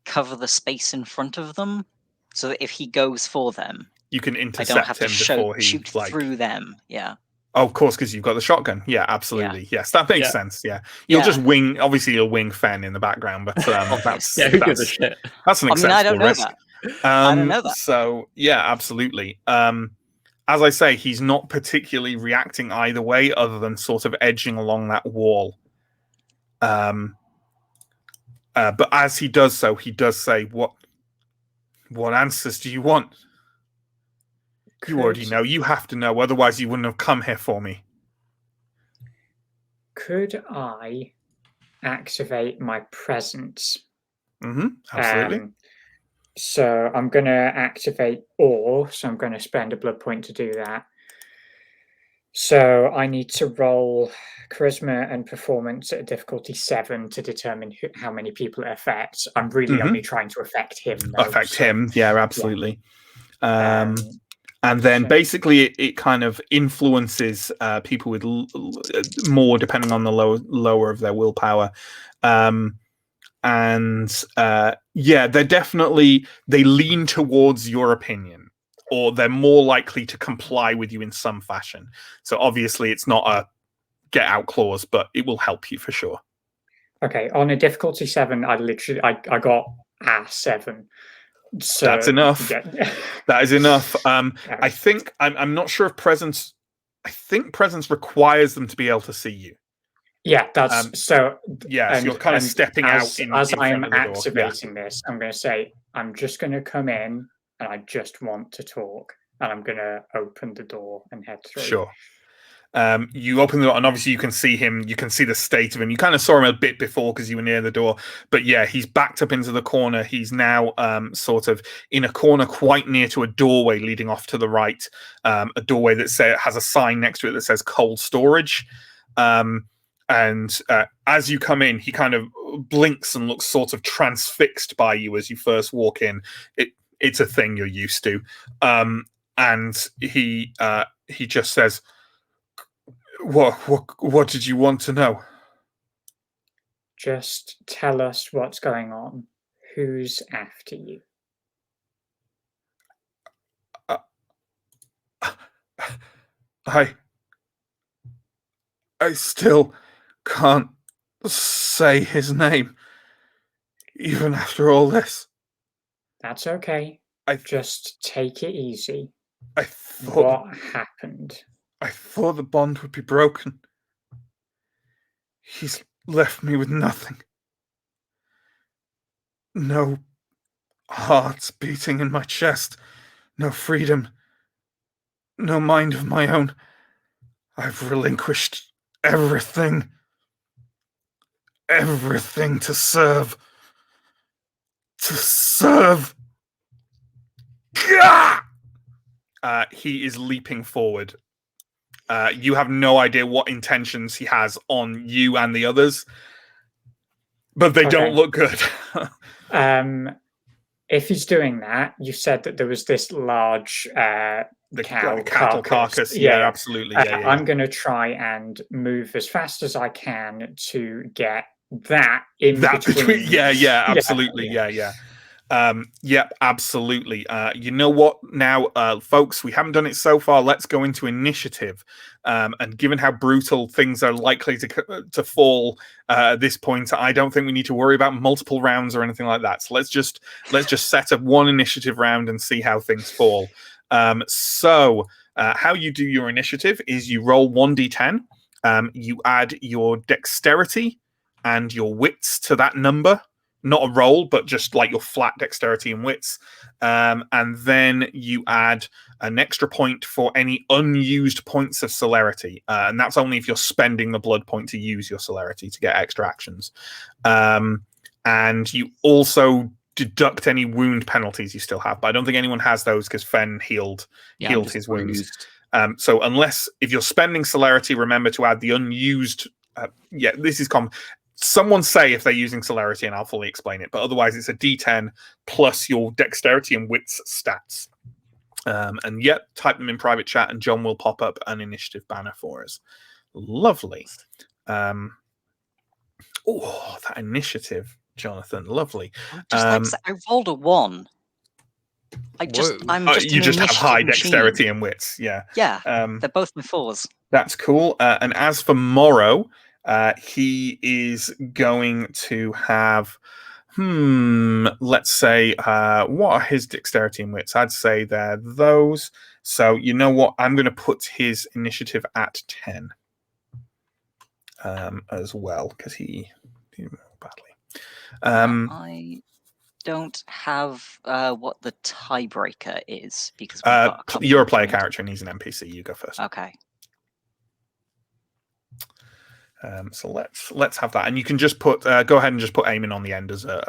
cover the space in front of them, so that if he goes for them, You can I don't intercept have to him before he shoot like. through them. Yeah. Oh, of course, because you've got the shotgun. Yeah, absolutely. Yes, that makes sense. Yeah, you'll Yeah. just wing. Obviously, you'll wing Fen in the background, but that's who gives a shit? That's an I mean, acceptable I don't know risk. that. I don't know that. So yeah, absolutely. As I say, he's not particularly reacting either way, other than sort of edging along that wall. But as he does so, he does say, "What answers do you want? You already know. You have to know. Otherwise, you wouldn't have come here for me." Could I activate my presence? Mm-hmm. Absolutely. So I'm going to activate awe. So I'm going to spend a blood point to do that. So I need to roll charisma and performance at a difficulty 7 to determine how many people it affects. I'm really only trying to affect him. Though, him. Yeah, absolutely. And then basically it kind of influences people with more, depending on the lower of their willpower. They're definitely, they lean towards your opinion, or they're more likely to comply with you in some fashion. So obviously it's not a get out clause, but it will help you for sure. Okay, on a difficulty 7, I got a 7. So that's enough. Yeah. That is enough. I think I'm not sure if presence. I think presence requires them to be able to see you. Yeah, that's so. Yeah, so you're kind of stepping out as I am activating this. I'm going to say I'm just going to come in, and I just want to talk. and I'm gonna open the door and head through. Sure. You open the door, and obviously you can see him. You can see the state of him. You kind of saw him a bit before because you were near the door, but yeah, he's backed up into the corner. He's now sort of in a corner, quite near to a doorway leading off to the right. A doorway that has a sign next to it that says "cold storage." And as you come in, he kind of blinks and looks sort of transfixed by you as you first walk in. It's a thing you're used to, and he just says, What did you want to know? Just tell us what's going on. Who's after you? I still can't say his name, even after all this. That's okay. Just take it easy. I thought What happened? I thought the bond would be broken. He's left me with nothing. No hearts beating in my chest. No freedom. No mind of my own. I've relinquished everything. Everything to serve. To serve. He is leaping forward. You have no idea what intentions he has on you and the others, but they don't look good. If he's doing that, you said that there was this large cattle carcass. Yeah, absolutely. Yeah. I'm going to try and move as fast as I can to get that in between. Yeah, absolutely. Yeah. Yep, absolutely. You know what now, folks, we haven't done it so far. Let's go into initiative. And given how brutal things are likely to fall at this point, I don't think we need to worry about multiple rounds or anything like that. So let's just set up one initiative round and see how things fall. So how you do your initiative is you roll 1d10. You add your dexterity and your wits to that number. Not a roll, but just like your flat dexterity and wits. And then you add an extra point for any unused points of celerity. And that's only if you're spending the blood point to use your celerity to get extra actions. And you also deduct any wound penalties you still have. But I don't think anyone has those because Fen healed his wounds. So if you're spending celerity, remember to add the unused... this is common. Someone say if they're using celerity and I'll fully explain it, but otherwise it's a d10 plus your dexterity and wits stats. And yet, type them in private chat and John will pop up an initiative banner for us. Lovely. That initiative, Jonathan, lovely. I rolled a 1. You just have high dexterity and wits. Yeah. They're both my 4s. That's cool. And as for Morrow, he is going to have, let's say, what are his dexterity and wits? I'd say they're those. So you know what? I'm going to put his initiative at 10 as well, because he did badly. I don't have what the tiebreaker is, because you're a player character and he's an NPC. You go first. Okay. So let's have that, and you can just put go ahead and just put Eamon on the end as a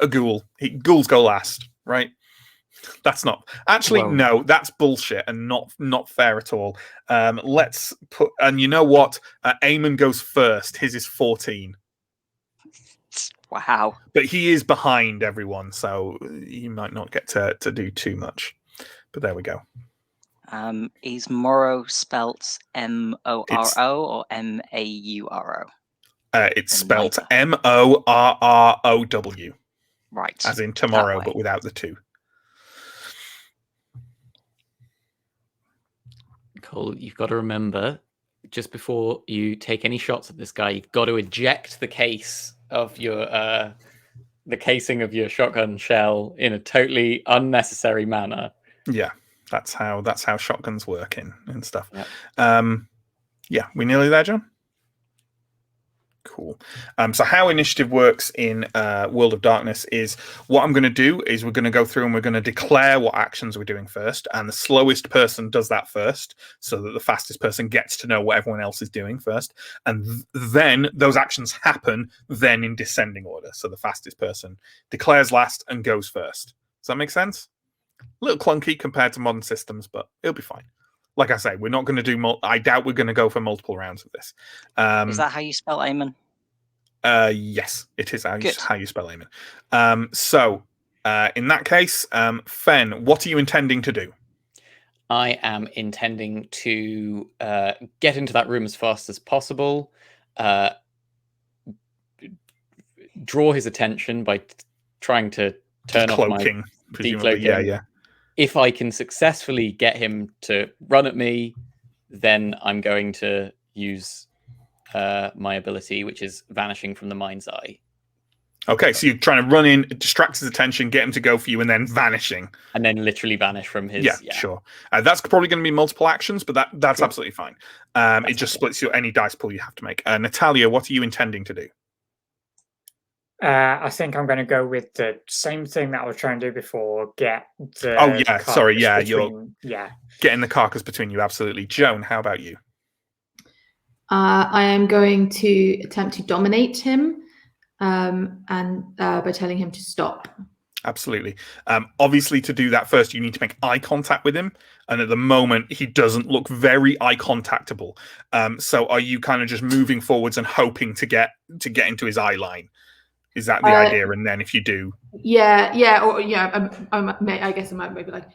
ghoul. Ghouls go last, right? That's not actually no, that's bullshit and not fair at all. Let's put, and you know what? Eamon goes first. His is 14. Wow, but he is behind everyone, so he might not get to do too much. But there we go. Is Morrow spelt M-O-R-O or M-A-U-R-O? It's spelt M-O-R-R-O-W. Right. As in tomorrow, but without the 2. Cool. You've got to remember, just before you take any shots at this guy, you've got to eject the case of your the casing of your shotgun shell in a totally unnecessary manner. Yeah. That's how shotguns work and stuff. Yep. Yeah, we nearly there, John? Cool. So how initiative works in World of Darkness is what I'm going to do is we're going to go through and we're going to declare what actions we're doing first, and the slowest person does that first, so that the fastest person gets to know what everyone else is doing first, and then those actions happen then in descending order. So the fastest person declares last and goes first. Does that make sense? A little clunky compared to modern systems, but it'll be fine. Like I say, we're not going to do. I doubt we're going to go for multiple rounds of this. Is that how you spell Aemon? Yes, it is how you spell Aemon. So, in that case, Fen, what are you intending to do? I am intending to get into that room as fast as possible, draw his attention by trying to turn off my presumably. decloaking. Yeah. If I can successfully get him to run at me, then I'm going to use my ability, which is vanishing from the mind's eye. Okay, so you're trying to run in, distract his attention, get him to go for you, and then vanishing. And then literally vanish from his... Yeah. Sure. That's probably going to be multiple actions, but that's Cool. absolutely fine. It just splits your any dice pool you have to make. Natalia, what are you intending to do? I think I'm going to go with the same thing that I was trying to do before. Get the you're getting the carcass between you. Absolutely. Joan, how about you? I am going to attempt to dominate him, and by telling him to stop. Absolutely. Obviously, to do that first, you need to make eye contact with him, and at the moment, he doesn't look very eye contactable. So, are you kind of just moving forwards and hoping to get into his eye line? Is that the idea? And then, if you do, I guess I might maybe like,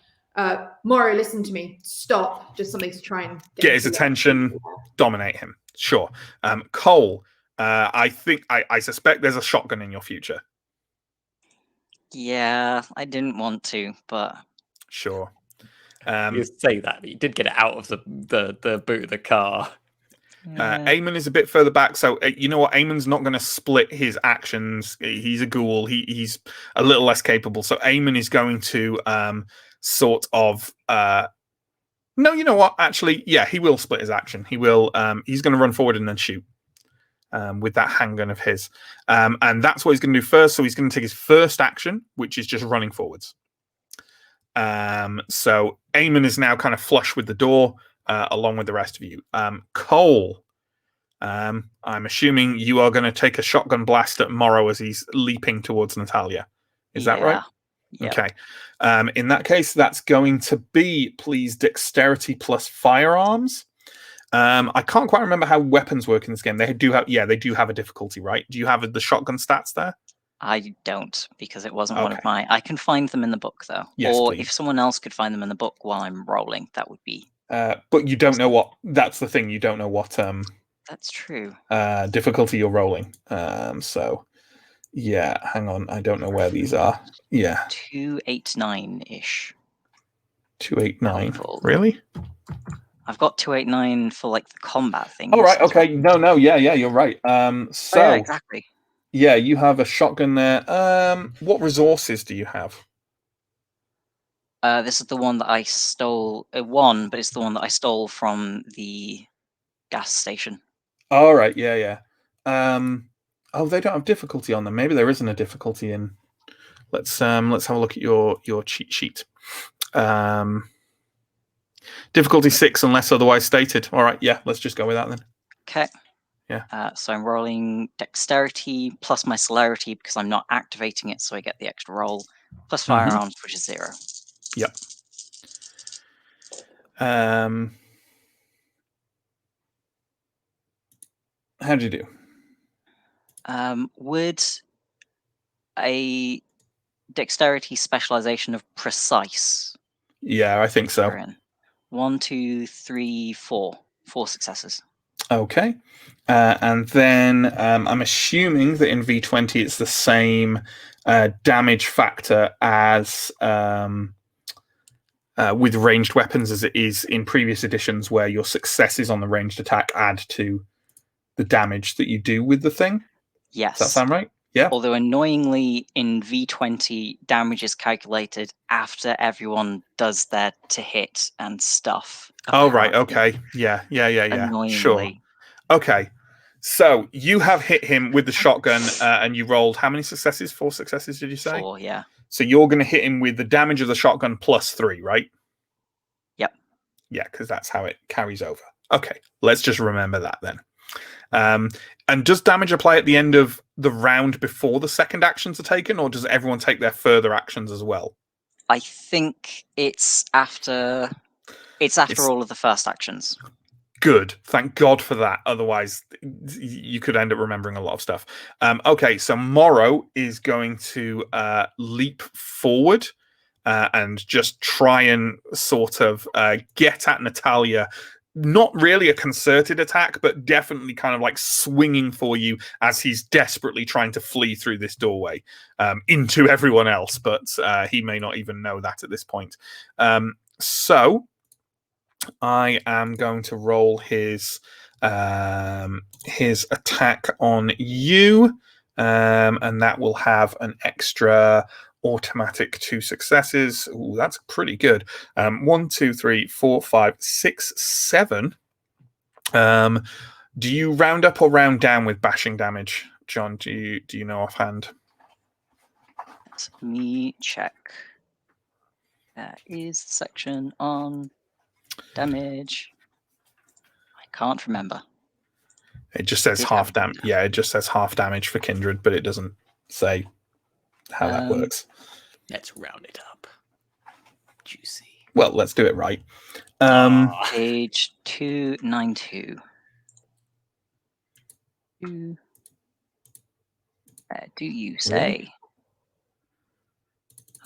Mario, listen to me. Stop. Just something to try and get his attention, dominate him. Sure. Cole, I suspect there's a shotgun in your future. Yeah, I didn't want to, but sure. You say that, but you did get it out of the boot of the car. Aemon is a bit further back, so you know what? Aemon's not going to split his actions. He's a ghoul. He's a little less capable. So Aemon is going to sort of. No, you know what? Actually, yeah, he will split his action. He will. He's going to run forward and then shoot with that handgun of his, and that's what he's going to do first. So he's going to take his first action, which is just running forwards. So Aemon is now kind of flush with the door. Along with the rest of you. Cole, I'm assuming you are going to take a shotgun blast at Morrow as he's leaping towards Natalia. Is that right? Yep. Okay. In that case, that's going to be, please, dexterity plus firearms. I can't quite remember how weapons work in this game. They do have a difficulty, right? Do you have the shotgun stats there? I don't, because it wasn't one of my... I can find them in the book, though. Yes, or please. If someone else could find them in the book while I'm rolling, that would be... but you don't know what. That's the thing. You don't know what. That's true. Difficulty you're rolling. So, yeah. Hang on. I don't know where these are. Yeah. 289-ish. 289. Really? I've got 289 for like the combat thing. Oh right. Okay. No. Yeah. You're right. So. Yeah, exactly. Yeah, you have a shotgun there. What resources do you have? This is the one that I stole. But it's the one that I stole from the gas station. All right, yeah. They don't have difficulty on them. Maybe there isn't a difficulty in. Let's have a look at your cheat sheet. Difficulty 6, unless otherwise stated. All right, yeah. Let's just go with that then. Okay. Yeah. So I'm rolling dexterity plus my celerity because I'm not activating it, so I get the extra roll plus firearms, which is 0. Yep. How did you do? Would a dexterity specialization of precise? Yeah, I think so. 1, 2, 3, 4. 4 successes. Okay. And then I'm assuming that in V20 it's the same damage factor as with ranged weapons as it is in previous editions, where your successes on the ranged attack add to the damage that you do with the thing. Yes. Does that sound right? Yeah. Although annoyingly, in V20, damage is calculated after everyone does their to hit and stuff. Oh, right. Okay. Yeah. Annoyingly. Sure. Okay. So you have hit him with the shotgun, and you rolled how many successes? 4 successes, did you say? 4, yeah. So you're going to hit him with the damage of the shotgun plus 3, right? Yep. Yeah, because that's how it carries over. Okay, let's just remember that then. And does damage apply at the end of the round before the second actions are taken, or does everyone take their further actions as well? I think it's after all of the first actions. Good. Thank God for that. Otherwise, you could end up remembering a lot of stuff. Okay, so Morrow is going to leap forward and just try and sort of get at Natalia. Not really a concerted attack, but definitely kind of like swinging for you as he's desperately trying to flee through this doorway into everyone else. But he may not even know that at this point. So I am going to roll his attack on you, and that will have an extra automatic 2 successes. Ooh, that's pretty good. 1, 2, 3, 4, 5, 6, 7. Do you round up or round down with bashing damage, John? Do you know offhand? Let me check. That is the section on damage. I can't remember. It just says half damage. Yeah, it just says half damage for Kindred, but it doesn't say how that works. Let's round it up. Juicy. Well, let's do it right. Page 292. Do you say?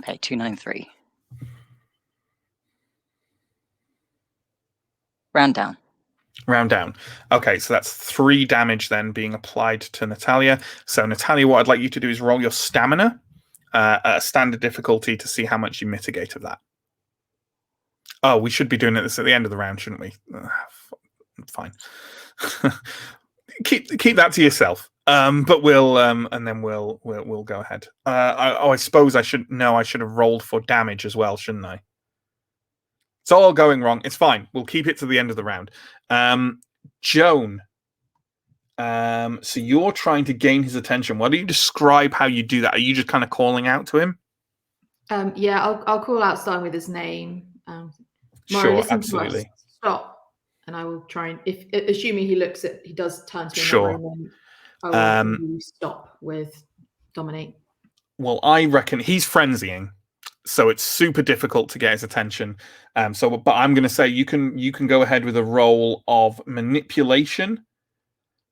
Okay, 293. Round down. Round down. Okay, so that's 3 damage then being applied to Natalia. So Natalia, what I'd like you to do is roll your stamina at a standard difficulty to see how much you mitigate of that. Oh, we should be doing this at the end of the round, shouldn't we? Fine. keep that to yourself. But we'll and then we'll go ahead. I suppose I should have rolled for damage as well, shouldn't I? It's all going wrong. It's fine. We'll keep it to the end of the round. Joan. So you're trying to gain his attention. Why don't you describe how you do that? Are you just kind of calling out to him? Yeah, I'll call out starting with his name. Sure, absolutely. Stop. And I will try and, if assuming he does turn to me sure. in that moment, I will stop with dominate. Well, I reckon he's frenzying, so it's super difficult to get his attention. But I'm going to say you can go ahead with a roll of manipulation,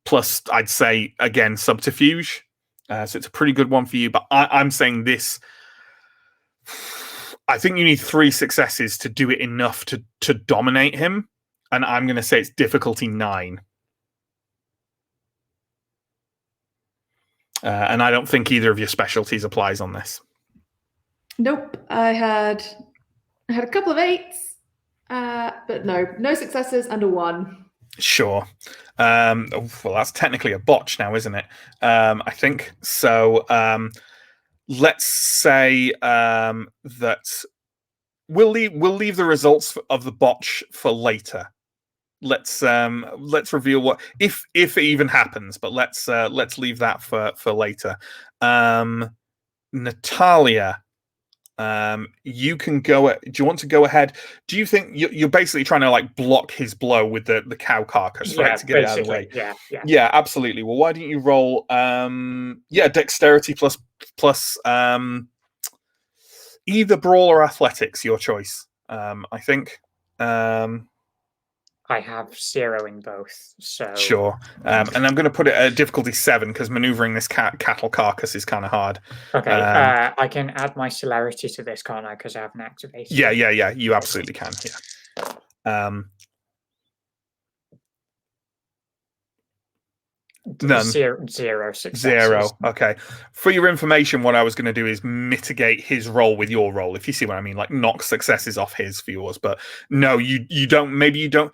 plus I'd say again subterfuge. So it's a pretty good one for you. But I'm saying this. I think you need 3 successes to do it enough to dominate him, and I'm going to say it's difficulty 9. And I don't think either of your specialties applies on this. Nope, I had a couple of 8s, but no successes and a 1. Sure. Well, that's technically a botch now, isn't it? I think so. Let's say that we'll leave the results of the botch for later. Let's reveal what if it even happens, but let's leave that for later. Natalia, you can go. Do you want to go ahead? Do you think you're basically trying to like block his blow with the cow carcass, right? To get it out of the way. Yeah, absolutely. Well, why don't you roll? Dexterity plus either brawl or athletics, your choice. I think. I have 0 in both, so sure. And I'm going to put it at difficulty 7 because maneuvering this cattle carcass is kind of hard. Okay, I can add my celerity to this, can't I? Because I haven't activated. Yeah. You absolutely can. Yeah. None. 0 successes. 0. Okay. For your information, what I was going to do is mitigate his roll with your roll, if you see what I mean, like knock successes off his for yours. But no, you don't. Maybe you don't.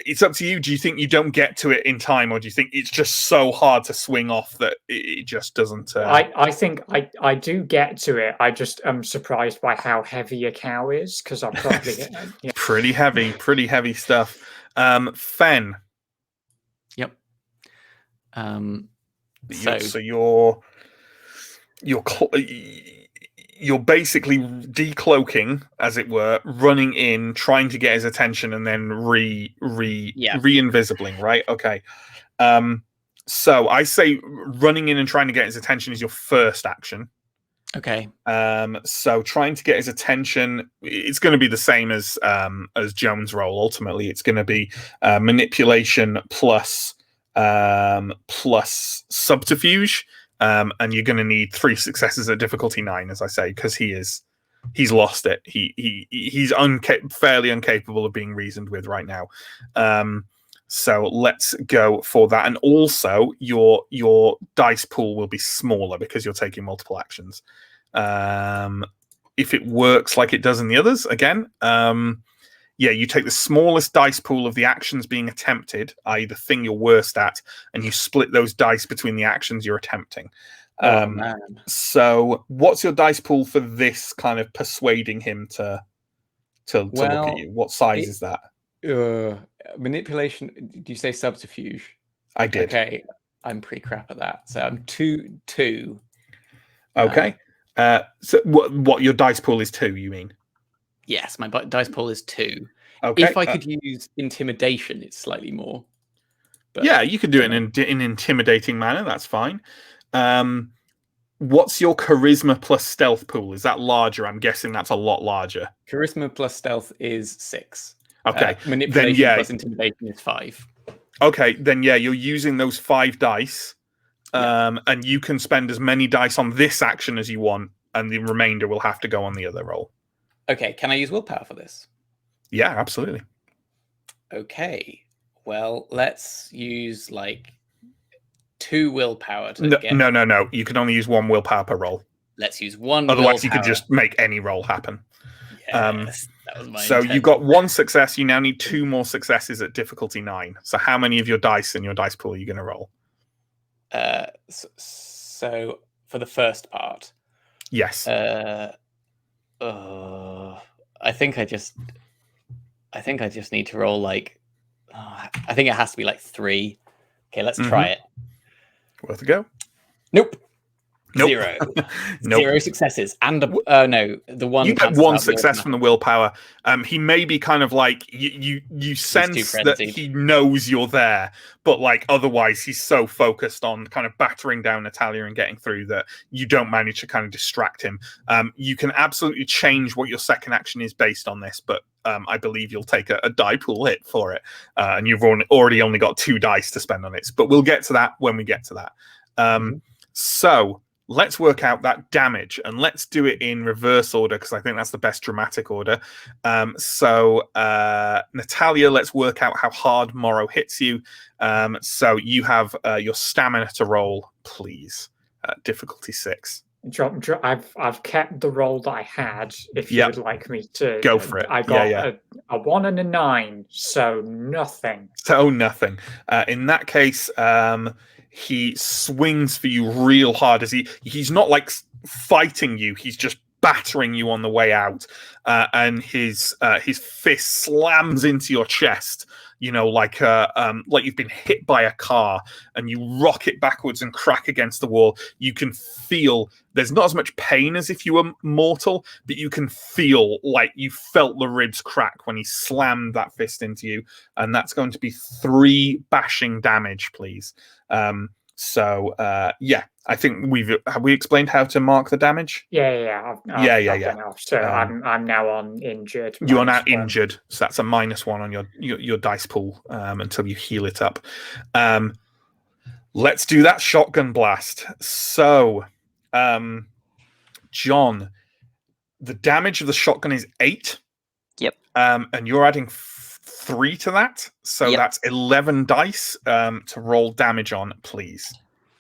It's up to you. Do you think you don't get to it in time, or do you think it's just so hard to swing off that it just doesn't? I think I do get to it. I just am surprised by how heavy a cow is, because I'll probably get pretty heavy stuff. Fen. Yep. So you're basically decloaking, as it were, running in, trying to get his attention, and then re-invisibling, right? Okay. So I say running in and trying to get his attention is your first action. Okay. So trying to get his attention, it's going to be the same as Jones' role. Ultimately, it's going to be manipulation plus subterfuge, and you're going to need 3 successes at difficulty 9, as I say, because he's lost it. He's fairly incapable of being reasoned with right now. So let's go for that. And also, your dice pool will be smaller because you're taking multiple actions. If it works like it does in the others, again, you take the smallest dice pool of the actions being attempted, i.e. the thing you're worst at, and you split those dice between the actions you're attempting. Man. So what's your dice pool for this kind of persuading him to look at you? What size is that? Manipulation. Do you say subterfuge? I did. Okay, I'm pretty crap at that. So I'm 2. Okay. So what your dice pool is 2, you mean? Yes, my dice pool is 2. Okay. If I could use intimidation, it's slightly more. But, yeah, you could do it in an intimidating manner. That's fine. What's your charisma plus stealth pool? Is that larger? I'm guessing that's a lot larger. Charisma plus stealth is 6. Okay. Manipulation plus intimidation is 5. Okay, then you're using those 5 dice, and you can spend as many dice on this action as you want, and the remainder will have to go on the other roll. Okay, can I use willpower for this? Yeah, absolutely. Okay, well, let's use 2 willpower to get... No. You can only use 1 willpower per roll. Let's use 1 Otherwise, willpower. you could just make any roll happen. Yes, that was my So intent. you got 1 success. You now need 2 more successes at difficulty 9. So how many of your dice in your dice pool are you going to roll? So for the first part, yes. I think I just need to roll I think it has to be 3. Okay, let's try it. Worth a go. Nope. 0. Nope. 0 successes and no, the one. You get 1 success from the willpower. He may be kind of you sense that he knows you're there, but otherwise he's so focused on kind of battering down Natalia and getting through that you don't manage to kind of distract him. You can absolutely change what your second action is based on this, but I believe you'll take a die pool hit for it, and you've already only got 2 dice to spend on it. But we'll get to that when we get to that. So let's work out that damage, and let's do it in reverse order because I think that's the best dramatic order. So Natalia, let's work out how hard Morrow hits you. So you have your stamina to roll, please. Difficulty 6. I've kept the roll that I had. If you would like me to go for it, I got a 1 and a 9, so nothing. So nothing. In that case, he swings for you real hard as he's not fighting you. He's just battering you on the way out, and his fist slams into your chest. Like you've been hit by a car, and you rock it backwards and crack against the wall. You can feel there's not as much pain as if you were mortal, but you can feel like you felt the ribs crack when he slammed that fist into you, and that's going to be 3 bashing damage, please. I think have we explained how to mark the damage? Yeah. So I'm now on injured. You are now injured, so that's a -1 on your dice pool until you heal it up. Let's do that shotgun blast. So, John, the damage of the shotgun is 8. Yep. And you're adding 3 to that, so that's 11 dice to roll damage on, please.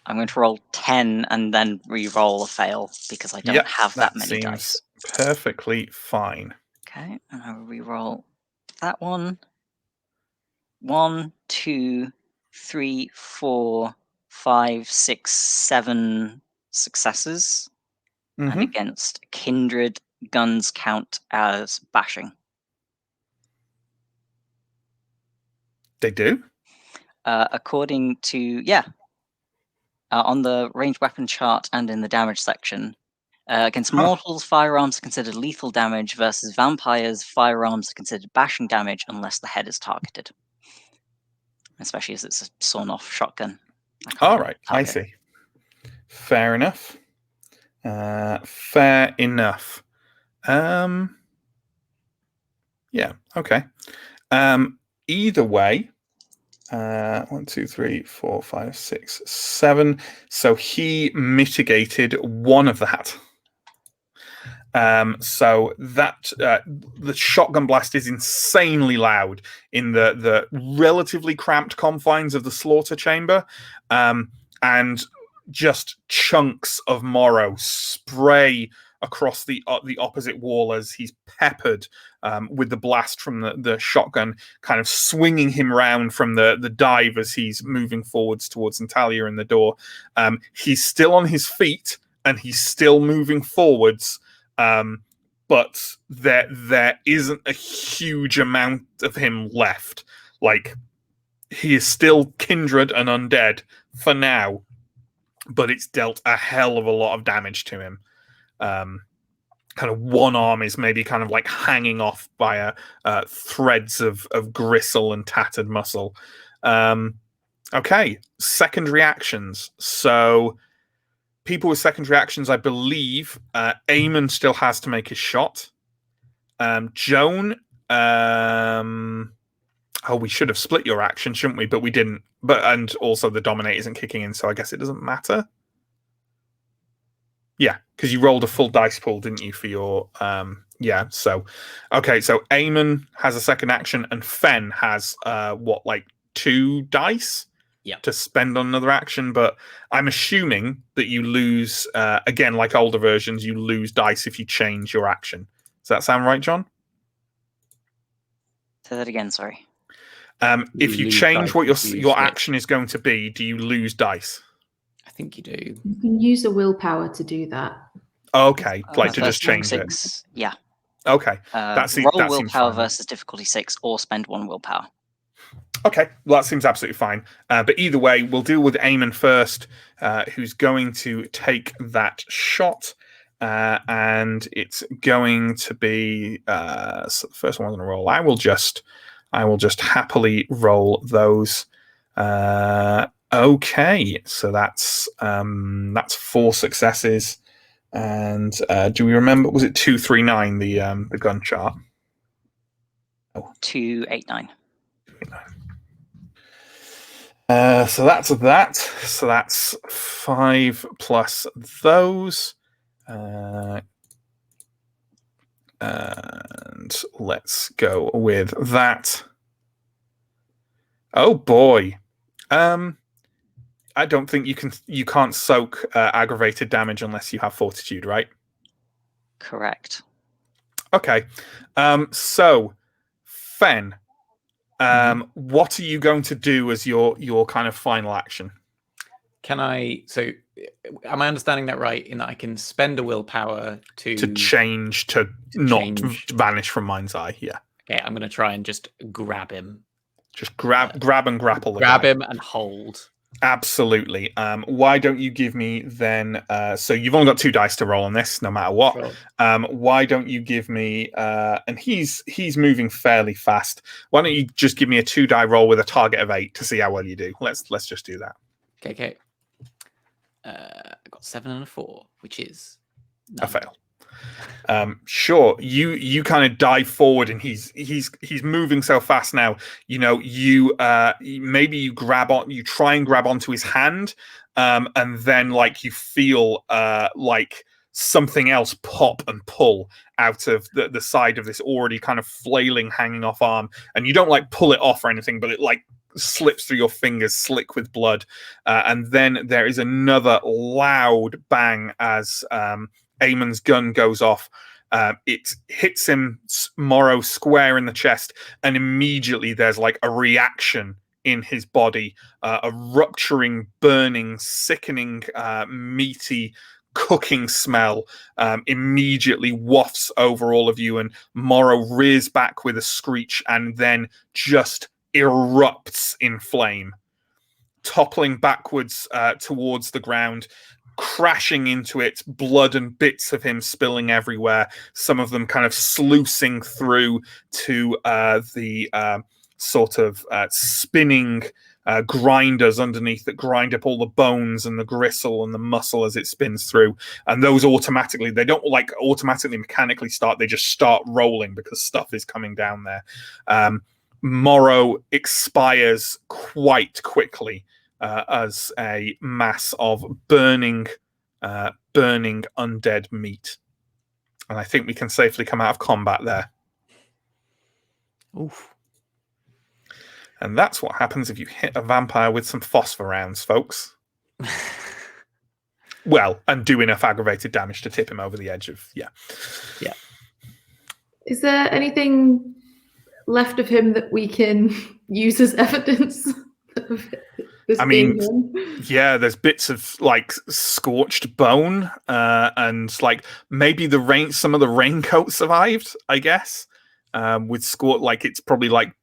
I'm going to roll 10 and then re-roll a fail because I don't have that many dice. Perfectly fine. Okay, and I will re-roll that one. 1, 2, 3, 4, 5, 6, 7 successes. And against kindred, guns count as bashing. They do? According to on the ranged weapon chart and in the damage section. Against Huh. mortals, firearms are considered lethal damage versus vampires, firearms are considered bashing damage unless the head is targeted. Especially as it's a sawn-off shotgun. All right, I see. Fair enough. Fair enough. Yeah, okay. Either way, 1, 2, 3, 4, 5, 6, 7. So he mitigated one of that. So that the shotgun blast is insanely loud in the relatively cramped confines of the slaughter chamber, and just chunks of Morrow spray across the opposite wall as he's peppered with the blast from the shotgun, kind of swinging him round from the dive as he's moving forwards towards Natalia in the door. He's still on his feet and he's still moving forwards. But there isn't a huge amount of him left. Like, he is still kindred and undead for now, but it's dealt a hell of a lot of damage to him. Kind of one arm is maybe kind of like hanging off by threads of gristle and tattered muscle. Okay, secondary actions. So people with secondary actions, I believe, Eamon still has to make his shot. Joan, we should have split your action, shouldn't we? But we didn't. And also the Dominate isn't kicking in, so I guess it doesn't matter. Yeah, because you rolled a full dice pool, didn't you, for your... yeah, so... Okay, so Eamon has a second action, and Fen has, 2 dice? To spend on another action, but I'm assuming that you lose, again, like older versions, you lose dice if you change your action. Does that sound right, John? Say that again, sorry. If you change what your action is going to be, do you lose dice? I think you do. You can use a willpower to do that. Okay, to just change 6, it. Yeah. Okay. Roll willpower versus difficulty 6 or spend 1 willpower. Okay, well, that seems absolutely fine. But either way, we'll deal with Eamon first, who's going to take that shot. And it's going to be so the first one I'm going to roll. I will just happily roll those. Okay, so that's 4 successes. And do we remember? Was it 239 the gun chart? 289. So that's that. So that's 5 plus those. And let's go with that. Oh boy. I don't think you can't soak aggravated damage unless you have fortitude, right? Correct. Okay. So Fen, what are you going to do as your kind of final action? Am I understanding that right, in that I can spend a willpower to change to not vanish from mind's eye? Yeah. Okay, I'm going to try and just grab him. Just grab and grapple the grab guy. him and hold. Absolutely. Why don't you give me then? So you've only got 2 dice to roll on this, no matter what. Sure. Why don't you give me? And he's moving fairly fast. Why don't you just give me a 2-die roll with a target of 8 to see how well you do? Let's just do that. Okay. I got 7 and a 4, which is a fail. Sure, you kind of dive forward, and he's moving so fast now. You know, you maybe you try and grab onto his hand, and then like you feel like something else pop and pull out of the side of this already kind of flailing, hanging off arm, and you don't like pull it off or anything, but it like slips through your fingers, slick with blood, and then there is another loud bang as Eamon's gun goes off. It hits him, Morrow, square in the chest, and immediately there's like a reaction in his body, a rupturing, burning, sickening, meaty, cooking smell immediately wafts over all of you, and Morrow rears back with a screech and then just erupts in flame. toppling backwards towards the ground, crashing into it, blood and bits of him spilling everywhere, some of them kind of sluicing through to the sort of spinning grinders underneath that grind up all the bones and the gristle and the muscle as it spins through. And those automatically, they don't like automatically mechanically start, they just start rolling because stuff is coming down there. Morrow expires quite quickly as a mass of burning undead meat. And I think we can safely come out of combat there. Oof. And that's what happens if you hit a vampire with some phosphor rounds, folks. Well, and do enough aggravated damage to tip him over the edge of, yeah. Is there anything left of him that we can use as evidence of this being him? Yeah, there's bits of like scorched bone, and like maybe some of the raincoat survived, I guess. With like it's probably like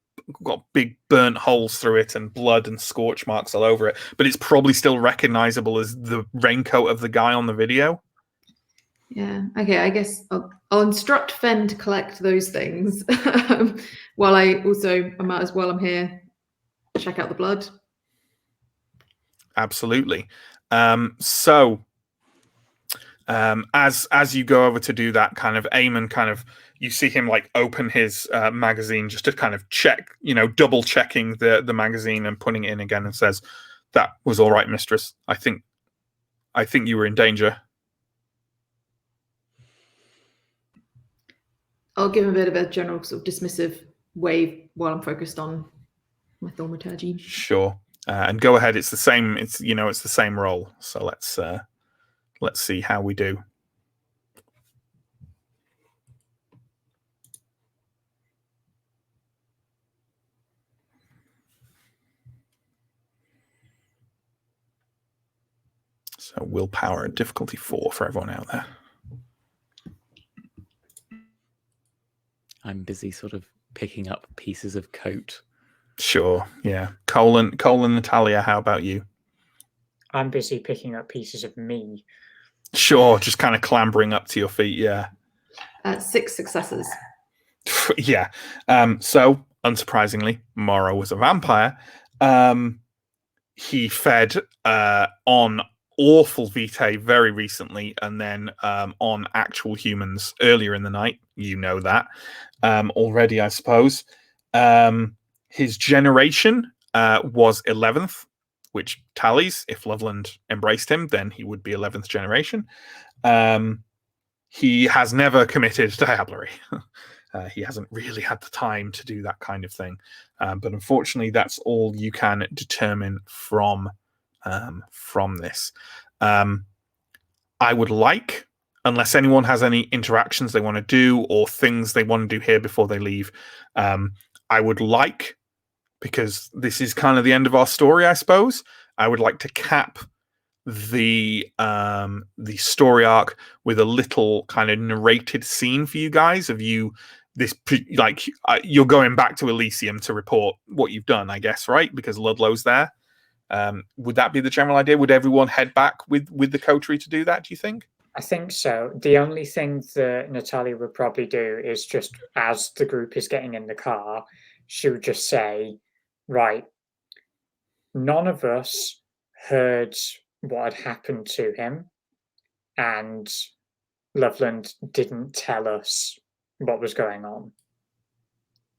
got big burnt holes through it and blood and scorch marks all over it, but it's probably still recognizable as the raincoat of the guy on the video. Yeah. Okay. I guess I'll instruct Fen to collect those things while I might as well, I'm here, check out the blood. Absolutely. So as you go over to do that, kind of Eamon kind of, you see him like open his magazine just to kind of check, double checking the magazine and putting it in again, and says, "That was all right, mistress. I think you were in danger." I'll give him a bit of a general sort of dismissive wave while I'm focused on my thaumaturgy. Sure. And go ahead. It's the same. It's the same roll. So let's see how we do. So willpower, difficulty 4 for everyone out there. I'm busy sort of picking up pieces of coat. Sure, yeah. Colin, Natalia, how about you? I'm busy picking up pieces of me. Sure, just kind of clambering up to your feet, yeah. 6 successes. Yeah. So, unsurprisingly, Morrow was a vampire. He fed on awful vitae very recently, and then on actual humans earlier in the night. You know that already, I suppose. His generation was 11th, which tallies. If Loveland embraced him, then he would be 11th generation. He has never committed diablerie. He hasn't really had the time to do that kind of thing. But unfortunately, that's all you can determine from this. I would like, unless anyone has any interactions they want to do or things they want to do here before they leave, I would like, because this is kind of the end of our story, I suppose, I would like to cap the story arc with a little kind of narrated scene for you guys of you. You're going back to Elysium to report what you've done, I guess, right? Because Ludlow's there. Would that be the general idea? Would everyone head back with the coterie to do that, do you think? I think so. The only thing that Natalia would probably do is just, as the group is getting in the car, she would just say, right, none of us heard what had happened to him, and Loveland didn't tell us what was going on.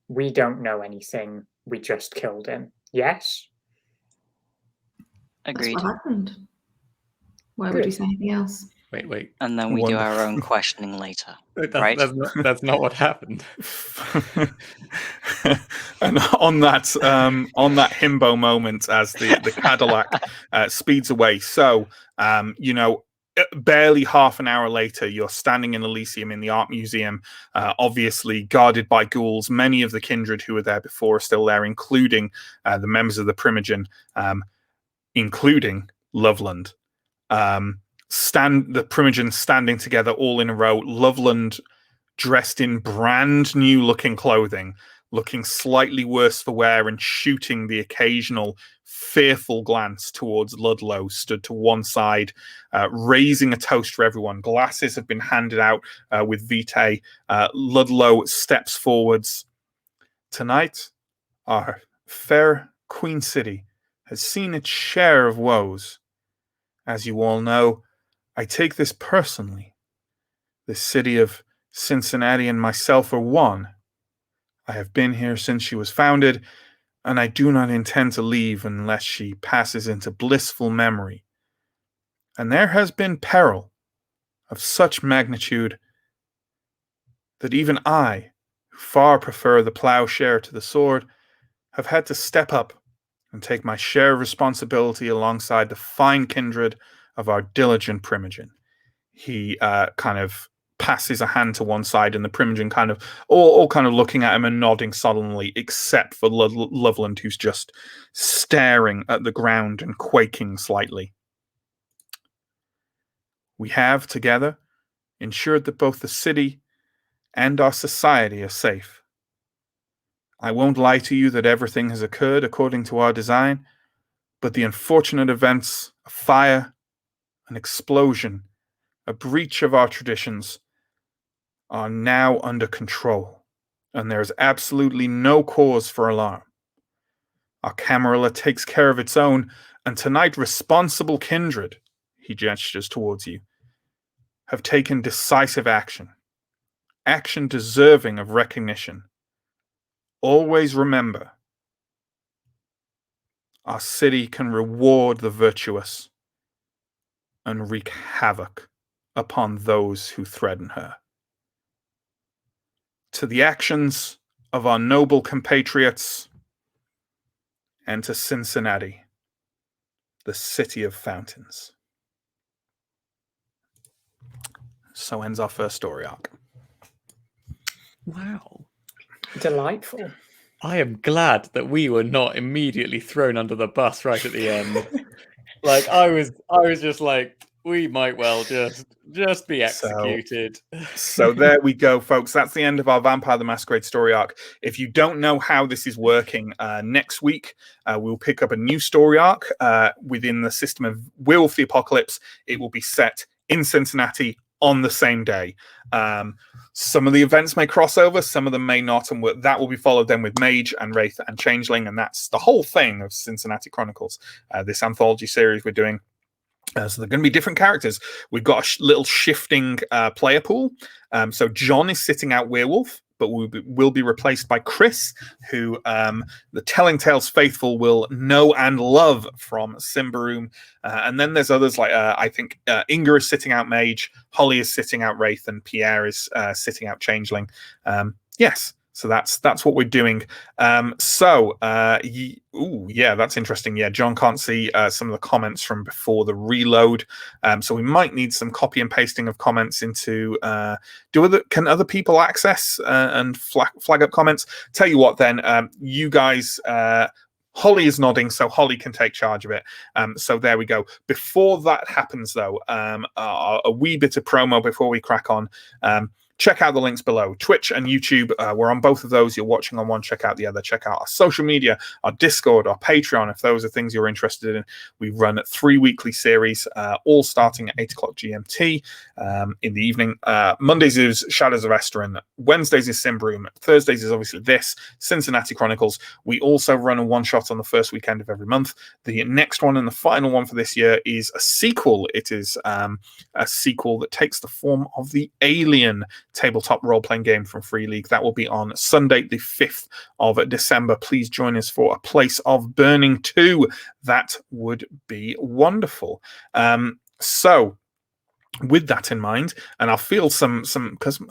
We don't know anything. We just killed him. Yes? Agreed. That's what happened. Why would you say anything else? Wait. And then we do our own questioning later. Right? That's not what happened. And on that himbo moment, as the Cadillac speeds away, so barely half an hour later, you're standing in Elysium in the art museum, obviously guarded by ghouls. Many of the kindred who were there before are still there, including the members of the Primogen, including Loveland. The Primogen standing together all in a row. Loveland dressed in brand new looking clothing, looking slightly worse for wear and shooting the occasional fearful glance towards Ludlow, stood to one side, raising a toast for everyone. Glasses have been handed out with vitae. Ludlow steps forwards. Tonight, our fair Queen City has seen its share of woes. As you all know, I take this personally. The city of Cincinnati and myself are one. I have been here since she was founded, and I do not intend to leave unless she passes into blissful memory. And there has been peril of such magnitude that even I, who far prefer the plowshare to the sword, have had to step up and take my share of responsibility alongside the fine kindred of our diligent Primogen. He kind of passes a hand to one side, and the Primogen kind of all kind of looking at him and nodding solemnly, except for Loveland, who's just staring at the ground and quaking slightly. We have together ensured that both the city and our society are safe. I won't lie to you that everything has occurred according to our design, but the unfortunate events, a fire, an explosion, a breach of our traditions, are now under control, and there is absolutely no cause for alarm. Our Camarilla takes care of its own, and tonight responsible kindred, he gestures towards you, have taken decisive action. Action deserving of recognition. Always remember, our city can reward the virtuous and wreak havoc upon those who threaten her. To the actions of our noble compatriots, and to Cincinnati, the city of fountains. So ends our first story arc. Wow. Delightful. I am glad that we were not immediately thrown under the bus right at the end. Like I was just like, we might well just be executed. So there we go, folks. That's the end of our Vampire the Masquerade story arc. If you don't know how this is working, next week we'll pick up a new story arc within the system of Werewolf the Apocalypse. It will be set in Cincinnati on the same day. Some of the events may cross over, some of them may not, and that will be followed then with Mage and Wraith and Changeling, and that's the whole thing of Cincinnati Chronicles, this anthology series we're doing. So they're going to be different characters. We've got a little shifting player pool. So John is sitting out Werewolf, but will be replaced by Chris, who the Telling Tales faithful will know and love from Symbaroum. And then there's others like, I think Inga is sitting out Mage, Holly is sitting out Wraith, and Pierre is sitting out Changeling. Yes. So that's what we're doing. Yeah, that's interesting. Yeah, John can't see some of the comments from before the reload. So we might need some copy and pasting of comments into. Can other people access and flag up comments? Tell you what, then, you guys. Holly is nodding, so Holly can take charge of it. So there we go. Before that happens, though, a wee bit of promo before we crack on. Check out the links below. Twitch and YouTube, we're on both of those. You're watching on one, check out the other. Check out our social media, our Discord, our Patreon, if those are things you're interested in. We run 3 weekly series, all starting at 8 o'clock GMT in the evening. Mondays is Shadows of Esterin. Wednesdays is Symbaroum. Thursdays is obviously this, Cincinnati Chronicles. We also run a one-shot on the first weekend of every month. The next one and the final one for this year is a sequel. It is a sequel that takes the form of the Alien tabletop role-playing game from Free League. That will be on Sunday the 5th of December. Please join us for A Place of Burning 2. That would be wonderful. So with that in mind, and I'll feel some because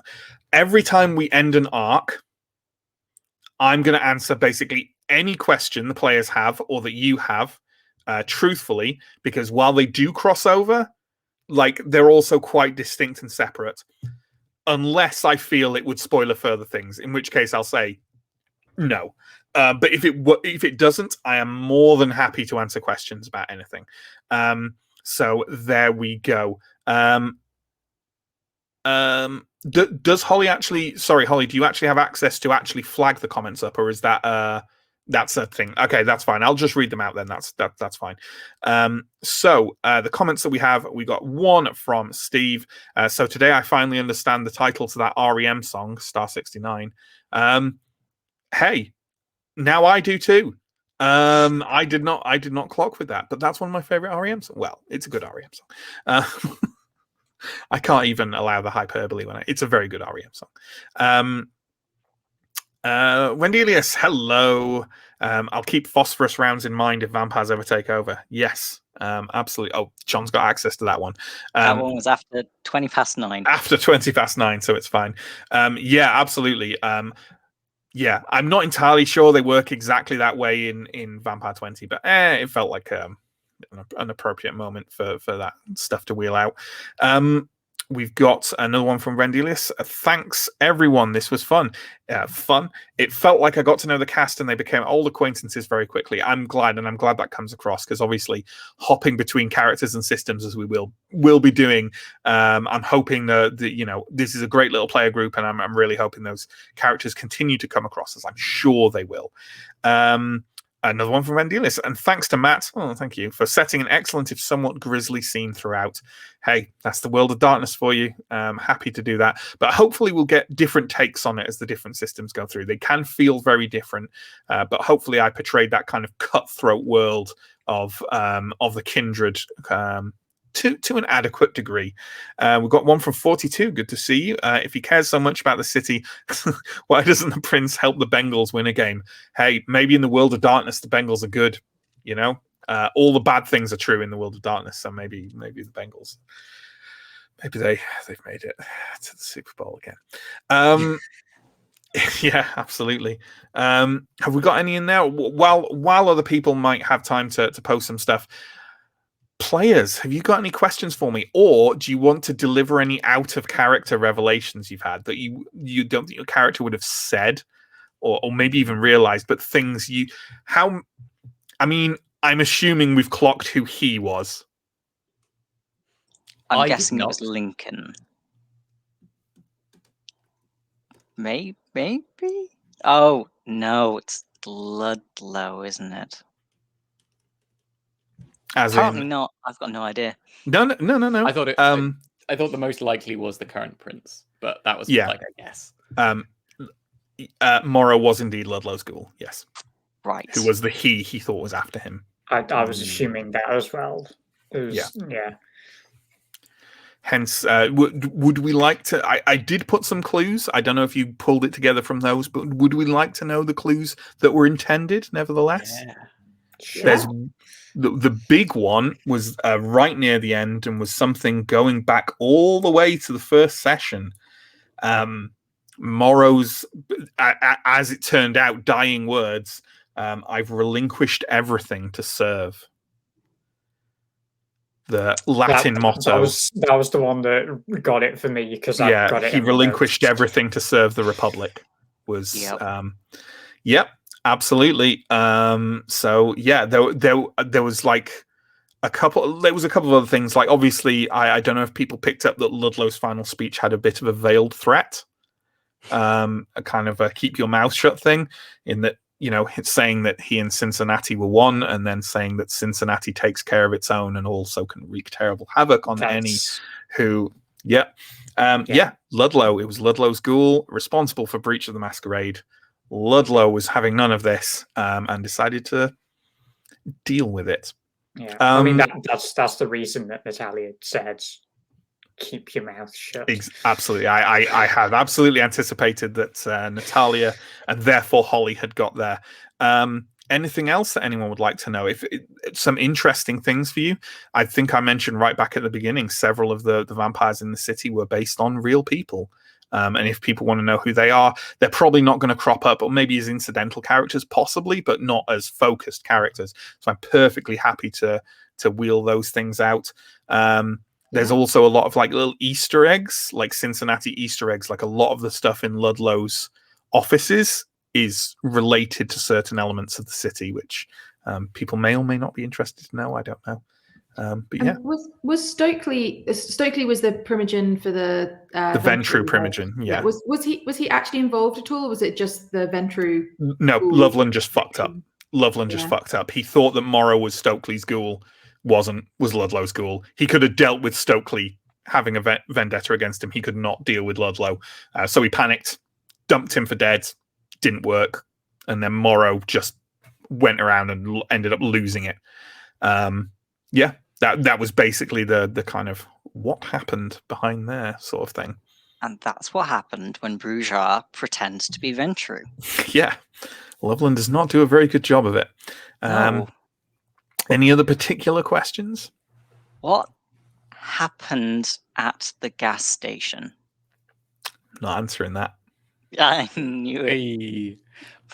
every time we end an arc, I'm going to answer basically any question the players have or that you have, truthfully, because while they do cross over, like they're also quite distinct and separate. Unless I feel it would spoiler further things, in which case I'll say no. But if it doesn't, I am more than happy to answer questions about anything. So there we go. Does Holly actually? Sorry, Holly. Do you actually have access to actually flag the comments up, or is that that's a thing? Okay, that's fine. I'll just read them out then. That's fine. So the comments that we got one from Steve. So today I finally understand the title to that REM song, Star 69. Hey, now I do too. I did not clock with that, but that's one of my favorite REM songs. Well, it's a good REM song. I can't even allow the hyperbole when it's a very good REM song. Wendy Elias, hello. I'll keep phosphorus rounds in mind if vampires ever take over. Yes, absolutely. Oh, John's got access to that one. That one was after 20 past 9. After 20 past 9, so it's fine. Yeah, absolutely. Yeah, I'm not entirely sure they work exactly that way in Vampire 20, but it felt like an appropriate moment for that stuff to wheel out. We've got another one from Rendelius. Thanks, everyone. This was fun. Fun. It felt like I got to know the cast and they became old acquaintances very quickly. I'm glad that comes across because obviously hopping between characters and systems as we will be doing. I'm hoping that this is a great little player group, and I'm really hoping those characters continue to come across, as I'm sure they will. Another one from Rendelius. And thanks to Matt, thank you, for setting an excellent, if somewhat grisly scene throughout. Hey, that's the World of Darkness for you. Happy to do that. But hopefully we'll get different takes on it as the different systems go through. They can feel very different, but hopefully I portrayed that kind of cutthroat world of the Kindred to an adequate degree. We've got one from 42. Good to see you. If he cares so much about the city, why doesn't the Prince help the Bengals win a game? Hey, maybe in the World of Darkness the Bengals are good. All the bad things are true in the World of Darkness. So maybe the Bengals, maybe they've made it to the Super Bowl again. Yeah, absolutely. Have we got any in there? While other people might have time to post some stuff. Players, have you got any questions for me, or do you want to deliver any out of character revelations you've had that you don't think your character would have said, or maybe even realized, but things I'm assuming we've clocked who he was. I'm guessing it was Lincoln. Maybe. Oh no, it's Ludlow, isn't it? Apparently not. I've got no idea. No. I thought I thought the most likely was the current prince, but that was like a guess. Morrow was indeed Ludlow's ghoul. Yes, right. Who was the he thought was after him? I was assuming that as well. Yeah. Hence, would we like to? I did put some clues. I don't know if you pulled it together from those, but would we like to know the clues that were intended? Nevertheless, Yeah. Sure. There's the big one was right near the end and was something going back all the way to the first session. Morrow's, as it turned out, dying words. I've relinquished everything to serve. The Latin motto. That was the one that got it for me because I got it. He relinquished everything to serve the Republic. Yep. Absolutely. So yeah, there was like a couple. There was a couple of other things. Like obviously, I don't know if people picked up that Ludlow's final speech had a bit of a veiled threat, a kind of a keep your mouth shut thing. In that, it's saying that he and Cincinnati were one, and then saying that Cincinnati takes care of its own and also can wreak terrible havoc on any who. Yeah. Ludlow. It was Ludlow's ghoul responsible for breach of the Masquerade. Ludlow was having none of this and decided to deal with it. Yeah, I mean that's the reason that Natalia said, "Keep your mouth shut." Absolutely, I have absolutely anticipated that Natalia and therefore Holly had got there. Anything else that anyone would like to know? If some interesting things for you, I think I mentioned right back at the beginning. Several of the vampires in the city were based on real people. And if people want to know who they are, they're probably not going to crop up, or maybe as incidental characters, possibly, but not as focused characters. So I'm perfectly happy to wheel those things out. There's also a lot of like little Easter eggs, like Cincinnati Easter eggs. Like a lot of the stuff in Ludlow's offices is related to certain elements of the city, which people may or may not be interested to know. I don't know. But yeah, was Stokely was the Primogen for the Ventru Primogen. Yeah. Was he actually involved at all, or was it just the Ventru? No, ghoul? Loveland just fucked up. Loveland just fucked up. He thought that Morrow was Stokely's ghoul, was Ludlow's ghoul. He could have dealt with Stokely having a vendetta against him. He could not deal with Ludlow, so he panicked, dumped him for dead. Didn't work, and then Morrow just went around and ended up losing it. That was basically the kind of what happened behind there sort of thing. And that's what happened when Brujar pretends to be Ventru. Yeah, Loveland does not do a very good job of it. No. Any other particular questions? What happened at the gas station? Not answering that. I knew it. Hey.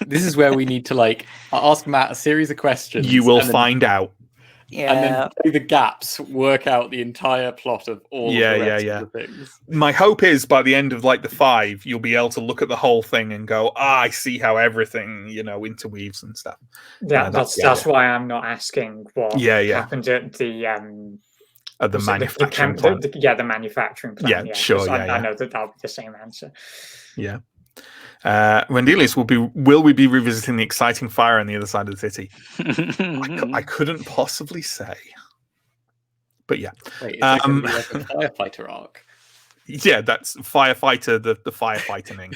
This is where we need to ask Matt a series of questions. You will find out. Yeah. And then through the gaps, work out the entire plot of all of the rest of the things. My hope is by the end of the 5, you'll be able to look at the whole thing and go, I see how everything, interweaves and stuff. Yeah, that's why I'm not asking what happened at the manufacturing plant. The manufacturing plant. Yeah, sure. I know that'll be the same answer. Yeah. Rendelius, will we be revisiting the exciting fire on the other side of the city? I couldn't possibly say, but yeah. Wait, is that going to be like a firefighter arc? Yeah, that's firefighter, the firefighting.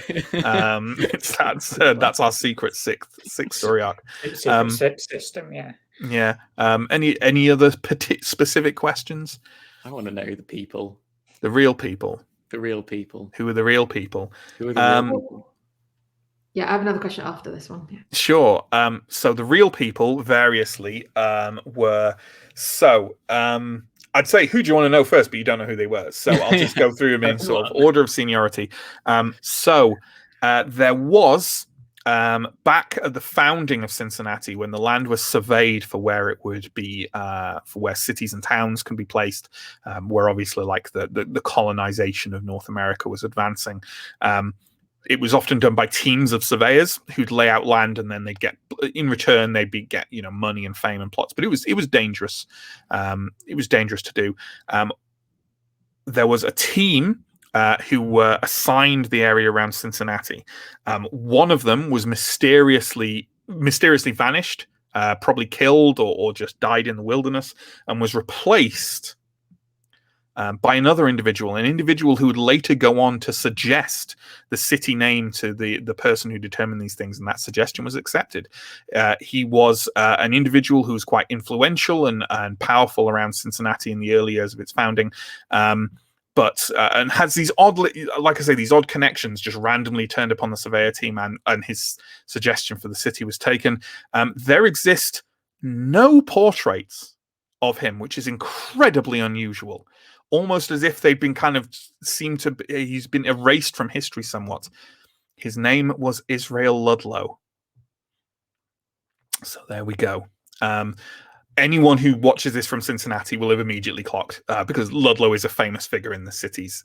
That's our secret sixth story arc. System, yeah. Yeah. Any other specific questions? I want to know the people. The real people. The real people. Who are the real people? Who are the real people? Yeah, I have another question after this one. Yeah. Sure. So the real people, variously, were I'd say, who do you want to know first? But you don't know who they were, so I'll just go through them in sort of order of seniority. There was back at the founding of Cincinnati, when the land was surveyed for where it would be, for where cities and towns can be placed, where obviously the colonization of North America was advancing. It was often done by teams of surveyors who'd lay out land, and then they'd get, in return, get money and fame and plots. But it was dangerous. It was dangerous to do. There was a team who were assigned the area around Cincinnati. One of them was mysteriously vanished, probably killed or just died in the wilderness, and was replaced by another individual, an individual who would later go on to suggest the city name to the person who determined these things, and that suggestion was accepted. He was an individual who was quite influential and powerful around Cincinnati in the early years of its founding, but and has these these odd connections. Just randomly turned upon the surveyor team, and his suggestion for the city was taken. There exist no portraits of him, which is incredibly unusual. Almost as if they've been he's been erased from history somewhat. His name was Israel Ludlow. So there we go. Anyone who watches this from Cincinnati will have immediately clocked, because Ludlow is a famous figure in the city's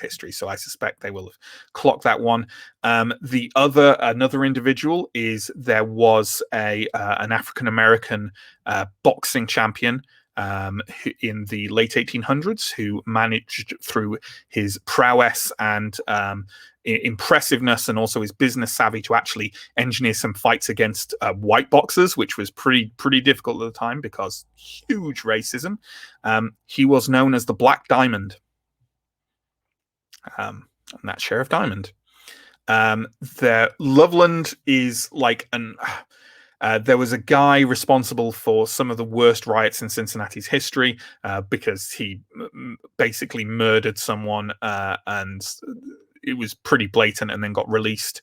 history. So I suspect they will have clocked that one. Another individual is there was an African American boxing champion in the late 1800s who managed, through his prowess and impressiveness and also his business savvy, to actually engineer some fights against white boxers, which was pretty difficult at the time because huge racism. He was known as the Black Diamond, and that's Sheriff Diamond. Loveland is like there was a guy responsible for some of the worst riots in Cincinnati's history because he basically murdered someone, and it was pretty blatant, and then got released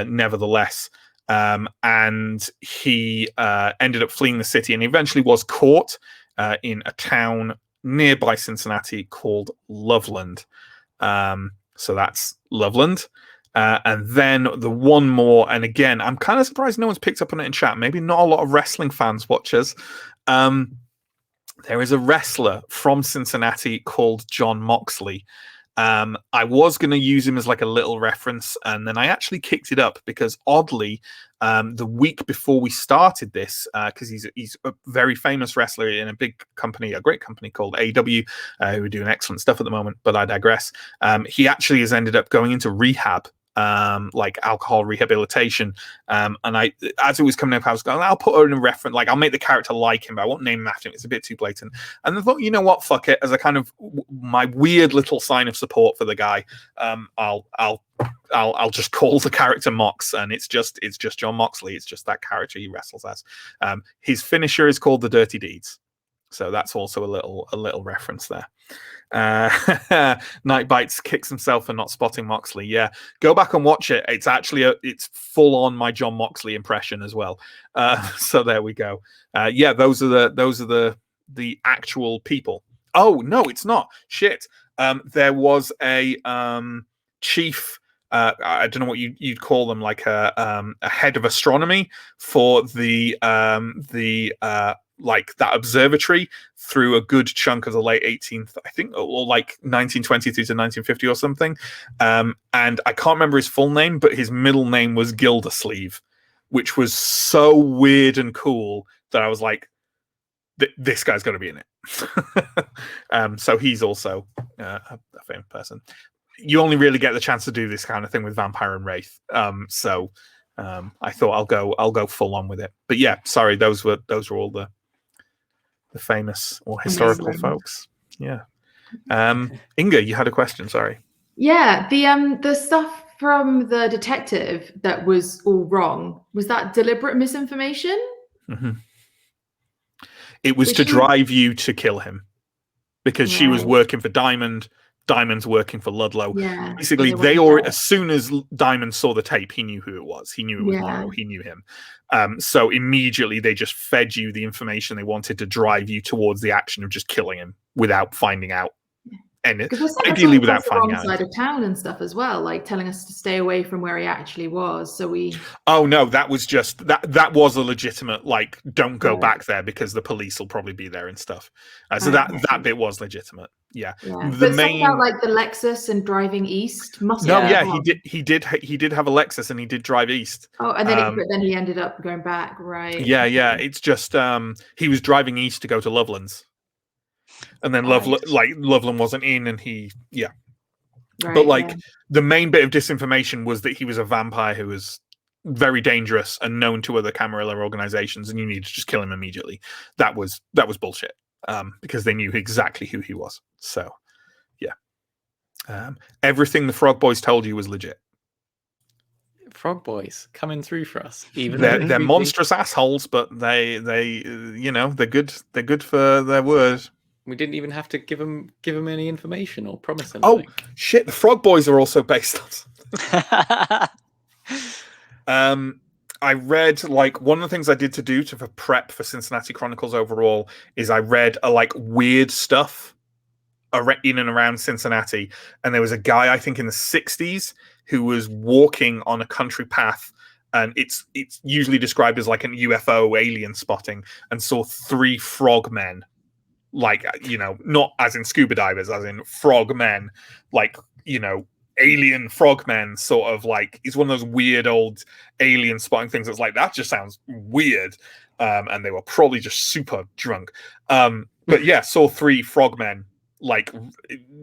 nevertheless. And he ended up fleeing the city, and eventually was caught in a town nearby Cincinnati called Loveland. So that's Loveland. And then the one more, and again, I'm kind of surprised no one's picked up on it in chat. Maybe not a lot of wrestling fans watchers. There is a wrestler from Cincinnati called John Moxley. I was going to use him as like a little reference, and then I actually kicked it up because oddly, the week before we started this, because he's a very famous wrestler in a big company, a great company called AW, who are doing excellent stuff at the moment, but I digress. He actually has ended up going into rehab, like alcohol rehabilitation. And as it was coming up, I was going, I'll put her in a reference, like I'll make the character like him, but I won't name him after him. It's a bit too blatant. And I thought, you know what, fuck it, as a kind of my weird little sign of support for the guy, I'll just call the character Mox, and it's just John Moxley. It's just that character he wrestles as. His finisher is called the Dirty Deeds, so that's also a little reference there. Nightbites kicks himself for not spotting Moxley. Yeah, go back and watch it. It's actually it's full on my John Moxley impression as well. So there we go. Yeah, those are the actual people. Oh no, it's not. Shit. There was a chief. I don't know what you'd call them, like a head of astronomy for the like that observatory through a good chunk of the late 18th, I think, or like 1920 to 1950 or something. And I can't remember his full name, but his middle name was Gildersleeve, which was so weird and cool that I was like, this guy's got to be in it. So he's also a famous person. You only really get the chance to do this kind of thing with Vampire and Wraith. So I thought I'll go full on with it. But yeah, sorry, those were all the famous or historical folks. Yeah. Inga, you had a question, sorry. Yeah, the stuff from the detective that was all wrong, was that deliberate misinformation? Mm-hmm. It was to drive you to kill him because she was working for Diamond's working for Ludlow. Yeah, basically, as soon as Diamond saw the tape, he knew who it was. He knew it was Morrow. He knew him. So immediately they just fed you the information they wanted to drive you towards the action of just killing him without finding out. And ideally without finding out. Side of town and stuff as well, like telling us to stay away from where he actually was. So we. Oh no, that was just that was a legitimate, like, don't go back there because the police will probably be there and stuff. So that bit was legitimate. Yeah. The main about, like the Lexus and driving east must. No, yeah, he did have a Lexus and he did drive east. Oh, and then but then he ended up going back, right? Yeah, yeah. It's just he was driving east to go to Loveland's. And then Loveland wasn't in, and the main bit of disinformation was that he was a vampire who was very dangerous and known to other Camarilla organizations, and you needed to just kill him immediately. That was bullshit, because they knew exactly who he was. So, yeah, everything the Frog Boys told you was legit. Frog Boys coming through for us. Even they're monstrous assholes, but they they're good for their word. We didn't even have to give them any information or promise anything. Oh shit! The Frog Boys are also based on. I read, like, one of the things I did to do for prep for Cincinnati Chronicles overall is I read weird stuff in and around Cincinnati, and there was a guy I think in the 60s who was walking on a country path. And it's usually described as like an UFO alien spotting, and saw 3 frog men. Like, not as in scuba divers, as in frog men, like, alien frog men, sort of like, he's one of those weird old alien spotting things that's like, that just sounds weird. And they were probably just super drunk. But yeah, saw 3 frog men, like,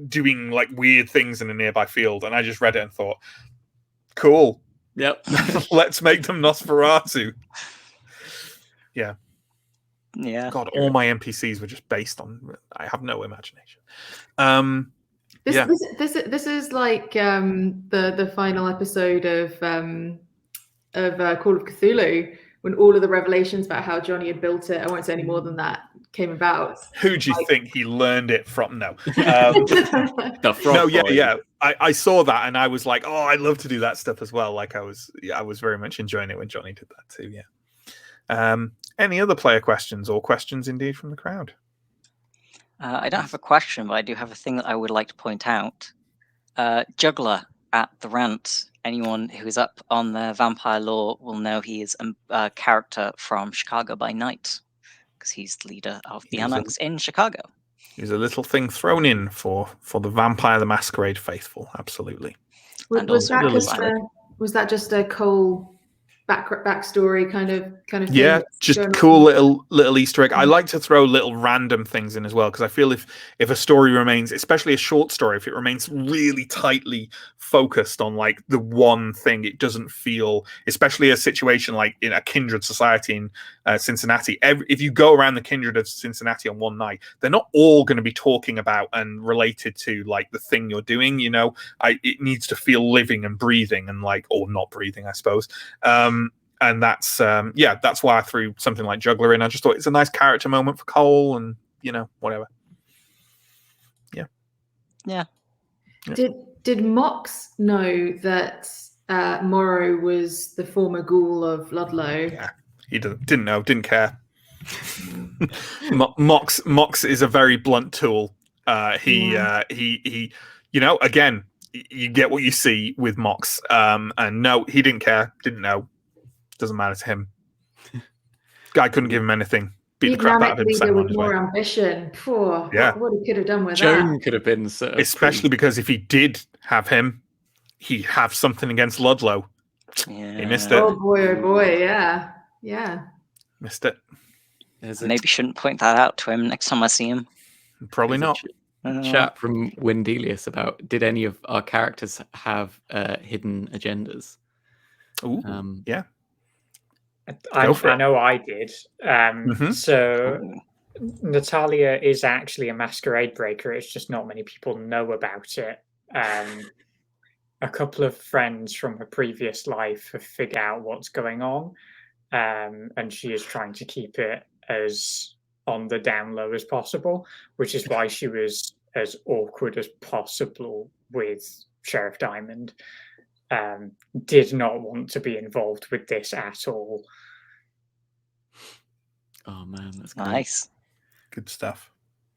doing like weird things in a nearby field. And I just read it and thought, cool. Yep. Let's make them Nosferatu. Yeah. Yeah. God, all my NPCs were just based on. I have no imagination. This is like the final episode of Call of Cthulhu, when all of the revelations about how Johnny had built it, I won't say any more than that, came about. Who do you think he learned it from? No. The Frog no, Boy. yeah. I saw that and I was like, oh, I'd love to do that stuff as well. Like I was very much enjoying it when Johnny did that too. Yeah. Any other player questions or questions indeed from the crowd? I don't have a question, but I do have a thing that I would like to point out. Juggler at the Rant. Anyone who is up on the vampire lore will know he is a character from Chicago by Night, because he's the leader of the Onyx in Chicago. He's a little thing thrown in for the Vampire the Masquerade faithful. Absolutely. And Was also that just Lily's was that just a Cole backstory kind of thing? Yeah, that's just going cool on? little Easter egg. I like to throw little random things in as well, because I feel if a story remains, especially a short story, if it remains really tightly focused on like the one thing, it doesn't feel, especially a situation like in a kindred society in Cincinnati. If you go around the kindred of Cincinnati on one night, they're not all going to be talking about and related to like the thing you're doing. You know, it needs to feel living and breathing, and like, or not breathing, I suppose. And that's that's why I threw something like Juggler in. I just thought it's a nice character moment for Cole, and whatever. Yeah. Did Mox know that Morrow was the former ghoul of Ludlow? Yeah, he didn't know, didn't care. Mox is a very blunt tool. He again, you get what you see with Mox. And no, he didn't care, didn't know. Doesn't matter to him. Guy couldn't give him anything. Beat the crap out of him. Leader with more ambition. Poor, Yeah. what he could have done with Joan that. could have been especially because if he did have him, he'd have something against Ludlow. Yeah. He missed it. Oh boy, yeah. Missed it. Maybe shouldn't point that out to him next time I see him. Probably not. Chat from Wendelius about, did any of our characters have hidden agendas? Ooh, yeah. I know I did. So Ooh. Natalia is actually a masquerade breaker. It's just not many people know about it. A couple of friends from her previous life have figured out what's going on, and she is trying to keep it as on the down low as possible, which is why she was as awkward as possible with Sheriff Diamond. Did not want to be involved with this at all. Oh man, that's great. Nice. Good stuff.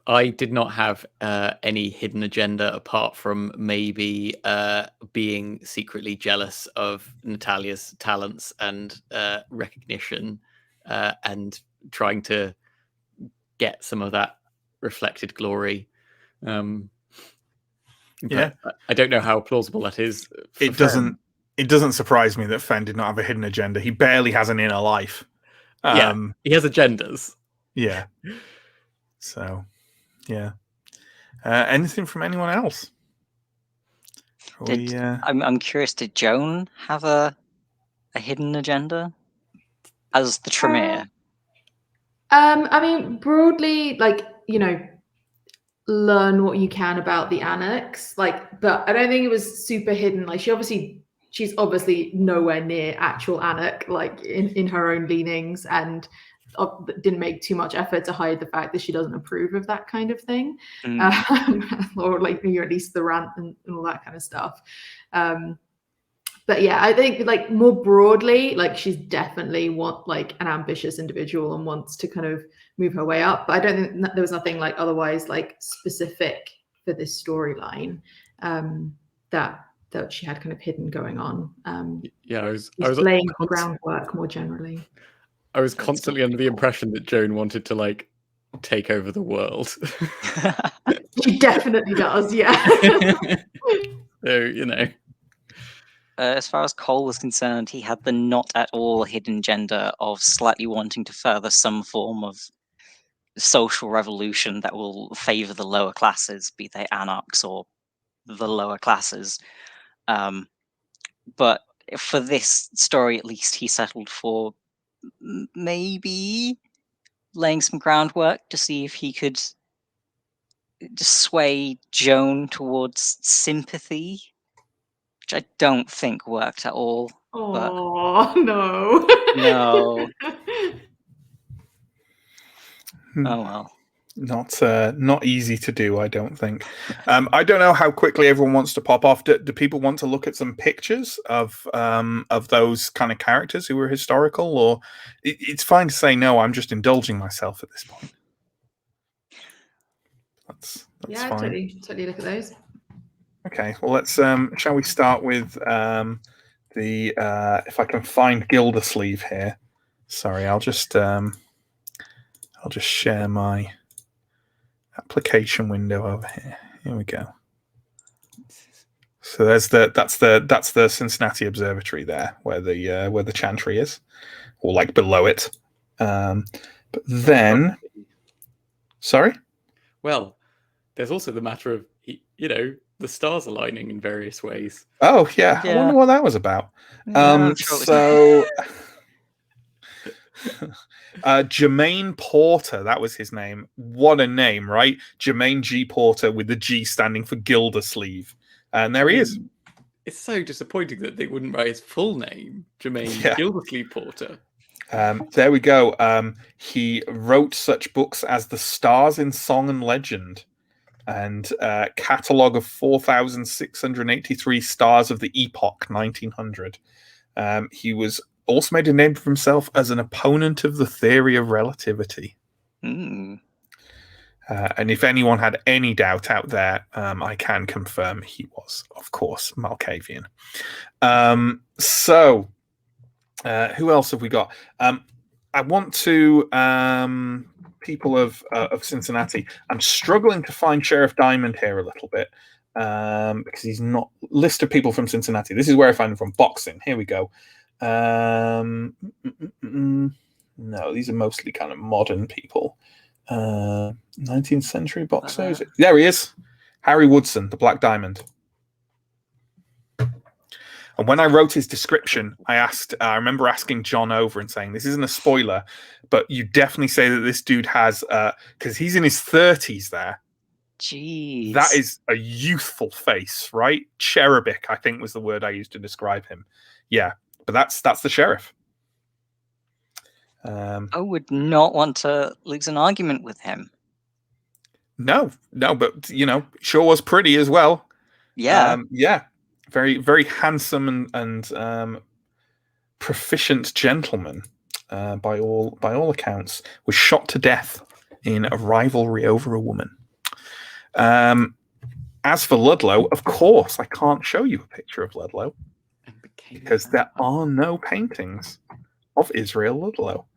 I did not have any hidden agenda apart from maybe being secretly jealous of Natalia's talents and recognition, and trying to get some of that reflected glory. Yeah, I don't know how plausible that is. It doesn't surprise me that Fen did not have a hidden agenda. He barely has an inner life. He has agendas. Yeah. So, yeah. Anything from anyone else? I'm curious. Did Joan have a hidden agenda as the Tremere? I mean, broadly, learn what you can about the Annex, but I don't think it was super hidden. Like, she's obviously nowhere near actual Anak, in her own leanings, and didn't make too much effort to hide the fact that she doesn't approve of that kind of thing, or at least the rant and all that kind of stuff. But yeah, I think more broadly, she's definitely an ambitious individual and wants to kind of move her way up. But I don't think there was nothing otherwise specific for this storyline that she had kind of hidden going on. I was laying groundwork more generally. I was constantly under the impression that Joan wanted to take over the world. She definitely does, yeah. So as far as Cole was concerned, he had the not at all hidden agenda of slightly wanting to further some form of social revolution that will favor the lower classes, be they anarchs or the lower classes. But for this story, at least, he settled for maybe laying some groundwork to see if he could sway Joan towards sympathy, which I don't think worked at all. Oh no! No. Oh well. Not easy to do, I don't think. I don't know how quickly everyone wants to pop off. Do people want to look at some pictures of those kind of characters who were historical, or it's fine to say no? I'm just indulging myself at this point. That's yeah, fine. Totally look at those. Okay, well let's. Shall we start with the if I can find Gildersleeve here. Sorry, I'll just share my application window over here. Here we go. So that's the Cincinnati Observatory there, where the chantry is, or like below it. But then, sorry. Well, there's also the matter of the stars aligning in various ways. Oh yeah, I Yeah. wonder what that was about. I'm sure it was- So Jermaine Porter, that was his name. What a name, right? Jermaine G. Porter, with the G standing for Gildersleeve. And there he is. It's so disappointing that they wouldn't write his full name, Jermaine Yeah. Gildersleeve Porter. There we go. He wrote such books as The Stars in Song and Legend and Catalogue of 4,683 Stars of the Epoch, 1900. He was also made a name for himself as an opponent of the theory of relativity. Mm. And if anyone had any doubt out there, I can confirm he was, of course, Malkavian. So, who else have we got? I want to people of Cincinnati. I'm struggling to find Sheriff Diamond here a little bit because he's not list of people from Cincinnati. This is where I find him from. Boxing. Here we go. No, these are mostly kind of modern people. 19th century boxers. There he is. Harry Woodson, the Black Diamond. And when I wrote his description, I remember asking John over and saying, this isn't a spoiler, but you definitely say that this dude has, because he's in his 30s there. Jeez. That is a youthful face, right? Cherubic, I think was the word I used to describe him. Yeah, but that's the sheriff. I would not want to lose an argument with him. No, but sure was pretty as well. Yeah. Yeah. Very, very handsome and proficient gentleman, by all accounts, was shot to death in a rivalry over a woman. As for Ludlow, of course, I can't show you a picture of Ludlow because there are no paintings of Israel Ludlow.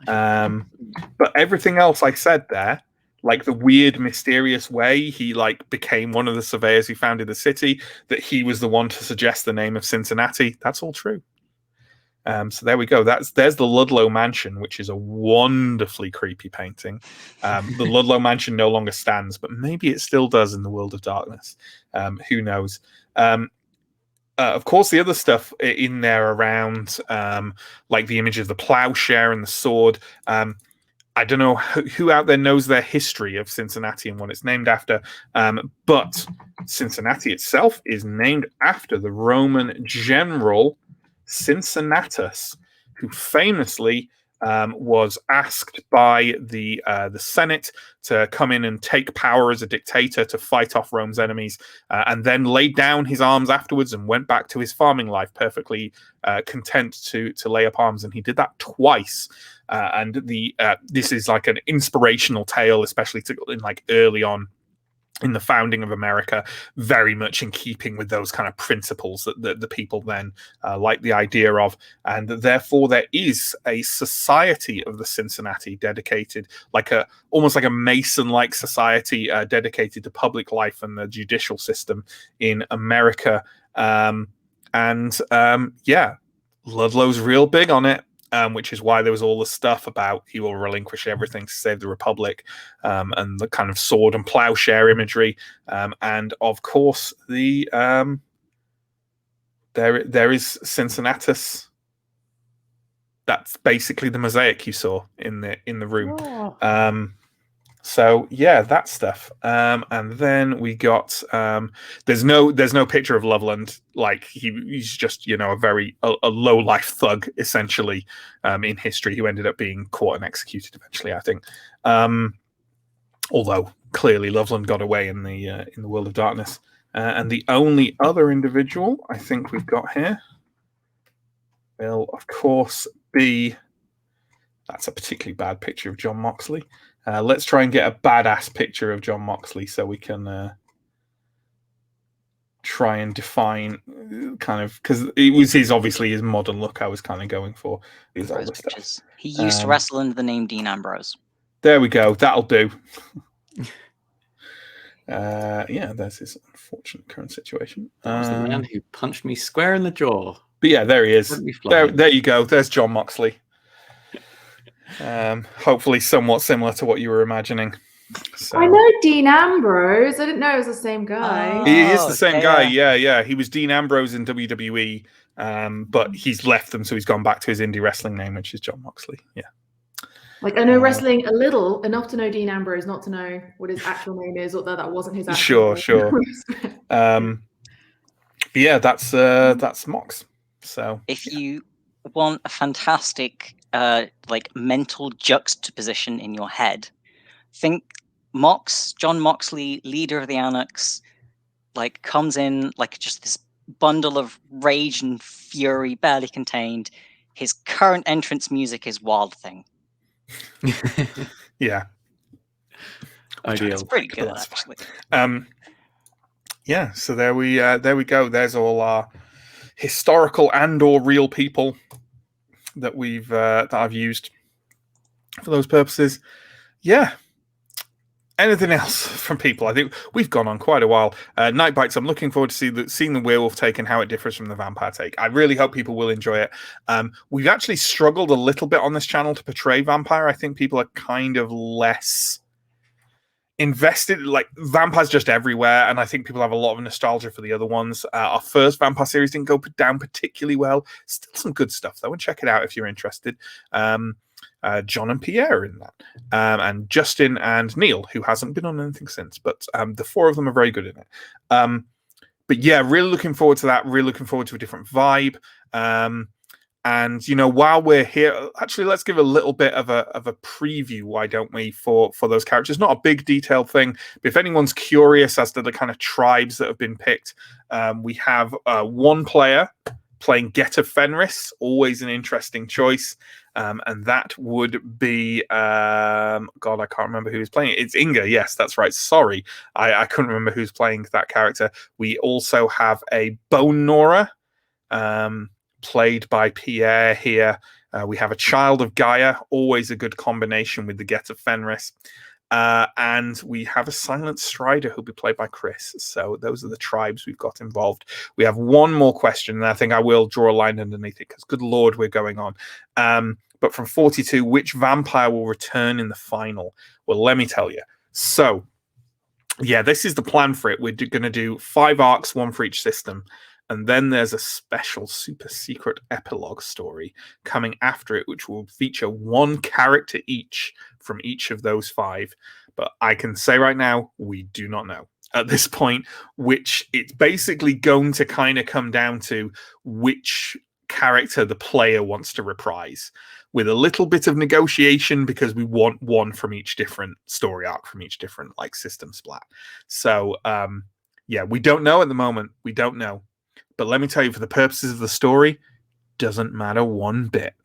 But everything else I said there, like the weird, mysterious way he became one of the surveyors who founded the city, that he was the one to suggest the name of Cincinnati, that's all true. So there we go. There's the Ludlow Mansion, which is a wonderfully creepy painting. The Ludlow Mansion no longer stands, but maybe it still does in the World of Darkness. Who knows? Of course, the other stuff in there around, like the image of the plowshare and the sword. I don't know who out there knows their history of Cincinnati and what it's named after, but Cincinnati itself is named after the Roman general Cincinnatus, who famously was asked by the Senate to come in and take power as a dictator to fight off Rome's enemies, and then laid down his arms afterwards and went back to his farming life, perfectly content to lay up arms. And he did that twice. And this is like an inspirational tale, especially early on in the founding of America, very much in keeping with those kind of principles that the people then like the idea of. And therefore there is a society of the Cincinnati dedicated, almost like a Mason-like society dedicated to public life and the judicial system in America. Yeah, Ludlow's real big on it. Which is why there was all the stuff about he will relinquish everything to save the Republic, and the kind of sword and plowshare imagery, and of course the there is Cincinnatus. That's basically the mosaic you saw in the room. Oh. So yeah, that stuff. And then we got there's no picture of Loveland. He's just a low life thug essentially in history, who ended up being caught and executed eventually, I think. Although clearly Loveland got away in the World of Darkness. And the only other individual I think we've got here will of course be, that's a particularly bad picture of John Moxley. Let's try and get a badass picture of John Moxley so we can try and define because it was his modern look I was kind of going for. These older stuff. He used to wrestle under the name Dean Ambrose. There we go. That'll do. Yeah, there's his unfortunate current situation. That was the man who punched me square in the jaw. But yeah, there he is. Sent me There flying. you go. There's John Moxley. Hopefully somewhat similar to what you were imagining. So, I know Dean Ambrose. I didn't know it was the same guy. he is the same guy. yeah. Yeah. He was Dean Ambrose in WWE, but he's left them, so he's gone back to his indie wrestling name, which is John Moxley. Yeah. Like, I know wrestling a little, enough to know Dean Ambrose, not to know what his actual name is, although that wasn't his actual Sure. name. But yeah, that's Mox. So If you want a fantastic like mental juxtaposition in your head, think John Moxley, leader of the Onyx, like comes in like just this bundle of rage and fury, barely contained. His current entrance music is Wild Thing. yeah. Ideal. It's pretty good, actually. Yeah, so there we go. There's all our historical and/or real people that we've that I've used for those purposes. Yeah. Anything else from people? I think we've gone on quite a while. Night Bites, I'm looking forward to seeing the werewolf take and how it differs from the vampire take. I really hope people will enjoy it. We've actually struggled a little bit on this channel to portray vampire. I think people are kind of less invested. Like, vampires just everywhere, and I think people have a lot of nostalgia for the other ones. Our first vampire series didn't go down particularly well. Still some good stuff though, and check it out if you're interested. John and Pierre in that, and Justin and Neil, who hasn't been on anything since, but the four of them are very good in it. But yeah, really looking forward to that. Really looking forward to a different vibe. And while we're here, actually, let's give a little bit of a preview. Why don't we for those characters? Not a big detailed thing, but if anyone's curious as to the kind of tribes that have been picked, we have one player playing Get of Fenris, always an interesting choice. And that would be God, I can't remember who was playing it. It's Inga. Yes, that's right. Sorry, I couldn't remember who's playing that character. We also have a Bone Nora, played by Pierre here. We have a Child of Gaia, always a good combination with the Get of Fenris. And we have a Silent Strider who'll be played by Chris. So those are the tribes we've got involved. We have one more question, and I think I will draw a line underneath it because, good Lord, we're going on. But from 42, which vampire will return in the final? Well, let me tell you. So, yeah, this is the plan for it. We're going to do 5 arcs, one for each system. And then there's a special super secret epilogue story coming after it, which will feature one character each from each of those 5. But I can say right now, we do not know at this point, which it's basically going to kind of come down to which character the player wants to reprise, with a little bit of negotiation because we want one from each different story arc, from each different system splat. So yeah, we don't know at the moment. We don't know. But let me tell you, for the purposes of the story, doesn't matter one bit.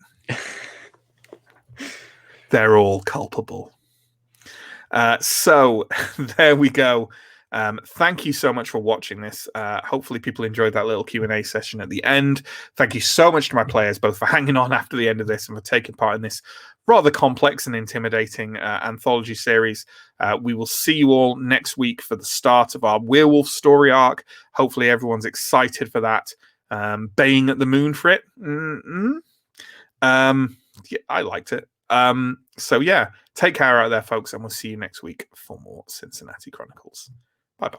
They're all culpable. So there we go. Thank you so much for watching this. Hopefully people enjoyed that little Q&A session at the end. Thank you so much to my players, both for hanging on after the end of this and for taking part in this rather complex and intimidating anthology series. We will see you all next week for the start of our Werewolf story arc. Hopefully everyone's excited for that. Baying at the moon for it. Yeah, I liked it. So yeah, take care out there, folks, and we'll see you next week for more Cincinnati Chronicles. Bye-bye.